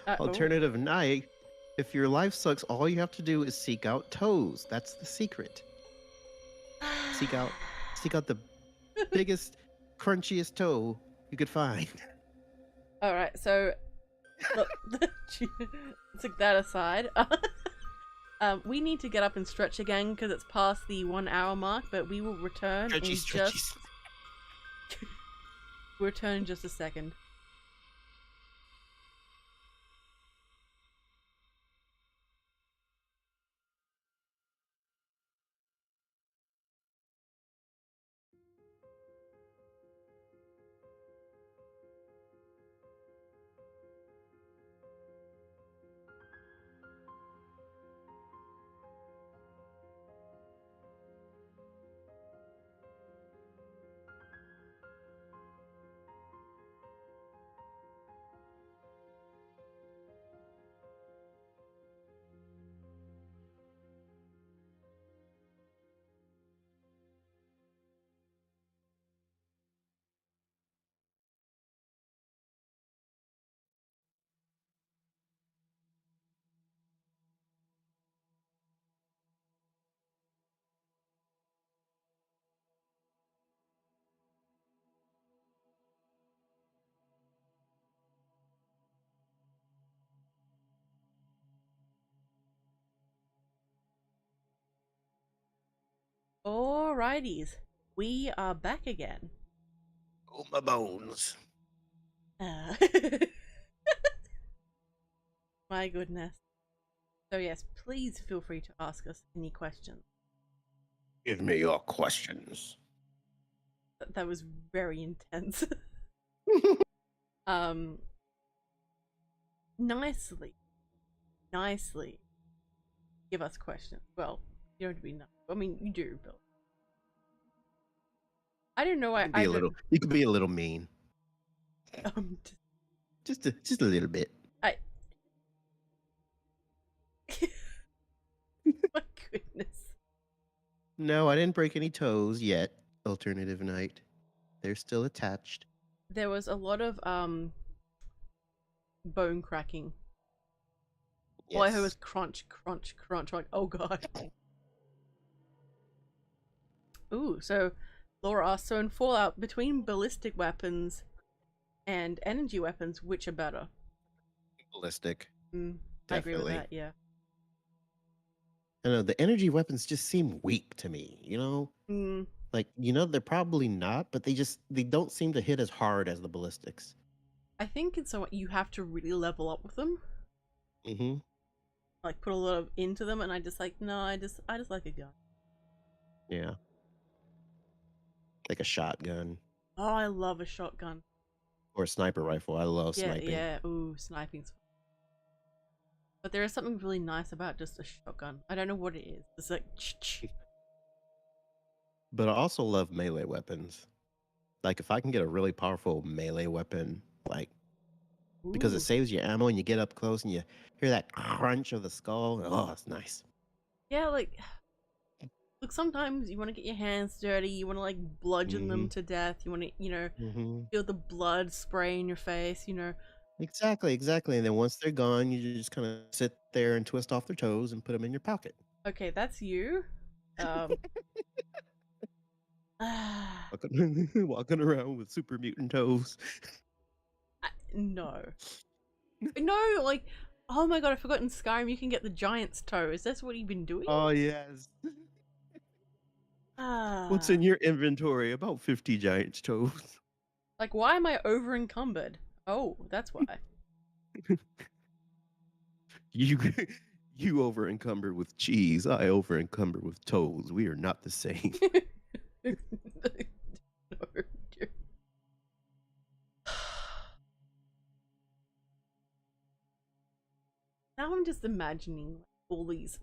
Alternative night. If your life sucks, all you have to do is seek out toes. That's the secret. Seek out the biggest, crunchiest toe you could find. All right, so look, took that aside. We need to get up and stretch again because it's past the 1 hour mark, but we will return return in just a second. Alrighties, we are back again. Oh, my bones. My goodness. So yes, please feel free to ask us any questions. Give me your questions. That was very intense. Nicely give us questions. Well, you don't have to be nice. I mean, you do, Bill. I don't know. You could be a little mean. Just a little bit. My goodness. No, I didn't break any toes yet. Alternative night. They're still attached. There was a lot of bone cracking. Yes. All I heard was crunch, crunch, crunch. Like, oh god. Ooh, so Laura asked, so in Fallout, between ballistic weapons and energy weapons, which are better? Ballistic. I agree with that, yeah. I know, the energy weapons just seem weak to me, you know? Like, you know, they're probably not, but they don't seem to hit as hard as the ballistics. I think it's so you have to really level up with them. Like, put a lot into them, and I just like, no, I just like a gun. Yeah. Like a shotgun. Oh, I love a shotgun. Or a sniper rifle. I love sniping. Yeah, ooh, sniping's fun. But there is something really nice about just a shotgun. I don't know what it is. It's like... But I also love melee weapons. Like if I can get a really powerful melee weapon, like because it Ooh. saves your ammo and you get up close and you hear that crunch of the skull. Oh, it's nice. Yeah, like, look, sometimes you want to get your hands dirty, you want to, like, bludgeon Mm-hmm. them to death, you want to, Mm-hmm. feel the blood spray in your face. Exactly, exactly. And then once they're gone, you just kind of sit there and twist off their toes and put them in your pocket. Okay, that's you. Um, Walking around with super mutant toes. no. No, like, oh my god, I forgot in Skyrim you can get the giant's toe. Is that what you've been doing? Oh yes. What's Ah. in your inventory? About 50 giant's toes. Like, why am I over encumbered? Oh, that's why. You you over encumbered with cheese. I over encumbered with toes. We are not the same. No, dear. Now I'm just imagining like, all these.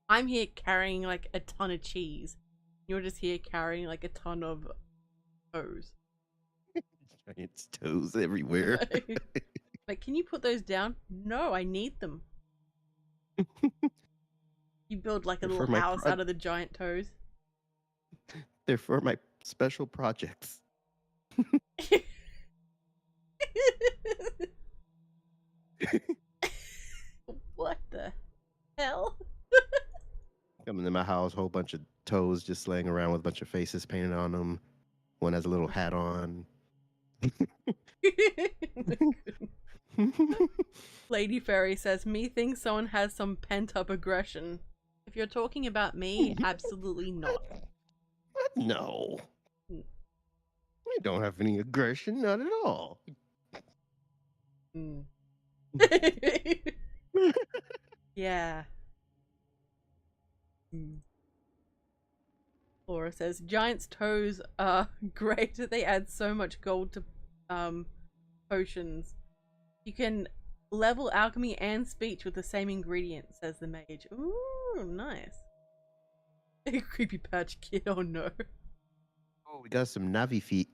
I'm here carrying like a ton of cheese. You're just here carrying like a ton of toes. Giant's toes everywhere. Like, can you put those down? No, I need them. You build like a They're little for my house out of the giant toes. they're for my special projects. What the hell? Coming to my house, whole bunch of toes just laying around with a bunch of faces painted on them. One has a little hat on. Lady Fairy says, me thinks someone has some pent up aggression. If you're talking about me, absolutely not. No, Mm. I don't have any aggression, not at all. Mm. Yeah. Mm. Laura says, Giant's toes are great. They add so much gold to potions. You can level alchemy and speech with the same ingredient, says the mage. Ooh, nice. Creepy patch kid, oh no. Oh, we got some Navi feet.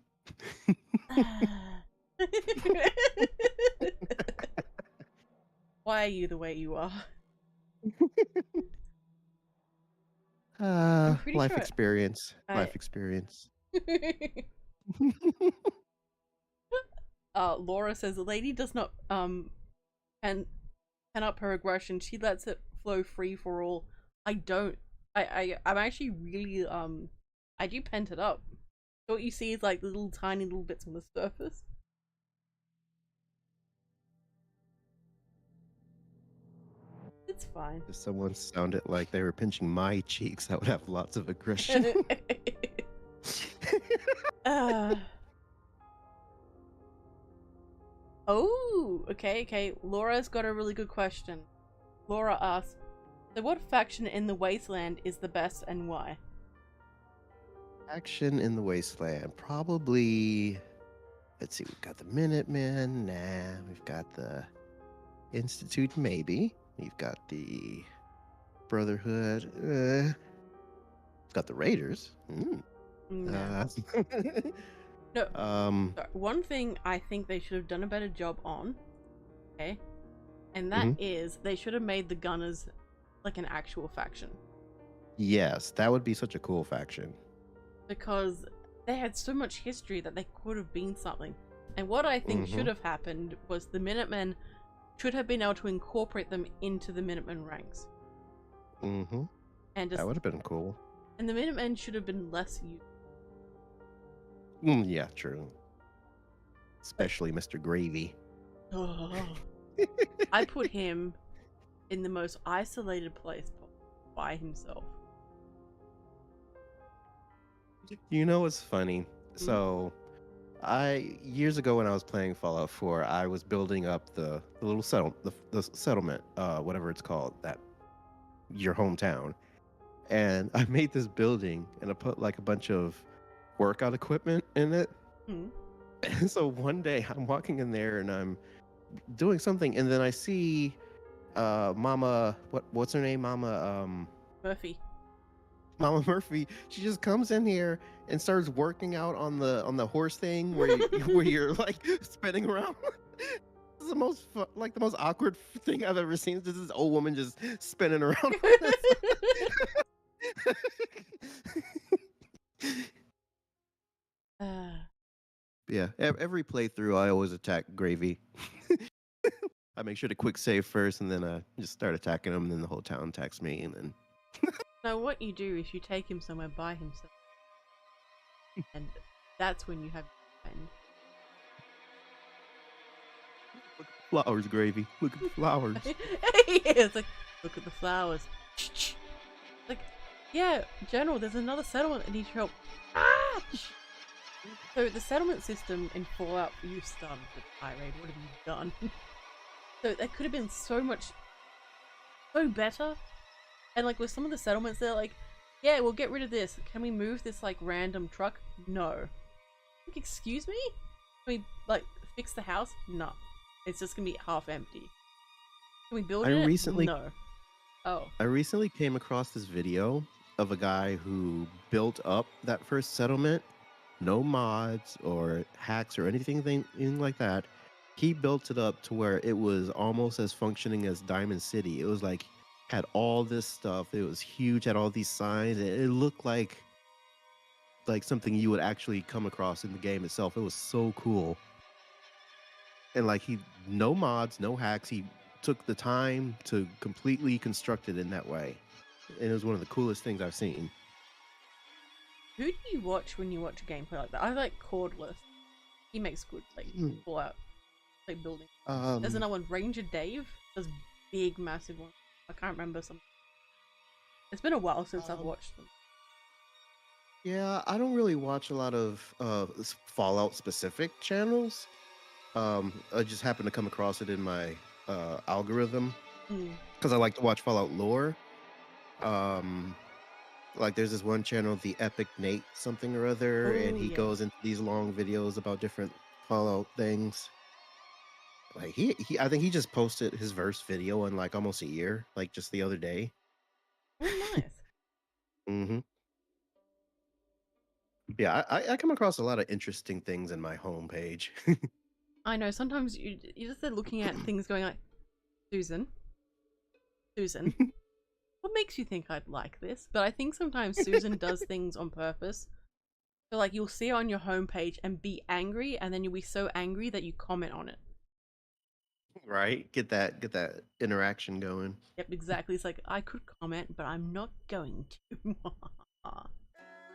Why are you the way you are? I'm pretty Life sure experience. I Life experience. Laura says the lady does not pen up her aggression. She lets it flow free for all. I don't. I'm actually really I do pent it up. So what you see is like little tiny little bits on the surface. It's fine. If someone sounded like they were pinching my cheeks, I would have lots of aggression. uh, oh, okay. Laura's got a really good question. Laura asks, so what faction in the Wasteland is the best and why? Action in the Wasteland. Probably. Let's see, we've got the Minutemen. Nah. We've got the Institute, maybe. We've got the Brotherhood. We've got the Raiders. No. No. Sorry. One thing I think they should have done a better job on, okay, and that is they should have made the Gunners like an actual faction. Yes, that would be such a cool faction. Because they had so much history that they could have been something. And what I think should have happened was the Minutemen should have been able to incorporate them into the Minutemen ranks. And just, that would have been cool. And the Minutemen should have been less used. Yeah, true. Especially Mr. Gravy. Oh. I put him in the most isolated place by himself. You know what's funny? So, years ago when I was playing Fallout 4, I was building up the little the settlement, whatever it's called, that your hometown, and I made this building and I put like a bunch of workout equipment in it. And so one day I'm walking in there and I'm doing something, and then I see Mama, what's her name? Mama Murphy. Mama Murphy, she just comes in here and starts working out on the horse thing where you where you're like spinning around. This is the most like the most awkward thing I've ever seen. Just this old woman just spinning around on this. Yeah, every playthrough I always attack Gravy. I make sure to quick save first, and then just start attacking him, and then the whole town attacks me, and then. So what you do is you take him somewhere by himself, and that's when you have your friend. Look at the flowers, Gravy. Look at the flowers. It's like, look at the flowers. Like, yeah, General, there's another settlement that needs help. Ah! So the settlement system in Fallout, you started with tirade. What have you done? So that could have been so better. And like with some of the settlements, they're like, yeah, we'll get rid of this. Can we move this like random truck? No. Like, excuse me? Can we like fix the house? No. It's just gonna be half empty. Can we build it? No. Oh. I recently came across this video of a guy who built up that first settlement. No mods or hacks or anything like that. He built it up to where it was almost as functioning as Diamond City. It was like had all this stuff. It was huge, had all these signs. It looked like something you would actually come across in the game itself. It was so cool. And like no mods, no hacks. He took the time to completely construct it in that way. And it was one of the coolest things I've seen. Who do you watch when you watch a gameplay like that? I like Cordless. He makes good like Fallout like building. There's another one, Ranger Dave. Does big, massive one. I can't remember some. It's been a while since I've watched them. Yeah, I don't really watch a lot of Fallout specific channels. I just happen to come across it in my algorithm because I like to watch Fallout lore. Like there's this one channel, the Epic Nate something or other, and he goes into these long videos about different Fallout things. Like I think he just posted his verse video in like almost a year, like just the other day. Oh, nice. Mm-hmm. Yeah, I come across a lot of interesting things in my homepage. I know, sometimes you just are looking at things going like, Susan, what makes you think I'd like this? But I think sometimes Susan does things on purpose. So like you'll see it on your homepage and be angry, and then you'll be so angry that you comment on it. Right? Get that interaction going. Yep, exactly. It's like, I could comment, but I'm not going to.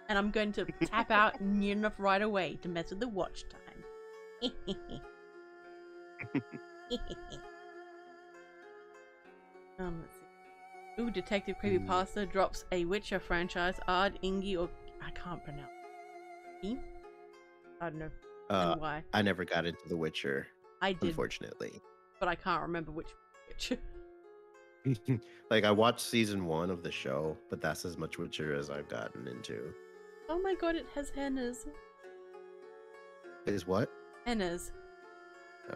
And I'm going to tap out near enough right away to mess with the watch time. Let's see. Ooh, Detective Creepypasta drops a Witcher franchise. Ard, Ingi, or I can't pronounce it. I don't know. Why. I never got into The Witcher. I did, unfortunately. But I can't remember which. Like I watched season 1 of the show, but that's as much Witcher as I've gotten into. Oh my god, it has hennas. It is what? Hennas. Oh.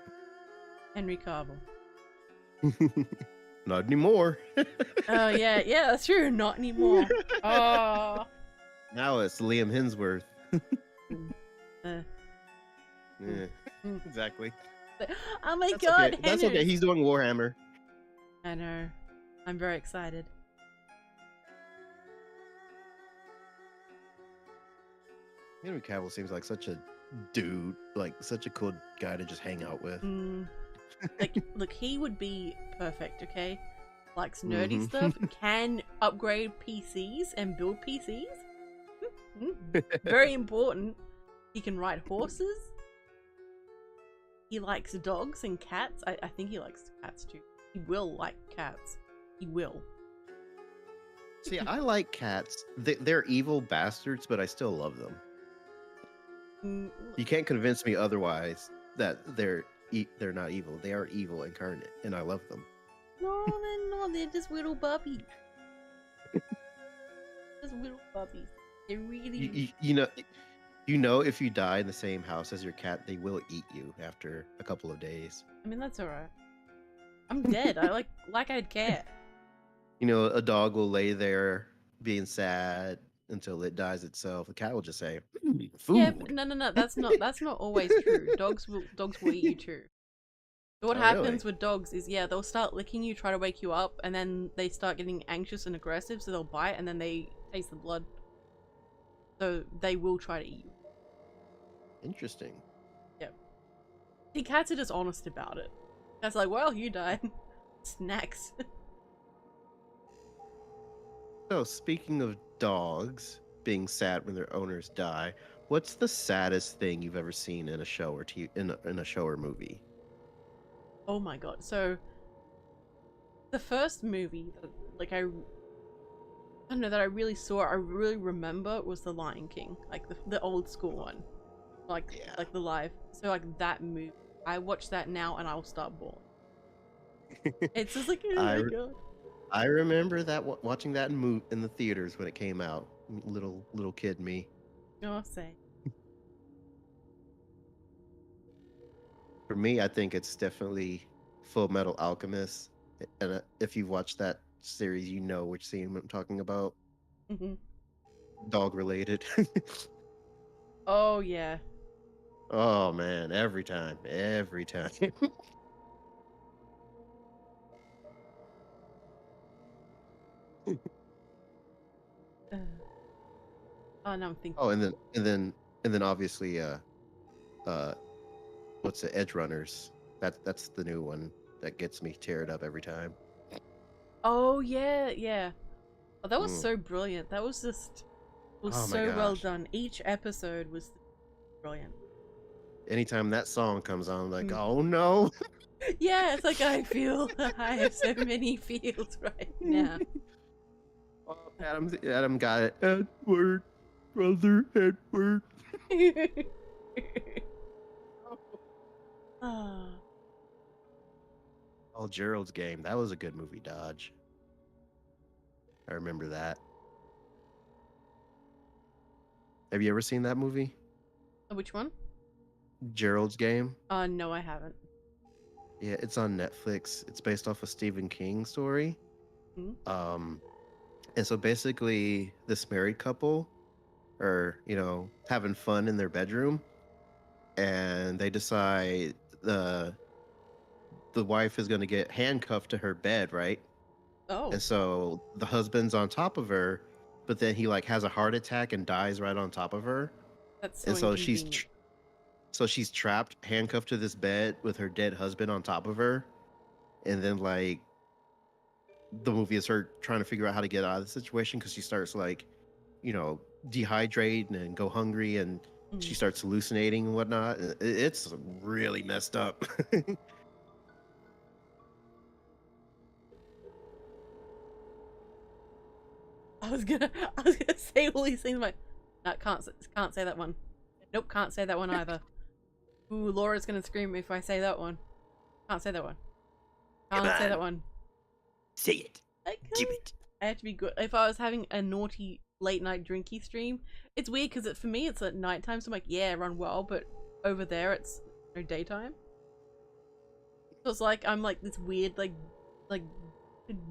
Henry Cavill. Not anymore. Oh yeah, that's true. Not anymore. Oh. Now it's Liam Hemsworth. Yeah, exactly. Oh my god, okay. That's okay. He's doing Warhammer. I know. I'm very excited. Henry Cavill seems like such a dude, like such a cool guy to just hang out with. Like, look, he would be perfect, okay? Likes nerdy stuff, can upgrade PCs and build PCs. Very important. He can ride horses. He likes dogs and cats. I think he likes cats too. He will like cats. He will. See, I like cats. They're evil bastards, but I still love them. You can't convince me otherwise that they're not evil. They are evil incarnate, and I love them. No, they're not. They're just little puppies. Just little puppies. They really. You know, if you die in the same house as your cat, they will eat you after a couple of days. I mean, that's alright. I'm dead. I like I'd care. You know, a dog will lay there being sad until it dies itself. The cat will just say, Yeah, but food. no. That's not always true. Dogs will eat you too. So what Oh, really? happens with dogs is, yeah, they'll start licking you, try to wake you up, and then they start getting anxious and aggressive, so they'll bite, and then they taste the blood. So they will try to eat you. Interesting. Yep. The cats are just honest about it. Cats are like, well, you died. Snacks. So, speaking of dogs being sad when their owners die, what's the saddest thing you've ever seen in a show or in a show or movie? Oh my god. So the first movie that, like, I don't know, that I really saw, I really remember, was The Lion King, like the old school one, Yeah. like the live. So like that movie, I watch that now and I'll start bawling. It's just like, oh I my re- god. I remember that watching that in the theaters when it came out. Little kid me. Oh, say. For me, I think it's definitely Full Metal Alchemist. And if you've watched that series, you know which scene I'm talking about. Hmm. Dog related. Oh yeah. Oh man, every time, every time. Uh, oh, now I'm thinking. Oh, and then obviously, uh, what's the Edge Runners? That's the new one that gets me teared up every time. Oh yeah, yeah. Oh, that was Mm. so brilliant. That was just was Oh my so well gosh! done. Each episode was brilliant. Anytime that song comes on, I'm like, Mm. oh no! Yeah, it's like I feel I have so many feels right now. Oh, Adam got it. Edward, brother Edward. Ah, Oh, Gerald's Game. That was a good movie, Dodge. I remember that. Have you ever seen that movie? which one? Gerald's Game? No, I haven't. Yeah, it's on Netflix. It's based off a Stephen King story. Hmm? Um, and so basically, this married couple are, having fun in their bedroom, and they decide the wife is going to get handcuffed to her bed, right? Oh, And so the husband's on top of her, but then he like has a heart attack and dies right on top of her. that's so And so inconvenient. she's trapped, handcuffed to this bed with her dead husband on top of her. And then like the movie is her trying to figure out how to get out of the situation because she starts like, dehydrate and go hungry, and she Mm. starts hallucinating and whatnot. It's really messed up. I was gonna say all these things, but no, can't say that one. Nope, can't say that one either. Ooh, Laura's gonna scream if I say that one. Can't say that one. Come Can't say that on, one. say it. I Do can't. it. I have to be good. If I was having a naughty late night drinky stream, it's weird because for me it's at nighttime, so I'm like, yeah, run well, but over there it's no daytime. So it's like I'm like this weird like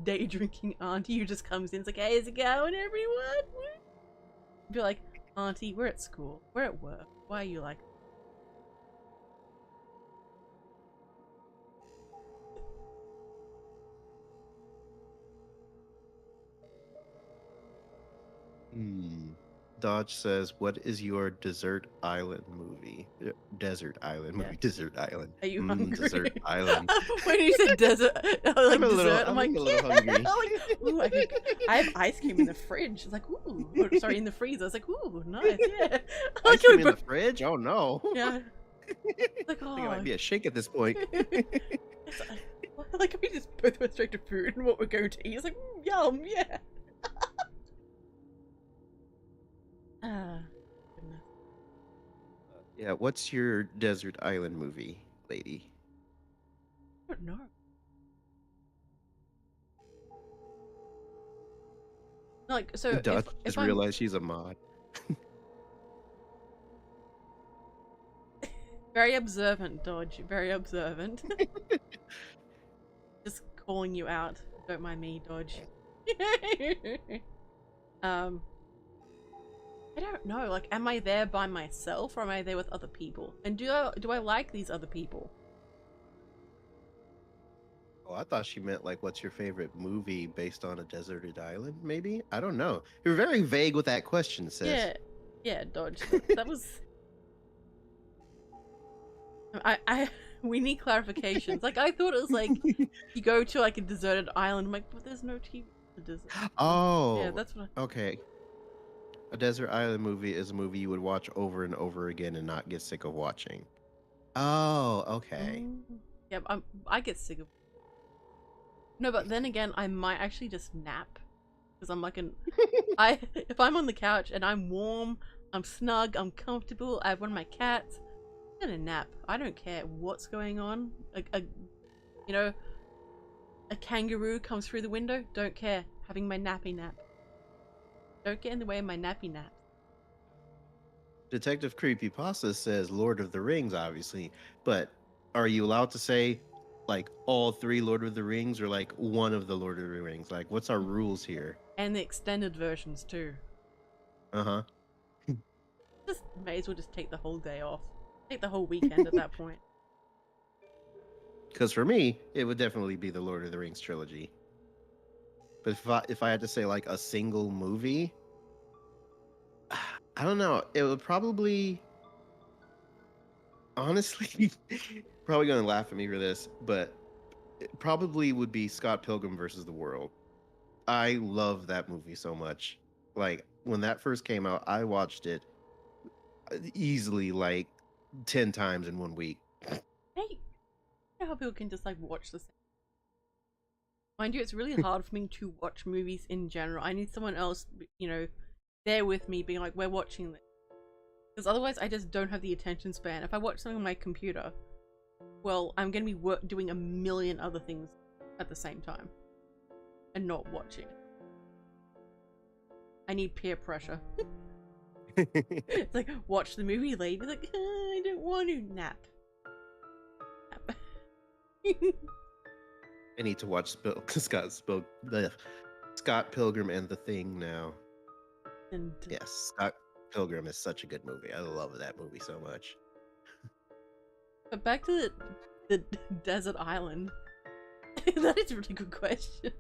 day drinking auntie who just comes in. It's like, hey, how's it going, everyone? Be like, auntie, we're at school, we're at work. Why are you like? Hmm. Dodge says, "What is your desert island movie? Desert island Yeah. movie. Desert island. Are you hungry? Desert island. When you said desert, like dessert, I'm I'm like, a yeah. little hungry. I'm like, ooh, I have ice cream in the fridge. It's like, ooh, or, sorry, in the freezer. It's like, ooh, nice, yeah. I like Ice how we cream in the both, fridge? Oh no. yeah. It's like, I think I might oh, be a shake at this point. it's like we just both went straight to food and what we're going to eat. It's like, yum, yeah. Ah, goodness. Yeah, what's your desert island movie, lady? I don't know. Like, so Dodge if just I'm realized she's a mod. very observant, Dodge, very observant. Just calling you out. Don't mind me, Dodge. I don't know. Like, am I there by myself or am I there with other people? And do I like these other people? Oh, I thought she meant like, what's your favorite movie based on a deserted island? Maybe, I don't know. You're very vague with that question, sis. Yeah, Dodge. That was. We need clarifications. Like, I thought it was like you go to like a deserted island. I'm like, but there's no TV. The desert. Yeah, Oh, that's what. okay. A desert island movie is a movie you would watch over and over again and not get sick of watching. Oh, okay. Yeah, I get sick of. No, but then again, I might actually just nap because I'm like if I'm on the couch and I'm warm, I'm snug, I'm comfortable. I have one of my cats. I'm gonna nap. I don't care what's going on. You know, a kangaroo comes through the window. Don't care. Having my nappy nap. Don't get in the way of my nappy nap. Detective Creepypasta says Lord of the Rings, obviously, but are you allowed to say like all three Lord of the Rings or like one of the Lord of the Rings? Like, what's our rules here? And the extended versions too. Uh-huh. Just may as well just take the whole day off. Take the whole weekend at that point. Because for me, it would definitely be the Lord of the Rings trilogy. But if I had to say like a single movie, I don't know. It would probably, honestly, probably gonna laugh at me for this, but it probably would be Scott Pilgrim versus the World. I love that movie so much. Like when that first came out, I watched it easily like 10 times in 1 week. Hey, you know how people can just like watch the same. Mind you, it's really hard for me to watch movies in general. I need someone else, you know, there with me, being like, "We're watching this," because otherwise, I just don't have the attention span. If I watch something on my computer, well, I'm gonna be doing a million other things at the same time, and not watching. I need peer pressure. It's like, watch the movie, lady. Like, I don't want to nap. I need to watch Scott Pilgrim and the Thing now. And Yes, Scott Pilgrim is such a good movie. I love that movie so much. but back to the desert island. That is a really good question.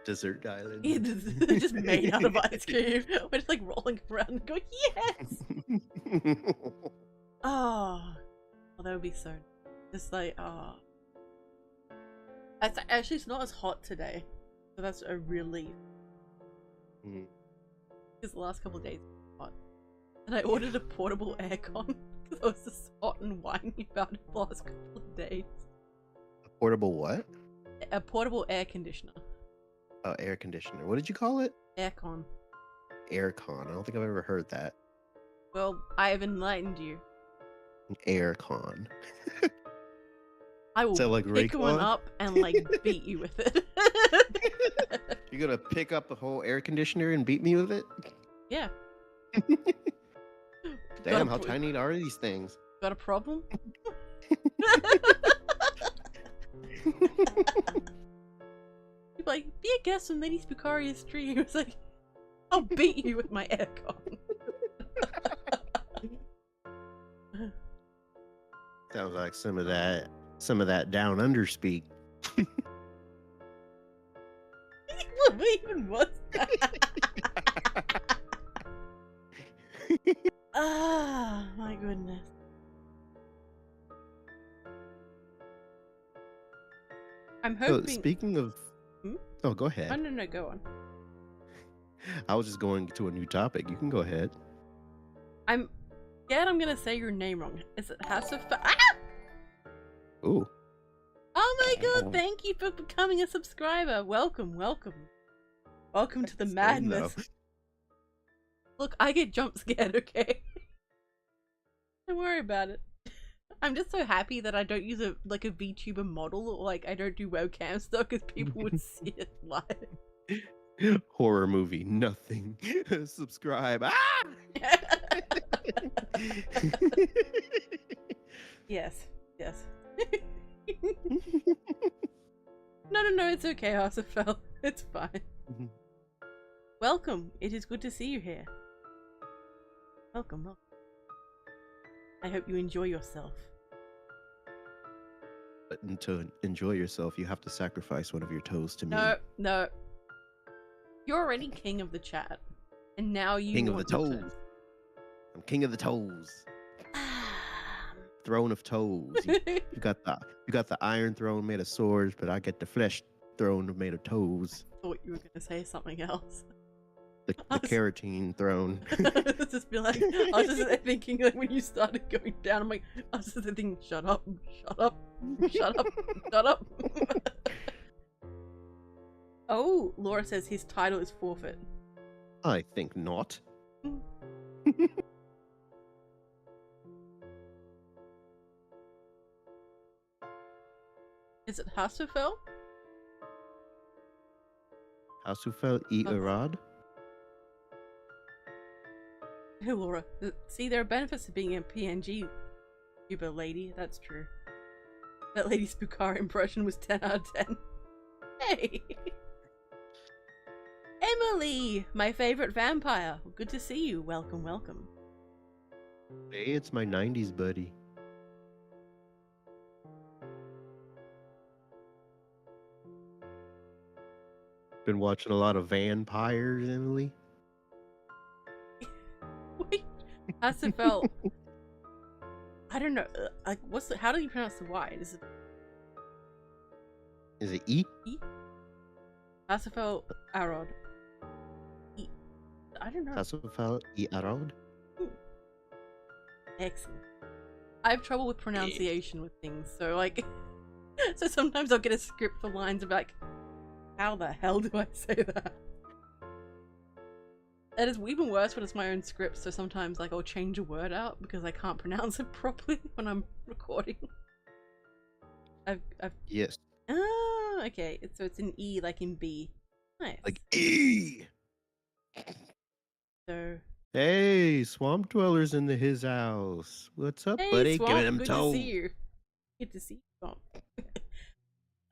Desert Island. Yeah, they're just made out of ice cream. We're just like rolling around and going, yes! Oh, that would be so. Just like, oh. Actually, it's not as hot today, so that's a relief. Because the last couple of days were hot. And I ordered a portable aircon because I was just hot and whiny about it the last couple of days. A portable what? A portable air conditioner. Oh, air conditioner. What did you call it? Aircon. Aircon. I don't think I've ever heard that. Well, I have enlightened you. An aircon. I will like pick one up and like beat you with it. You're gonna pick up a whole air conditioner and beat me with it? Yeah. Damn, how tiny are these things? Got a problem? You'd be like, be a guest on ladyspookariayt stream. It's like, I'll beat you with my aircon. Sounds like some of that down under speak. What even was that? Ah, my goodness. I'm hoping. So speaking of, oh, go ahead. Oh, no, go on. I was just going to a new topic. You can go ahead. I'm scared I'm gonna say your name wrong. Is it Hassafa? Ah! Ooh. Oh my god, thank you for becoming a subscriber. Welcome to the madness. Look, I get jump scared, okay? Don't worry about it. I'm just so happy that I don't use a VTuber model, or like I don't do webcam stuff because people would see it live. Horror movie, nothing. Subscribe. Ah! Yes. No, it's okay, Arsafel. It's fine. welcome. It is good to see you here. Welcome, welcome. I hope you enjoy yourself. But to enjoy yourself, you have to sacrifice one of your toes to me. No. You're already king of the chat, and now you King of the want toes. to- I'm king of the toes. Throne of toes. You got the iron throne made of swords, but I get the flesh throne made of toes. I thought you were going to say something else. The carotene throne. I was just be like, I was just thinking like when you started going down, I'm like, I was just thinking, shut up, shut up, shut up, shut up. Oh, Laura says his title is forfeit. I think not. Is it Hasufel? Hasufel e Arad? Hey Laura, see there are benefits to being a PNG YouTuber lady, that's true. That Lady Spookar impression was 10 out of 10. Hey! Emily! My favorite vampire! Good to see you, welcome, welcome. Hey, it's my 90s buddy. Been watching a lot of vampires, Emily. Wait, Hasufel. I don't know, like, how do you pronounce the Y? Is it E? Hasufel Arod. I don't know. Hasufel e Arad? Excellent. I have trouble with pronunciation with things, so like, so sometimes I'll get a script for lines of like, how the hell do I say that? And it's even worse when it's my own script, so sometimes like I'll change a word out because I can't pronounce it properly when I'm recording. Yes. Ah, okay. So it's an E like in B. Nice. Like E! So... Hey, swamp dwellers in his house. What's up, Hey, buddy? Swamp, Give him good toes. to see you. Good to see you, Swamp.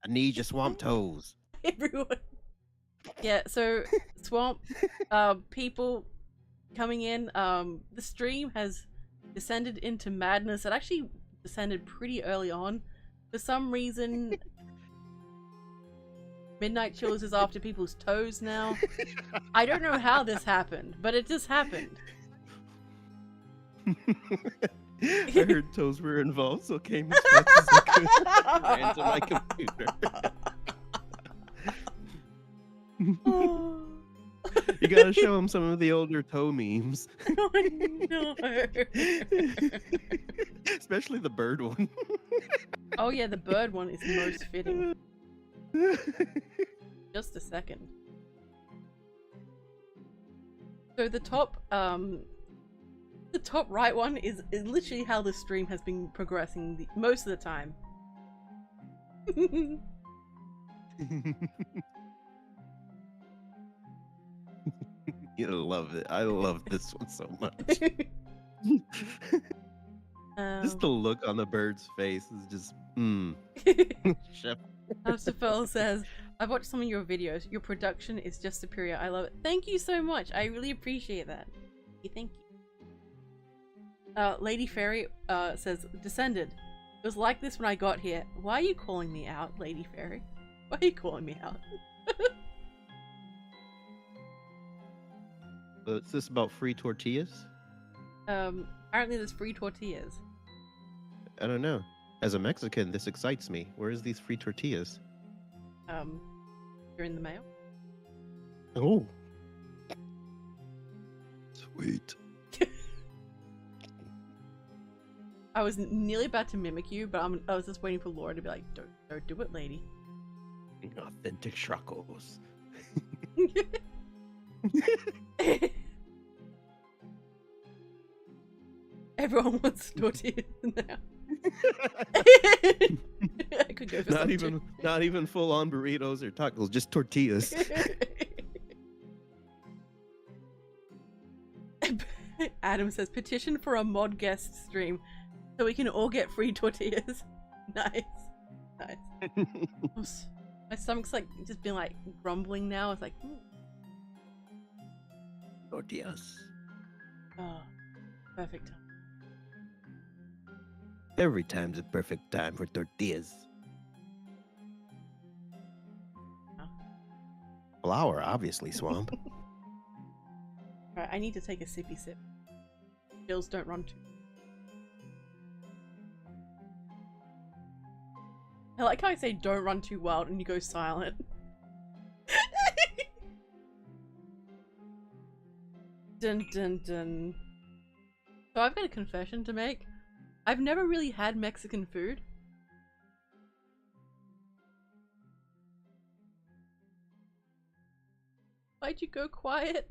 I need your swamp toes. Everyone. Yeah, so Swamp, people coming in, the stream has descended into madness. It actually descended pretty early on. For some reason, Midnight Chillers is after people's toes now. I don't know how this happened, but it just happened. I heard toes were involved, so came as fast as I could. Ran to my computer. You gotta show him some of the older toe memes. Oh, no. Especially the bird one. Oh yeah, the bird one is most fitting. Just a second. So the top right one is literally how the stream has been progressing most of the time. You'll love it. I love this one so much. Just the look on the bird's face is just, Chef. Hustafel says, I've watched some of your videos. Your production is just superior. I love it. Thank you so much. I really appreciate that. Thank you. Lady Fairy says, Descended. It was like this when I got here. Why are you calling me out, Lady Fairy? Why are you calling me out? Is this about free tortillas? Apparently there's free tortillas. I don't know. As a Mexican, this excites me. Where is these free tortillas? You're in the mail. Oh. Sweet. I was nearly about to mimic you, but I was just waiting for Laura to be like, don't do it, lady. Authentic Shrocos. Everyone wants tortillas now. I could go for not even full on burritos or tacos, just tortillas. Adam says petition for a mod guest stream so we can all get free tortillas. Nice. My stomach's like just been like grumbling now. It's like Tortillas. Oh, perfect time. Every time's a perfect time for tortillas. Oh. Flour, obviously, Swamp. Right, I need to take a sippy sip. Bills don't run too. I like how I say don't run too wild and you go silent. Dun dun dun. So I've got a confession to make. I've never really had Mexican food. Why'd you go quiet?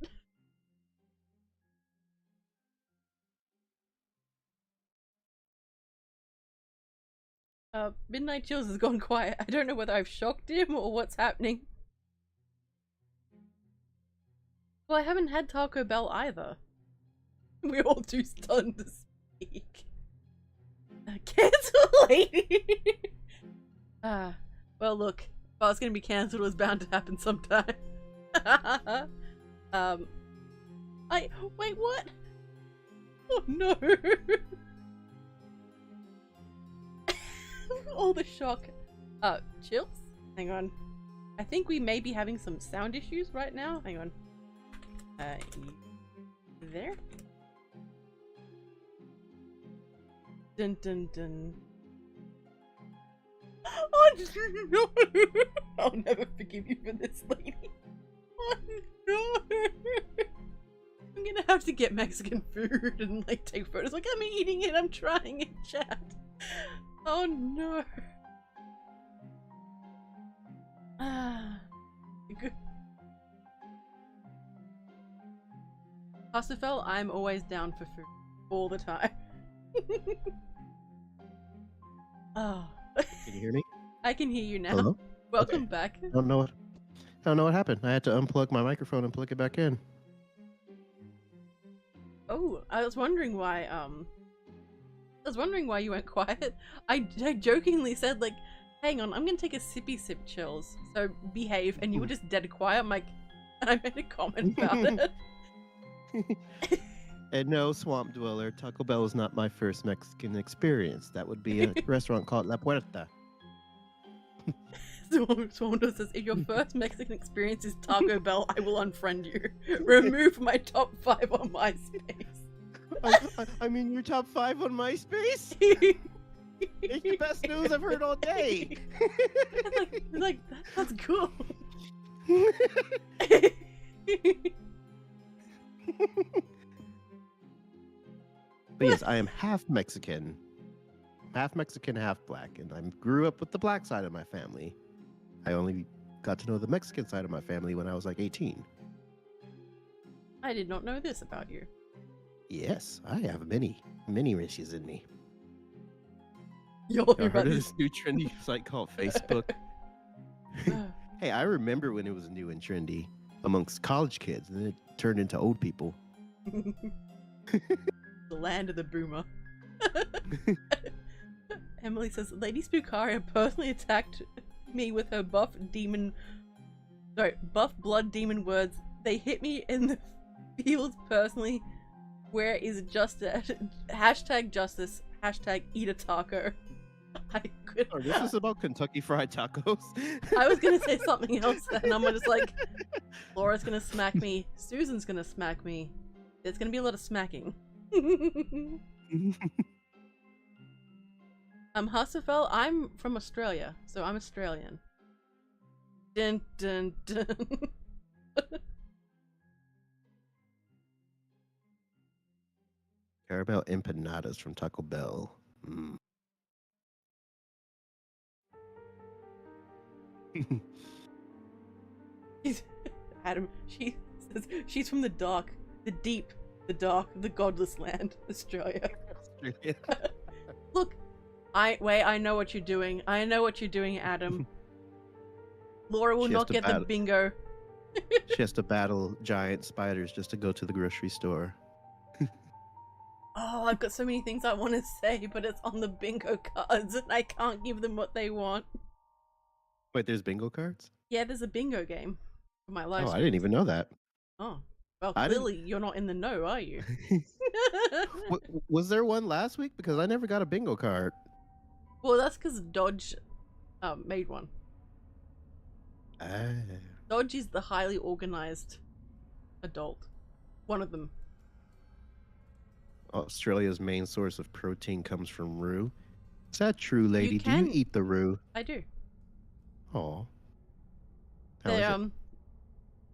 Midnight Chills has gone quiet. I don't know whether I've shocked him or what's happening. Well, I haven't had Taco Bell either. We're all too stunned to speak. Cancel lady! Well look, if I was gonna be cancelled, it was bound to happen sometime. Wait, what? Oh no! All the shock. Chills? Hang on. I think we may be having some sound issues right now. Hang on. There? Dun dun dun. Oh no! I'll never forgive you for this, lady. Oh no! I'm gonna have to get Mexican food and like take photos. Like I'm eating it. I'm trying it, chat. Oh no. Good. Pasifel, I'm always down for food. All the time. Oh. Can you hear me? I can hear you now. Hello? Welcome Okay. back. I don't know what happened. I had to unplug my microphone and plug it back in. Oh, I was wondering why you went quiet. I jokingly said like, hang on, I'm gonna take a sippy sip, Chills. So behave, and you were just dead quiet. I'm like, and I made a comment about it. And no, Swamp Dweller, Taco Bell is not my first Mexican experience. That would be a restaurant called La Puerta. Swando says, if your first Mexican experience is Taco Bell, I will unfriend you. Remove my top 5 on MySpace. I mean, your top 5 on MySpace? It's the best news I've heard all day. like that's cool. But yes, I am half Mexican, half black, and I grew up with the black side of my family. I only got to know the Mexican side of my family when I was like 18. I did not know this about you. Yes, I have many riches in me. You're heard of this new trendy site called Facebook? Hey, I remember when it was new and trendy amongst college kids, and then it turned into old people. The land of the boomer. Emily says, Lady Spookaria personally attacked me with her buff blood demon words. They hit me in the feels personally. Where is justice? Hashtag justice. Hashtag eat a taco. I could. Oh, this is about Kentucky Fried Tacos. I was gonna say something else, and I'm just like, Laura's gonna smack me. Susan's gonna smack me. There's gonna be a lot of smacking. Hasafel, I'm from Australia, so I'm Australian. Dun dun dun. Caramel empanadas from Taco Bell. Mm. Adam, she says she's from the dark, the deep, the dark, the godless land, Australia. Look, I know what you're doing. I know what you're doing, Adam. Laura will not get the bingo. She has to battle giant spiders just to go to the grocery store. Oh, I've got so many things I want to say, but it's on the bingo cards, and I can't give them what they want. Wait, there's bingo cards? Yeah, there's a bingo game for my life. Oh, I didn't even know that. Oh, Well, I didn't. clearly you're not in the know, are you? Was there one last week? Because I never got a bingo card. Well, that's because Dodge made one. Ah. Dodge is the highly organized adult. One of them. Australia's main source of protein comes from roo. Is that true, lady? You Do you can. eat the roo? I do. Oh, how They is it?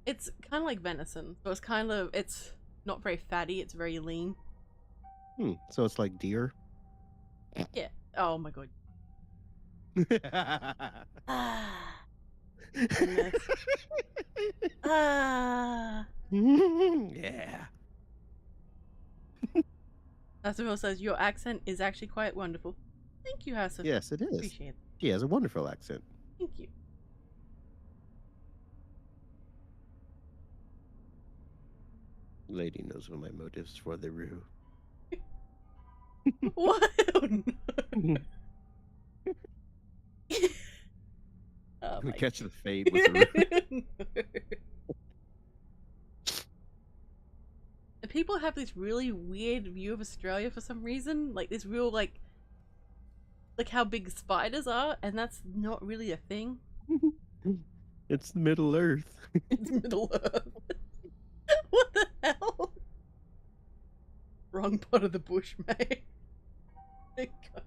It's kind of like venison. So it's not very fatty. It's very lean. So it's like deer. Yeah. Oh my god. Ah. Goodness. Ah. Yeah. Hasafel says your accent is actually quite wonderful. Thank you, Hasafel. Yes, it is. Appreciate it. She has a wonderful accent. Thank you. Lady knows what my motives for the roo. What? Oh, no. Oh, We my catch the fade with the roo. People have this really weird view of Australia for some reason. Like this real like how big spiders are, and that's not really a thing. It's Middle Earth. It's Middle Earth. What the hell? Wrong part of the bush, mate. God.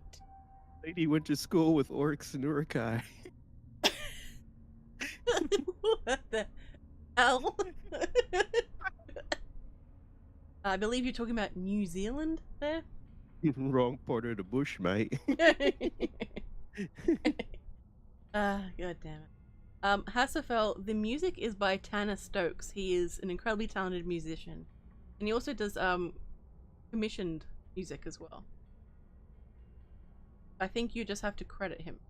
Lady went to school with orcs and urukai. What the hell? I believe you're talking about New Zealand there? Wrong part of the bush, mate. God damn it. Hasafel, the music is by Tanner Stokes. He is an incredibly talented musician. And he also does commissioned music as well. I think you just have to credit him.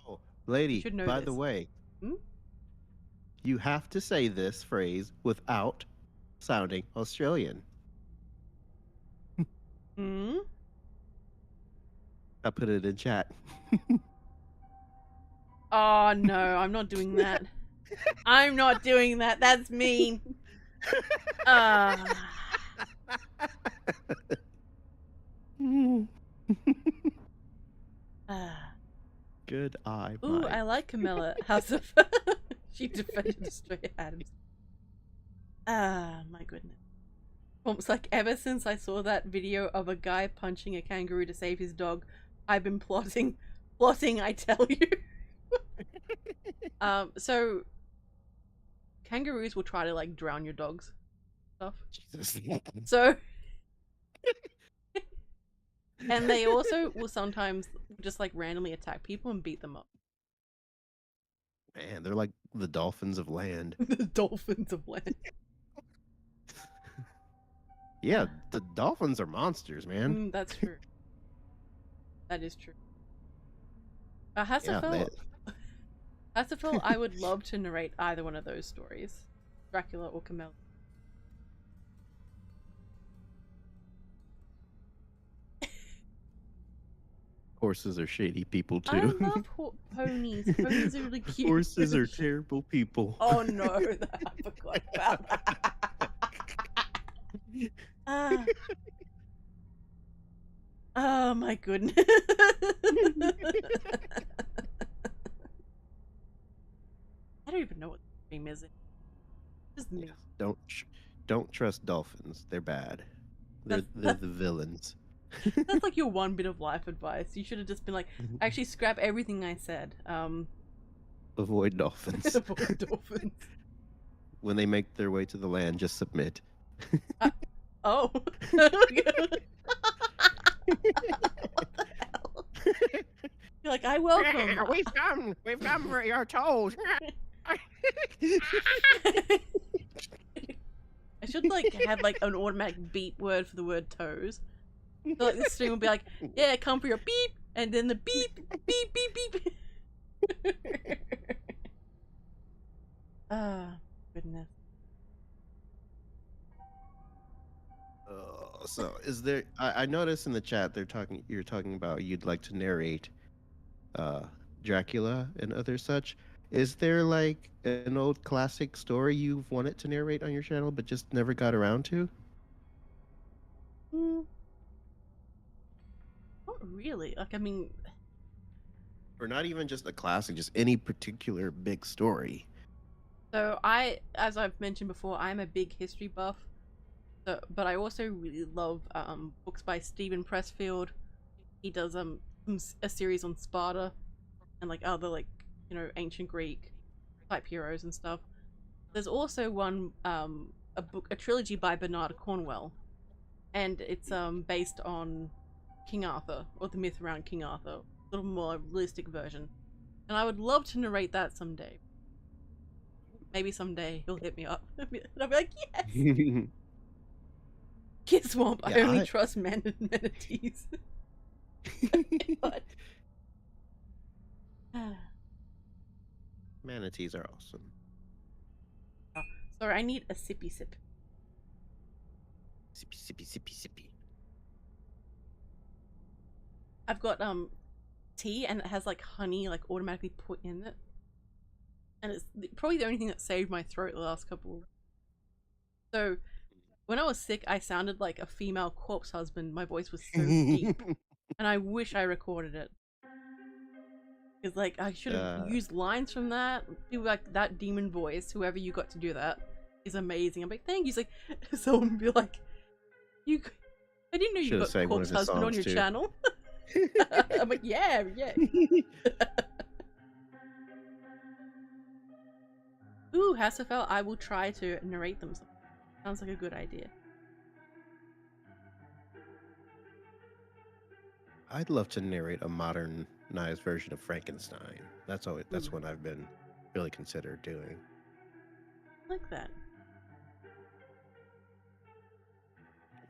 Oh, lady, should know by this. the way, Hmm? you have to say this phrase without sounding Australian. Hmm? I put it in chat. Oh no, I'm not doing that. I'm not doing that. That's mean. Good eye, Ooh, Mike. I like Camilla. House of she defended Australia Adams. My goodness. Almost like ever since I saw that video of a guy punching a kangaroo to save his dog, I've been plotting, I tell you. So kangaroos will try to like drown your dogs stuff. Jesus. So and they also will sometimes just like randomly attack people and beat them up. Man, they're like the dolphins of land. The dolphins of land. Yeah, the dolphins are monsters, man. That's true. That is true. Hasafel, I would love to narrate either one of those stories, Dracula or Camilla. Horses are shady people too. I love ponies. Ponies are really cute. Horses are terrible people. Oh no, I forgot about that. Oh my goodness. I don't even know what the name is. Just me. Don't trust dolphins. They're bad. They're the villains. That's like your one bit of life advice. You should have just been like, actually scrap everything I said. Avoid dolphins. Avoid dolphins. When they make their way to the land, just submit. Oh. What the hell? You're like, I welcome. We've come for your toes. I should like have like an automatic beep word for the word toes. So like this stream will be like, yeah, come for your beep, and then the beep, beep, beep, beep. Goodness. So is there? I noticed in the chat you're talking about you'd like to narrate Dracula and other such. Is there like an old classic story you've wanted to narrate on your channel but just never got around to? Mm, not really. Like, I mean, Or not even just a classic, just any particular big story? so as I've mentioned before, I'm a big history buff. So, but I also really love books by Stephen Pressfield. He does a series on Sparta and like other like ancient Greek type heroes and stuff. There's also one a trilogy by Bernard Cornwell, and it's based on King Arthur or the myth around King Arthur, a little more realistic version. And I would love to narrate that someday. Maybe someday he'll hit me up, and I'll be like, yes, Kiss Swamp. I only Yeah, trust manatees. But manatees are awesome. oh, sorry, I need a sippy sip. Sippy, sippy, sippy, sippy. I've got tea and it has like honey like automatically put in it, and it's probably the only thing that saved my throat the last couple of. So when I was sick, I sounded like a female corpse husband. My voice was so deep, and I wish I recorded it. Because like I should have uh, used lines from that. People like that demon voice. Whoever you got to do that is amazing. I'm like, thank you. It's like someone would be like, you. I didn't know you should have got sang one of corpse his husband on songs your too. channel. I'm like, yeah, yeah. Ooh, Hasselfeld, I will try to narrate them. Sounds like a good idea. I'd love to narrate a modernized version of Frankenstein. That's Ooh, what I've been really considered doing. like that.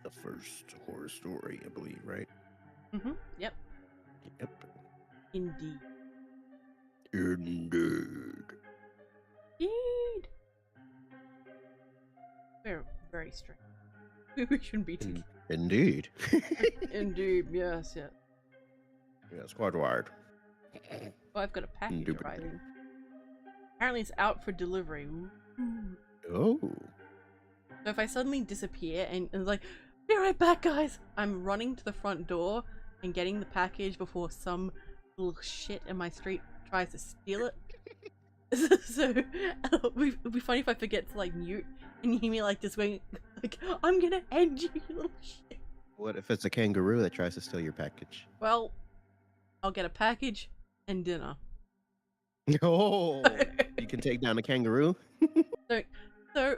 The first horror story, I believe, right? Mm-hmm. Yep. Yep. Indeed. Indeed. Indeed. We're very strange. We shouldn't be together. Indeed. Indeed. Yes. Yes. Yes, quite wired. Oh, I've got a package Indubitably. arriving. Apparently, it's out for delivery. Ooh. Oh. So if I suddenly disappear and it's like, be right back, guys, I'm running to the front door and getting the package before some little shit in my street tries to steal it. So it'd be funny if I forget to like mute and you hear me like just going like, I'm gonna end you, you little shit. What if it's a kangaroo that tries to steal your package? Well, I'll get a package and dinner. Oh, you can take down a kangaroo? So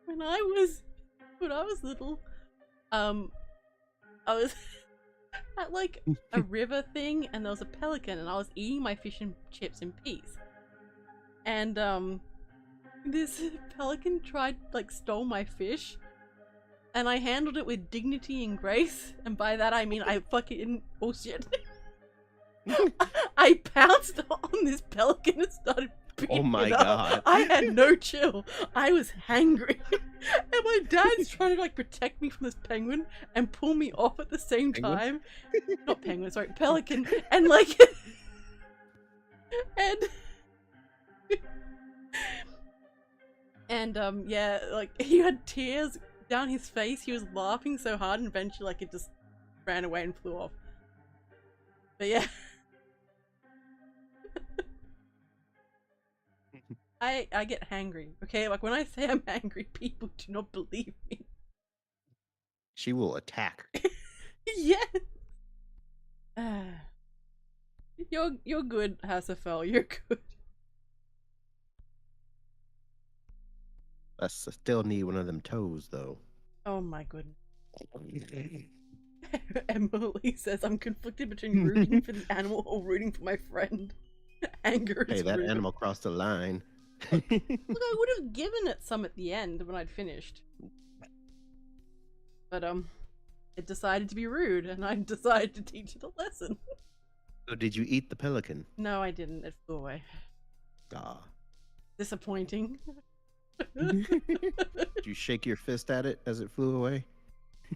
when I was little, I was at like a river thing and there was a pelican and I was eating my fish and chips in peace. And this pelican stole my fish, and I handled it with dignity and grace, and by that I mean I fucking bullshit. I pounced on this pelican and started beating Oh my it up. god. I had no chill. I was hangry. And my dad's trying to like protect me from this penguin and pull me off at the same Penguin? time. Not penguin, sorry, pelican. And like and yeah, like he had tears down his face. He was laughing so hard and eventually like it just ran away and flew off. But yeah. I get hangry, okay? Like when I say I'm angry, people do not believe me. She will attack. Yeah. You're good, Hasselfeld. You're good. I still need one of them toes, though. Oh my goodness. Emily says I'm conflicted between rooting for the animal or rooting for my friend. Anger is Hey, that rude. animal crossed the line. Look, I would have given it some at the end when I'd finished. But it decided to be rude and I decided to teach it a lesson. So did you eat the pelican? No, I didn't. It flew away. Ah. Disappointing. Did you shake your fist at it as it flew away?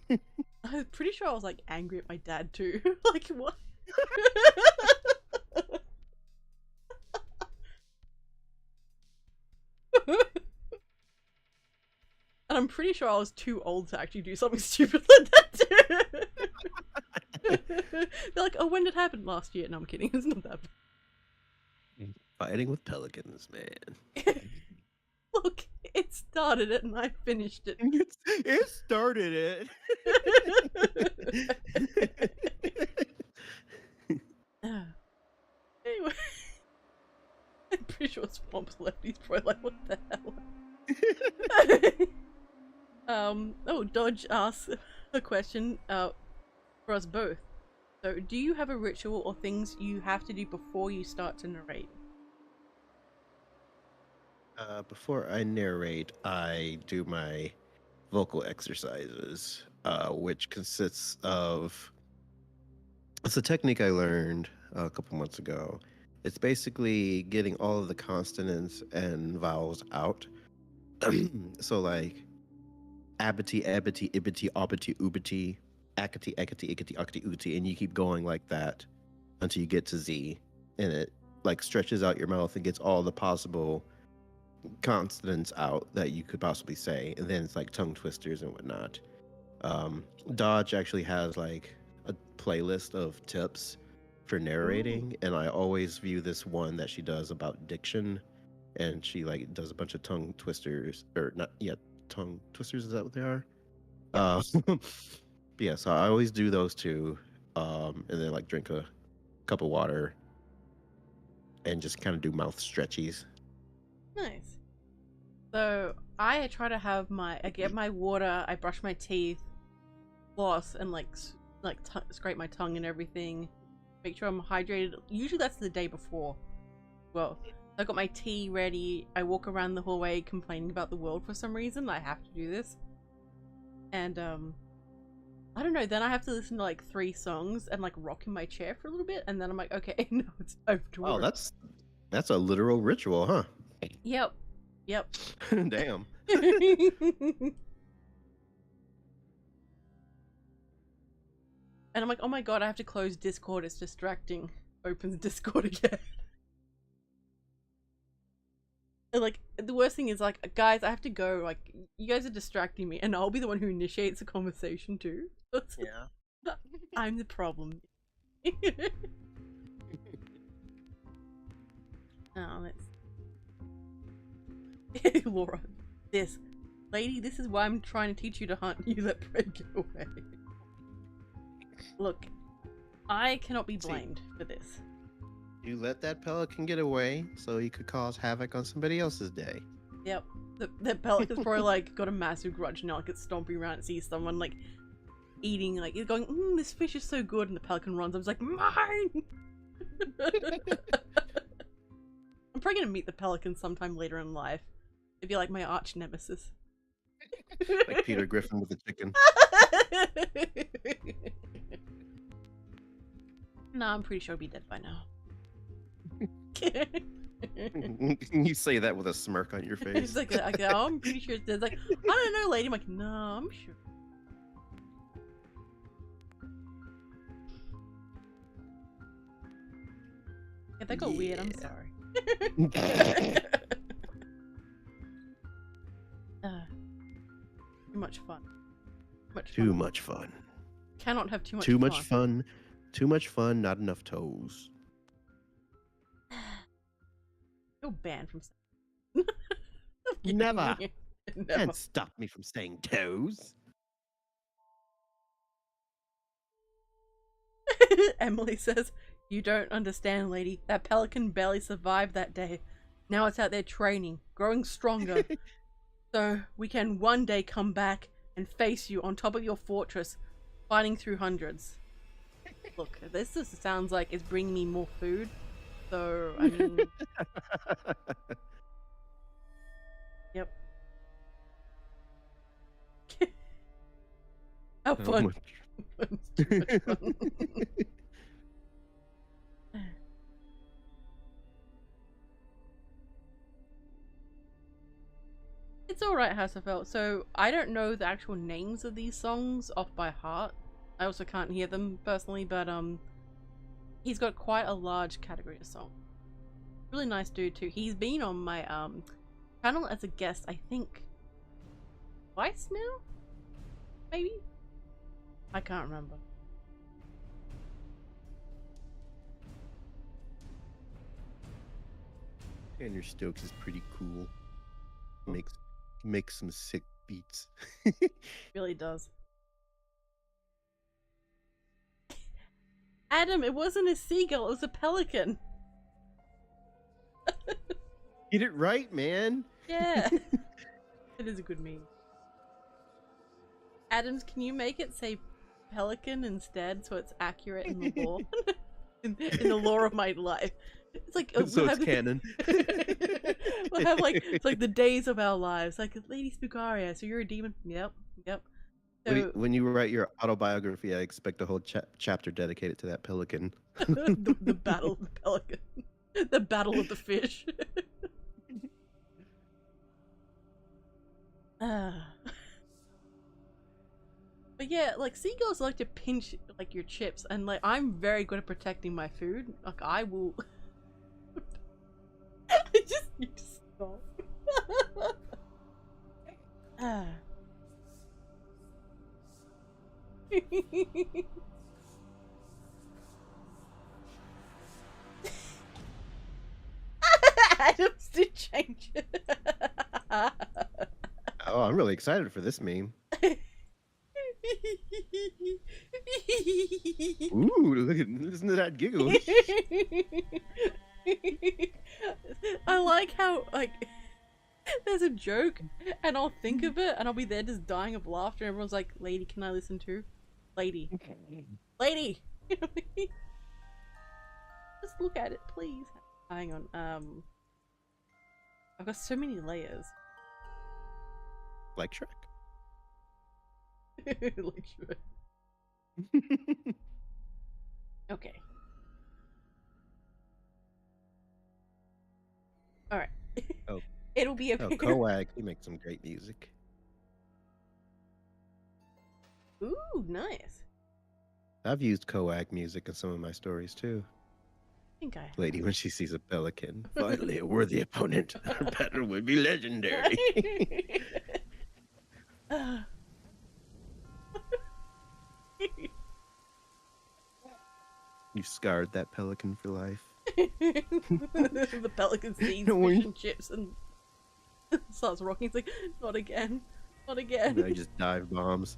I'm pretty sure I was like angry at my dad too. Like what? I'm pretty sure I was too old to actually do something stupid like that too. They're like, oh, when did it happen? Last year. No, I'm kidding. It's not that bad. Fighting with pelicans, man. Look, it started it and I finished it. It started it. Anyway, I'm pretty sure Swamp's left. He's probably like, what the hell? Oh, Dodge asks a question for us both. So, do you have a ritual or things you have to do before you start to narrate? Before I narrate, I do my vocal exercises, which consists of, it's a technique I learned a couple months ago. It's basically getting all of the consonants and vowels out. So like abity, abity, ibity, obity, ubity, akati, ekati, ikati, akati, uti, and you keep going like that until you get to Z, and it like stretches out your mouth and gets all the possible consonants out that you could possibly say, and then it's like tongue twisters and whatnot. Dodge actually has like a playlist of tips for narrating, and I always view this one that she does about diction, and she like does a bunch of tongue twisters, or not yet tongue twisters, is that what they are? But yeah, so I always do those two, and then like drink a cup of water and just kind of do mouth stretchies. Nice. So I try to have I get my water, I brush my teeth, floss, and scrape my tongue and everything. Make sure I'm hydrated. Usually that's the day before. Well, I got my tea ready. I walk around the hallway complaining about the world for some reason. I have to do this. And I don't know, then I have to listen to like 3 songs and like rock in my chair for a little bit, and then I'm like, okay, no, it's time to work. Oh, that's a literal ritual, huh? Yep. Damn. And I'm like, oh my god, I have to close Discord, it's distracting. Opens Discord again. And like, the worst thing is like, guys, I have to go, like, you guys are distracting me, and I'll be the one who initiates the conversation too. Yeah. I'm the problem. Oh, let's... Laura, this is why I'm trying to teach you to hunt. You let prey get away. Look, I cannot be blamed for this. You let that pelican get away so he could cause havoc on somebody else's day. Yep. The pelican's probably like got a massive grudge now, like it's stomping around and sees someone like eating, like he's going, this fish is so good, and the pelican runs. I was like, mine! I'm probably gonna meet the pelican sometime later in life. It'd be like my arch nemesis. Like Peter Griffin with the chicken. Nah, I'm pretty sure he'll be dead by now. You say that with a smirk on your face. It's like, oh, I'm pretty sure it's dead. It's like, I don't know, lady. I'm like, no, I'm sure. Yeah, that got weird. I'm sorry. Too much fun. Too much fun. Cannot have too much. Too much fun. Too much fun. Not enough toes. You're banned from. Never. Never. Can't stop me from saying toes. Emily says, "You don't understand, lady. That pelican barely survived that day. Now it's out there training, growing stronger. So we can one day come back and face you on top of your fortress, fighting through hundreds." Look, this just sounds like it's bringing me more food. So, I mean... Yep. How fun. Too much fun. It's alright, Hasselfeld. So, I don't know the actual names of these songs off by heart. I also can't hear them personally, but he's got quite a large category of song. Really nice dude too. He's been on my channel as a guest, I think twice now? Maybe? I can't remember. And your Stokes is pretty cool. Makes some sick beats. Really does. Adam, it wasn't a seagull, it was a pelican. Get it right, man. Yeah. It is a good meme. Adams, can you make it say pelican instead so it's accurate in the lore? in the lore of my life. It's like so it's canon. We'll have like it's like the days of our lives. Like ladyspookariayt, so you're a demon. Yep. So, when you write your autobiography, I expect a whole chapter dedicated to that pelican. the battle of the pelican. The battle of the fish. But yeah, like seagulls like to pinch like your chips, and like I'm very good at protecting my food. Like I will. You just stop. Adams did change it. Oh, I'm really excited for this meme. Ooh, listen to that giggle. I like how, like, there's a joke, and I'll think of it, and I'll be there just dying of laughter, and everyone's like, lady, can I listen to? Lady. Lady! Just look at it, please. Hang on, I've got so many layers. Like Shrek. Like Shrek. Okay. Alright. Oh. It'll be okay. Oh, CODEX, he makes some great music. Ooh, nice. I've used CODEX music in some of my stories too. I think I have. Lady, when she sees a pelican, finally a worthy opponent, her battle would be legendary. You scarred that pelican for life. The pelican sees fish and chips and starts rocking. It's like, not again, not again. And I just dive bombs.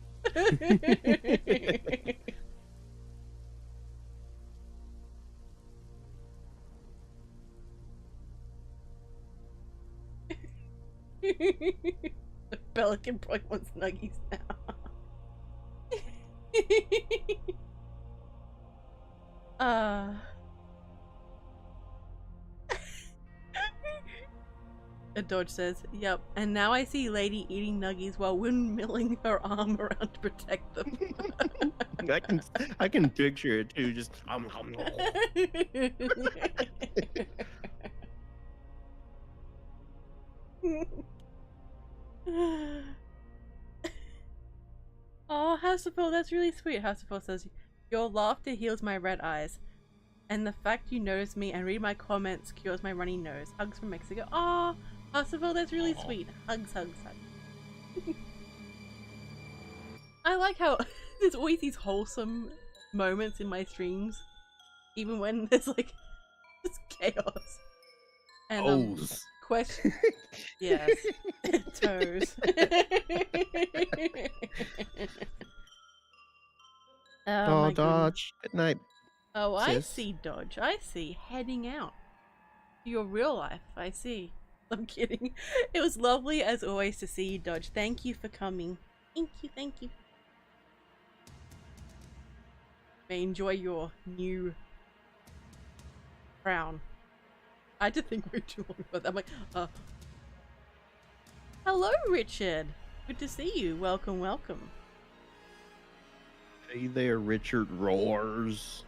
The pelican probably wants nuggies now. A Dodge says, yep, and now I see Lady eating nuggies while windmilling her arm around to protect them. I can picture it too, just Oh, Hasselfeld, that's really sweet. Hasselfeld says, your laughter heals my red eyes, and the fact you notice me and read my comments cures my runny nose. Hugs from Mexico. Oh, Hasselfeld, that's really sweet. Hugs, hugs, hugs. I like how there's always these wholesome moments in my streams, even when there's like just chaos. And question. Yes. Toes. Oh, Dodge. Good night. Oh, sis. I see, Dodge. I see. Heading out. To your real life. I see. I'm kidding. It was lovely as always to see you, Dodge. Thank you for coming. Thank you, thank you. May enjoy your new crown. I had to think way too long about that. I'm like, hello, Richard. Good to see you. Welcome, welcome. Hey there, Richard Roars.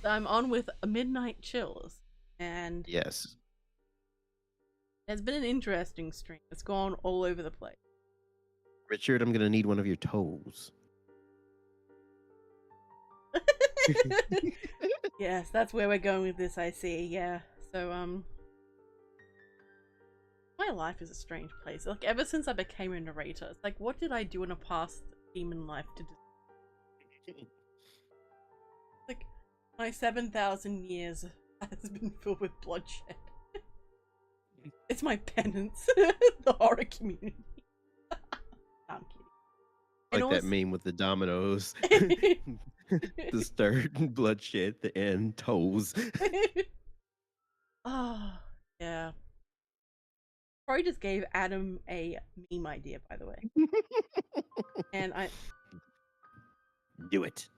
I'm on with Midnight Chills, and yes, it's been an interesting stream. It's gone all over the place. Richard, I'm gonna need one of your toes. Yes, that's where we're going with this, I see. Yeah. So, my life is a strange place. Like, ever since I became a narrator, it's like, what did I do in a past human life to like, my 7,000 years has been filled with bloodshed. It's my penance. The horror community. No, I'm kidding. Like that meme with the dominoes. The start, bloodshed, the end, toes. Oh, yeah. Probably just gave Adam a meme idea, by the way. And I... Do it.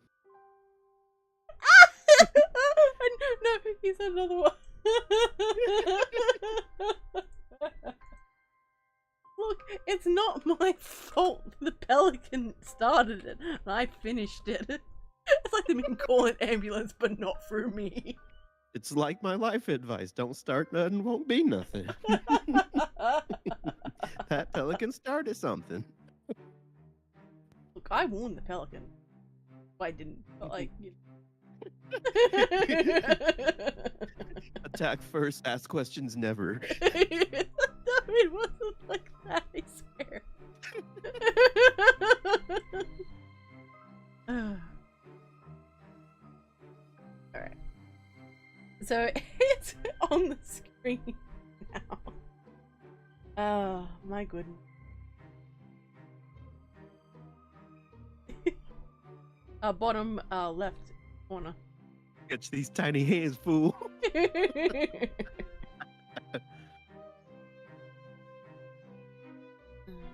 No, he said another one. Look, it's not my fault the pelican started it and I finished it. It's like they've been calling ambulance, but not through me. It's like my life advice. Don't start nothing, won't be nothing. That pelican started something. Look, I warned the pelican. I didn't, but like, you know. Attack first, ask questions never. No, it wasn't like that, I swear. Alright. So it's on the screen now. Oh my goodness. Bottom left corner. Catch these tiny hands, fool.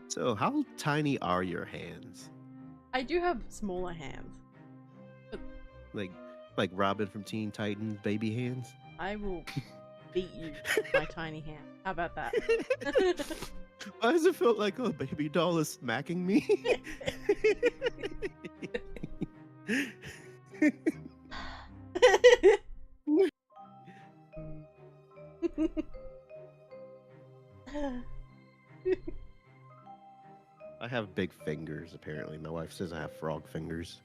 So, how tiny are your hands? I do have smaller hands. But like Robin from Teen Titans, baby hands? I will beat you with my tiny hand. How about that? Why does it feel like a baby doll is smacking me? I have big fingers, apparently. My wife says I have frog fingers.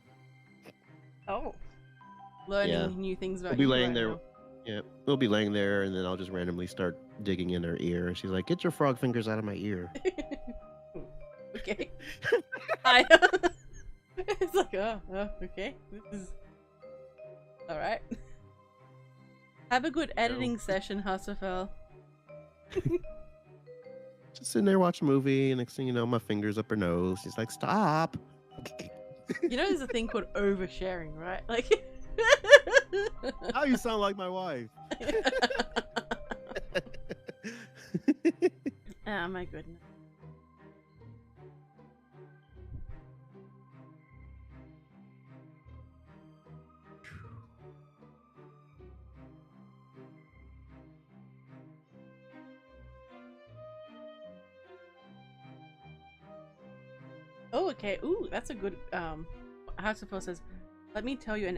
Oh. Learning Yeah. new things about We'll be you laying right there. now. Yeah, we'll be laying there, and then I'll just randomly start digging in her ear. And she's like, "Get your frog fingers out of my ear." Okay. It's like, oh, okay. This is alright. Have a good editing session, Husserfel. Just sitting there watching a movie, and next thing you know, my fingers up her nose. She's like, "Stop." You know there's a thing called oversharing, right? Like Now you sound like my wife. Oh my goodness. Oh, okay. Ooh, that's a good Hasselhoff says, let me tell you an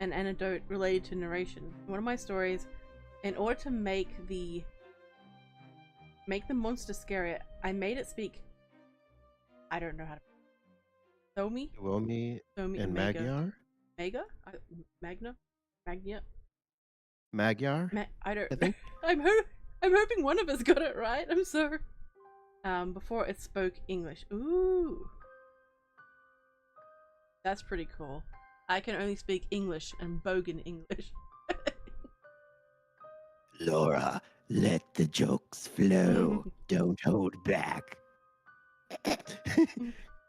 anecdote related to narration. In one of my stories, in order to make the monster scarier, I made it speak. I don't know how to. Somi? Wilmy Somi and Magyar? Mega? Magna? Magna? Magyar? I don't. I think. I'm hoping one of us got it right. I'm sorry. Before it spoke English. Ooh. That's pretty cool. I can only speak English and bogan English. Laura, let the jokes flow. Don't hold back.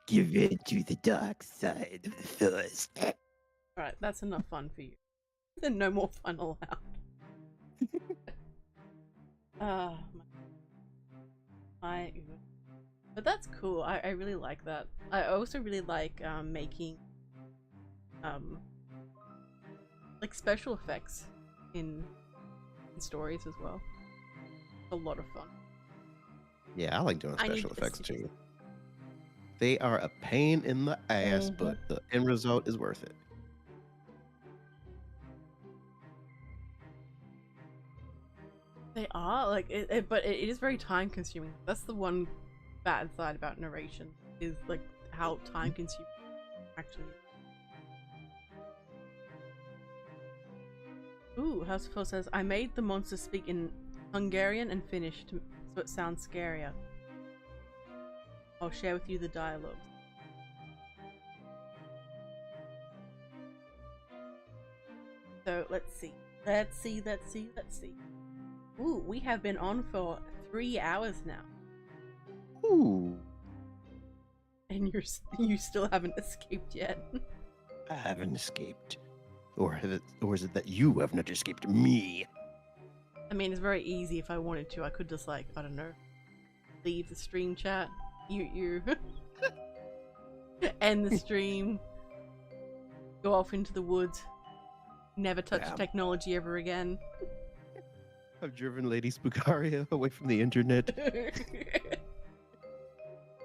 Give in to the dark side of the force. Alright, that's enough fun for you. Then no more fun allowed. But that's cool. I really like that. I also really like making like special effects in stories as well. A lot of fun. Yeah, I like doing I need special this effects to too. They are a pain in the ass, but the end result is worth it. They are like but it is very time consuming. That's the one bad side about narration, is like how time consuming actually. Ooh, Houseful says, I made the monster speak in Hungarian and Finnish to so it sounds scarier. I'll share with you the dialogues. So let's see. Let's see. Ooh, we have been on for 3 hours now. Ooh. And you still haven't escaped yet. I haven't escaped. Or is it that you have not escaped me? I mean, it's very easy if I wanted to. I could just, like, I don't know, leave the stream chat, you end the stream, go off into the woods, never touch technology ever again. I've driven Lady Spookaria away from the internet.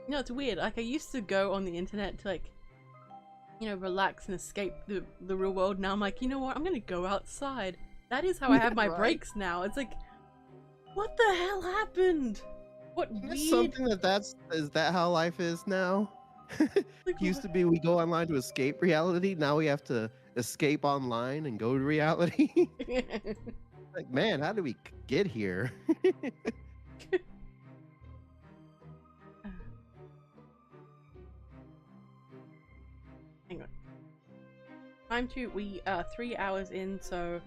You know, it's weird. Like, I used to go on the internet to, like, you know, relax and escape the real world. Now I'm like, you know what? I'm gonna go outside. That is how I have my breaks now. It's like, what the hell happened? What weird... Something is that how life is now? Like, used to be we go online to escape reality. Now we have to escape online and go to reality. Like, man, how did we get here? Hang on. Time to, we are 3 hours in, so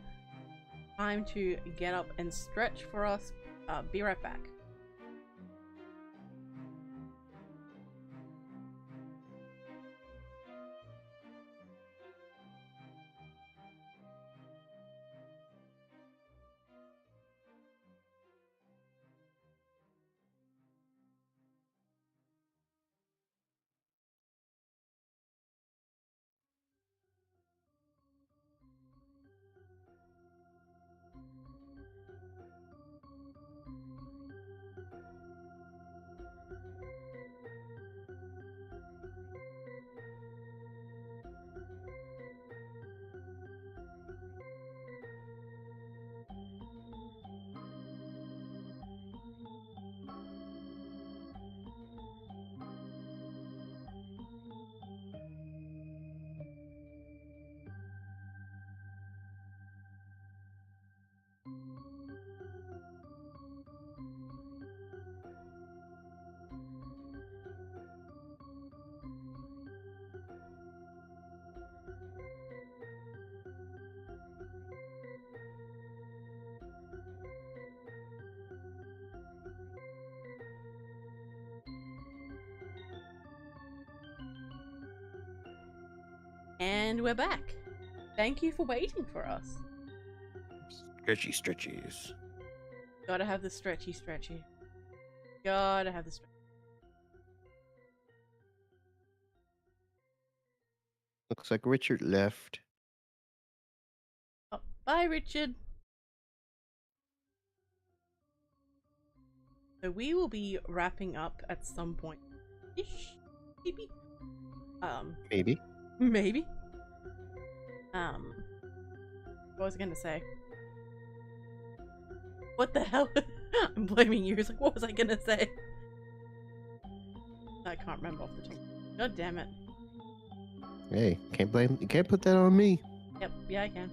time to get up and stretch for us. Be right back. And we're back. Thank you for waiting for us. Stretchies. Gotta have the stretchy. Gotta have the stretchy. Looks like Richard left. Oh, bye, Richard. So we will be wrapping up at some point. Ish. Maybe. Maybe. Maybe. What was I gonna say? What the hell? I'm blaming you. It's like, what was I gonna say? I can't remember off the top. God damn it. Hey, you can't put that on me. Yep, yeah, I can.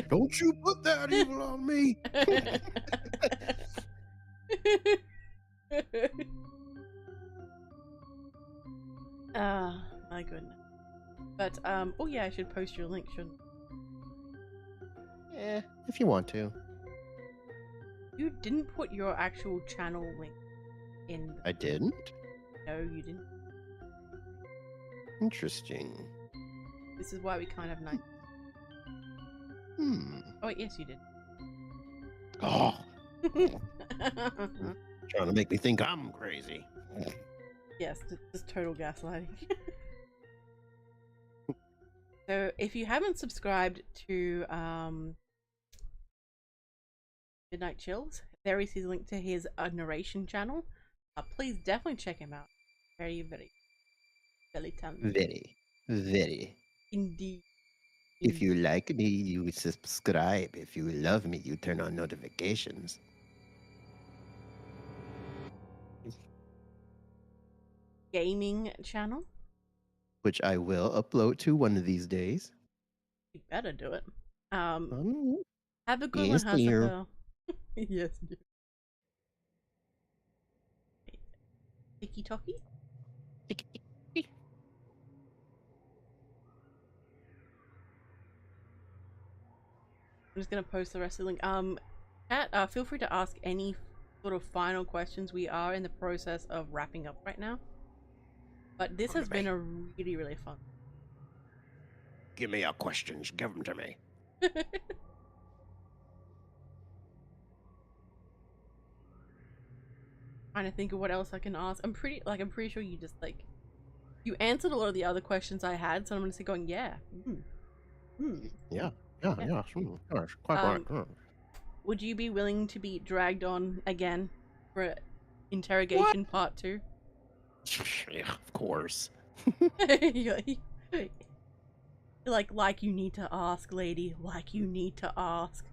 Don't you put that evil on me. Ah, my goodness. But, oh yeah, I should post your link, shouldn't I? Yeah, if you want to. You didn't put your actual channel link in. I didn't? No, you didn't. Interesting. This is why we can't have 9. Oh, wait, yes, you did. Oh. Trying to make me think I'm crazy. Yes, just total gaslighting. So, if you haven't subscribed to Midnight Chills, there is his link to his narration channel. Please definitely check him out. Very talented. Very. Indeed. If you like me, you subscribe. If you love me, you turn on notifications. Gaming channel, which I will upload to one of these days. You better do it. Have a good Yes, one, dear. Hasaka. Yes, dear. Tiki Toki. I'm just gonna post the rest of the link. Chat, feel free to ask any sort of final questions. We are in the process of wrapping up right now, but this has been a really, really fun. Give me your questions. Give them to me. Trying to think of what else I can ask. I'm pretty sure you just like you answered a lot of the other questions I had, so I'm just going, yeah. Yeah. Gosh, quite. Would you be willing to be dragged on again for interrogation part 2? Yeah, of course. You're like you need to ask, lady. Like you need to ask.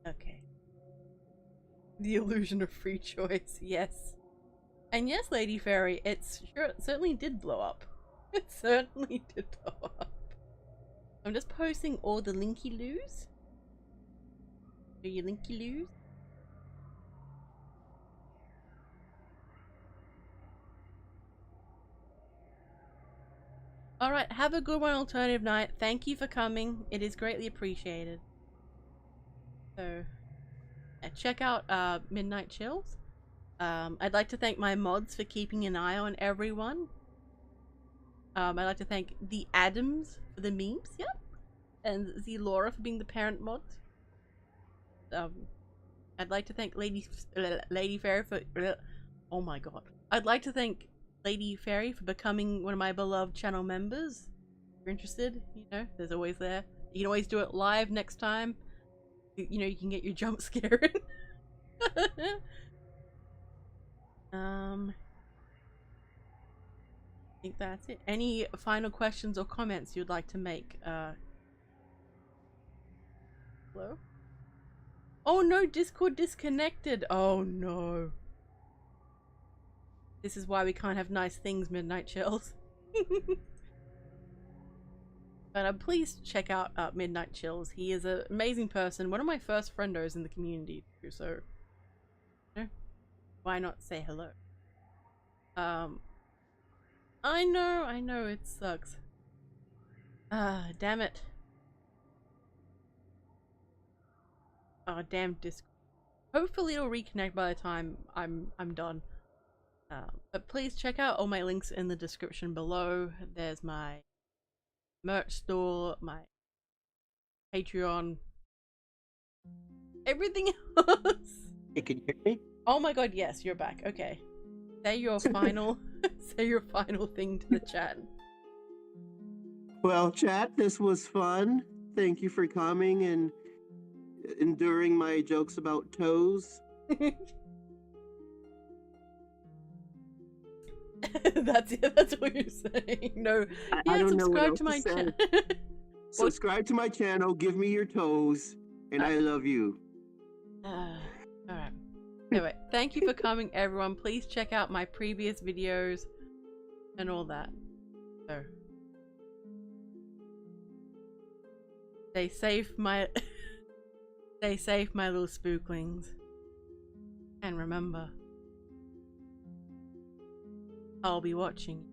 Okay. The illusion of free choice, yes. And yes, Lady Fairy, it certainly did blow up. It certainly did blow up. I'm just posting all the linky loos. Do you linky loos? Alright, have a good one, Alternative Night. Thank you for coming. It is greatly appreciated. So, check out Midnight Chills. I'd like to thank my mods for keeping an eye on everyone. I'd like to thank the Adams for the memes, yep. And the Laura for being the parent mod. I'd like to thank Lady Fairy for oh my god. I'd like to thank Lady Fairy for becoming one of my beloved channel members. If you're interested, you know, there's always there. You can always do it live next time. You know, you can get your jump scare in. I think that's it. Any final questions or comments you'd like to make? Hello? Oh no, Discord disconnected. Oh no. This is why we can't have nice things, Midnight Chills. But please check out Midnight Chills. He is an amazing person. One of my first friendos in the community too, so you know, why not say hello? I know it sucks. Damn it. Damn Discord. Hopefully it'll reconnect by the time I'm done. But please check out all my links in the description below. There's my merch store, my Patreon, everything else. Hey, can you hear me? Oh my god, yes, you're back. Okay. Say your final say your final thing to the chat. Well, chat, this was fun. Thank you for coming and enduring my jokes about toes. That's what you're saying. No. I don't know what subscribe to my channel. Subscribe to my channel, give me your toes, and I love you. Alright. Anyway, thank you for coming, everyone. Please check out my previous videos and all that. So, stay safe, my stay safe, my little spooklings. And remember, I'll be watching you.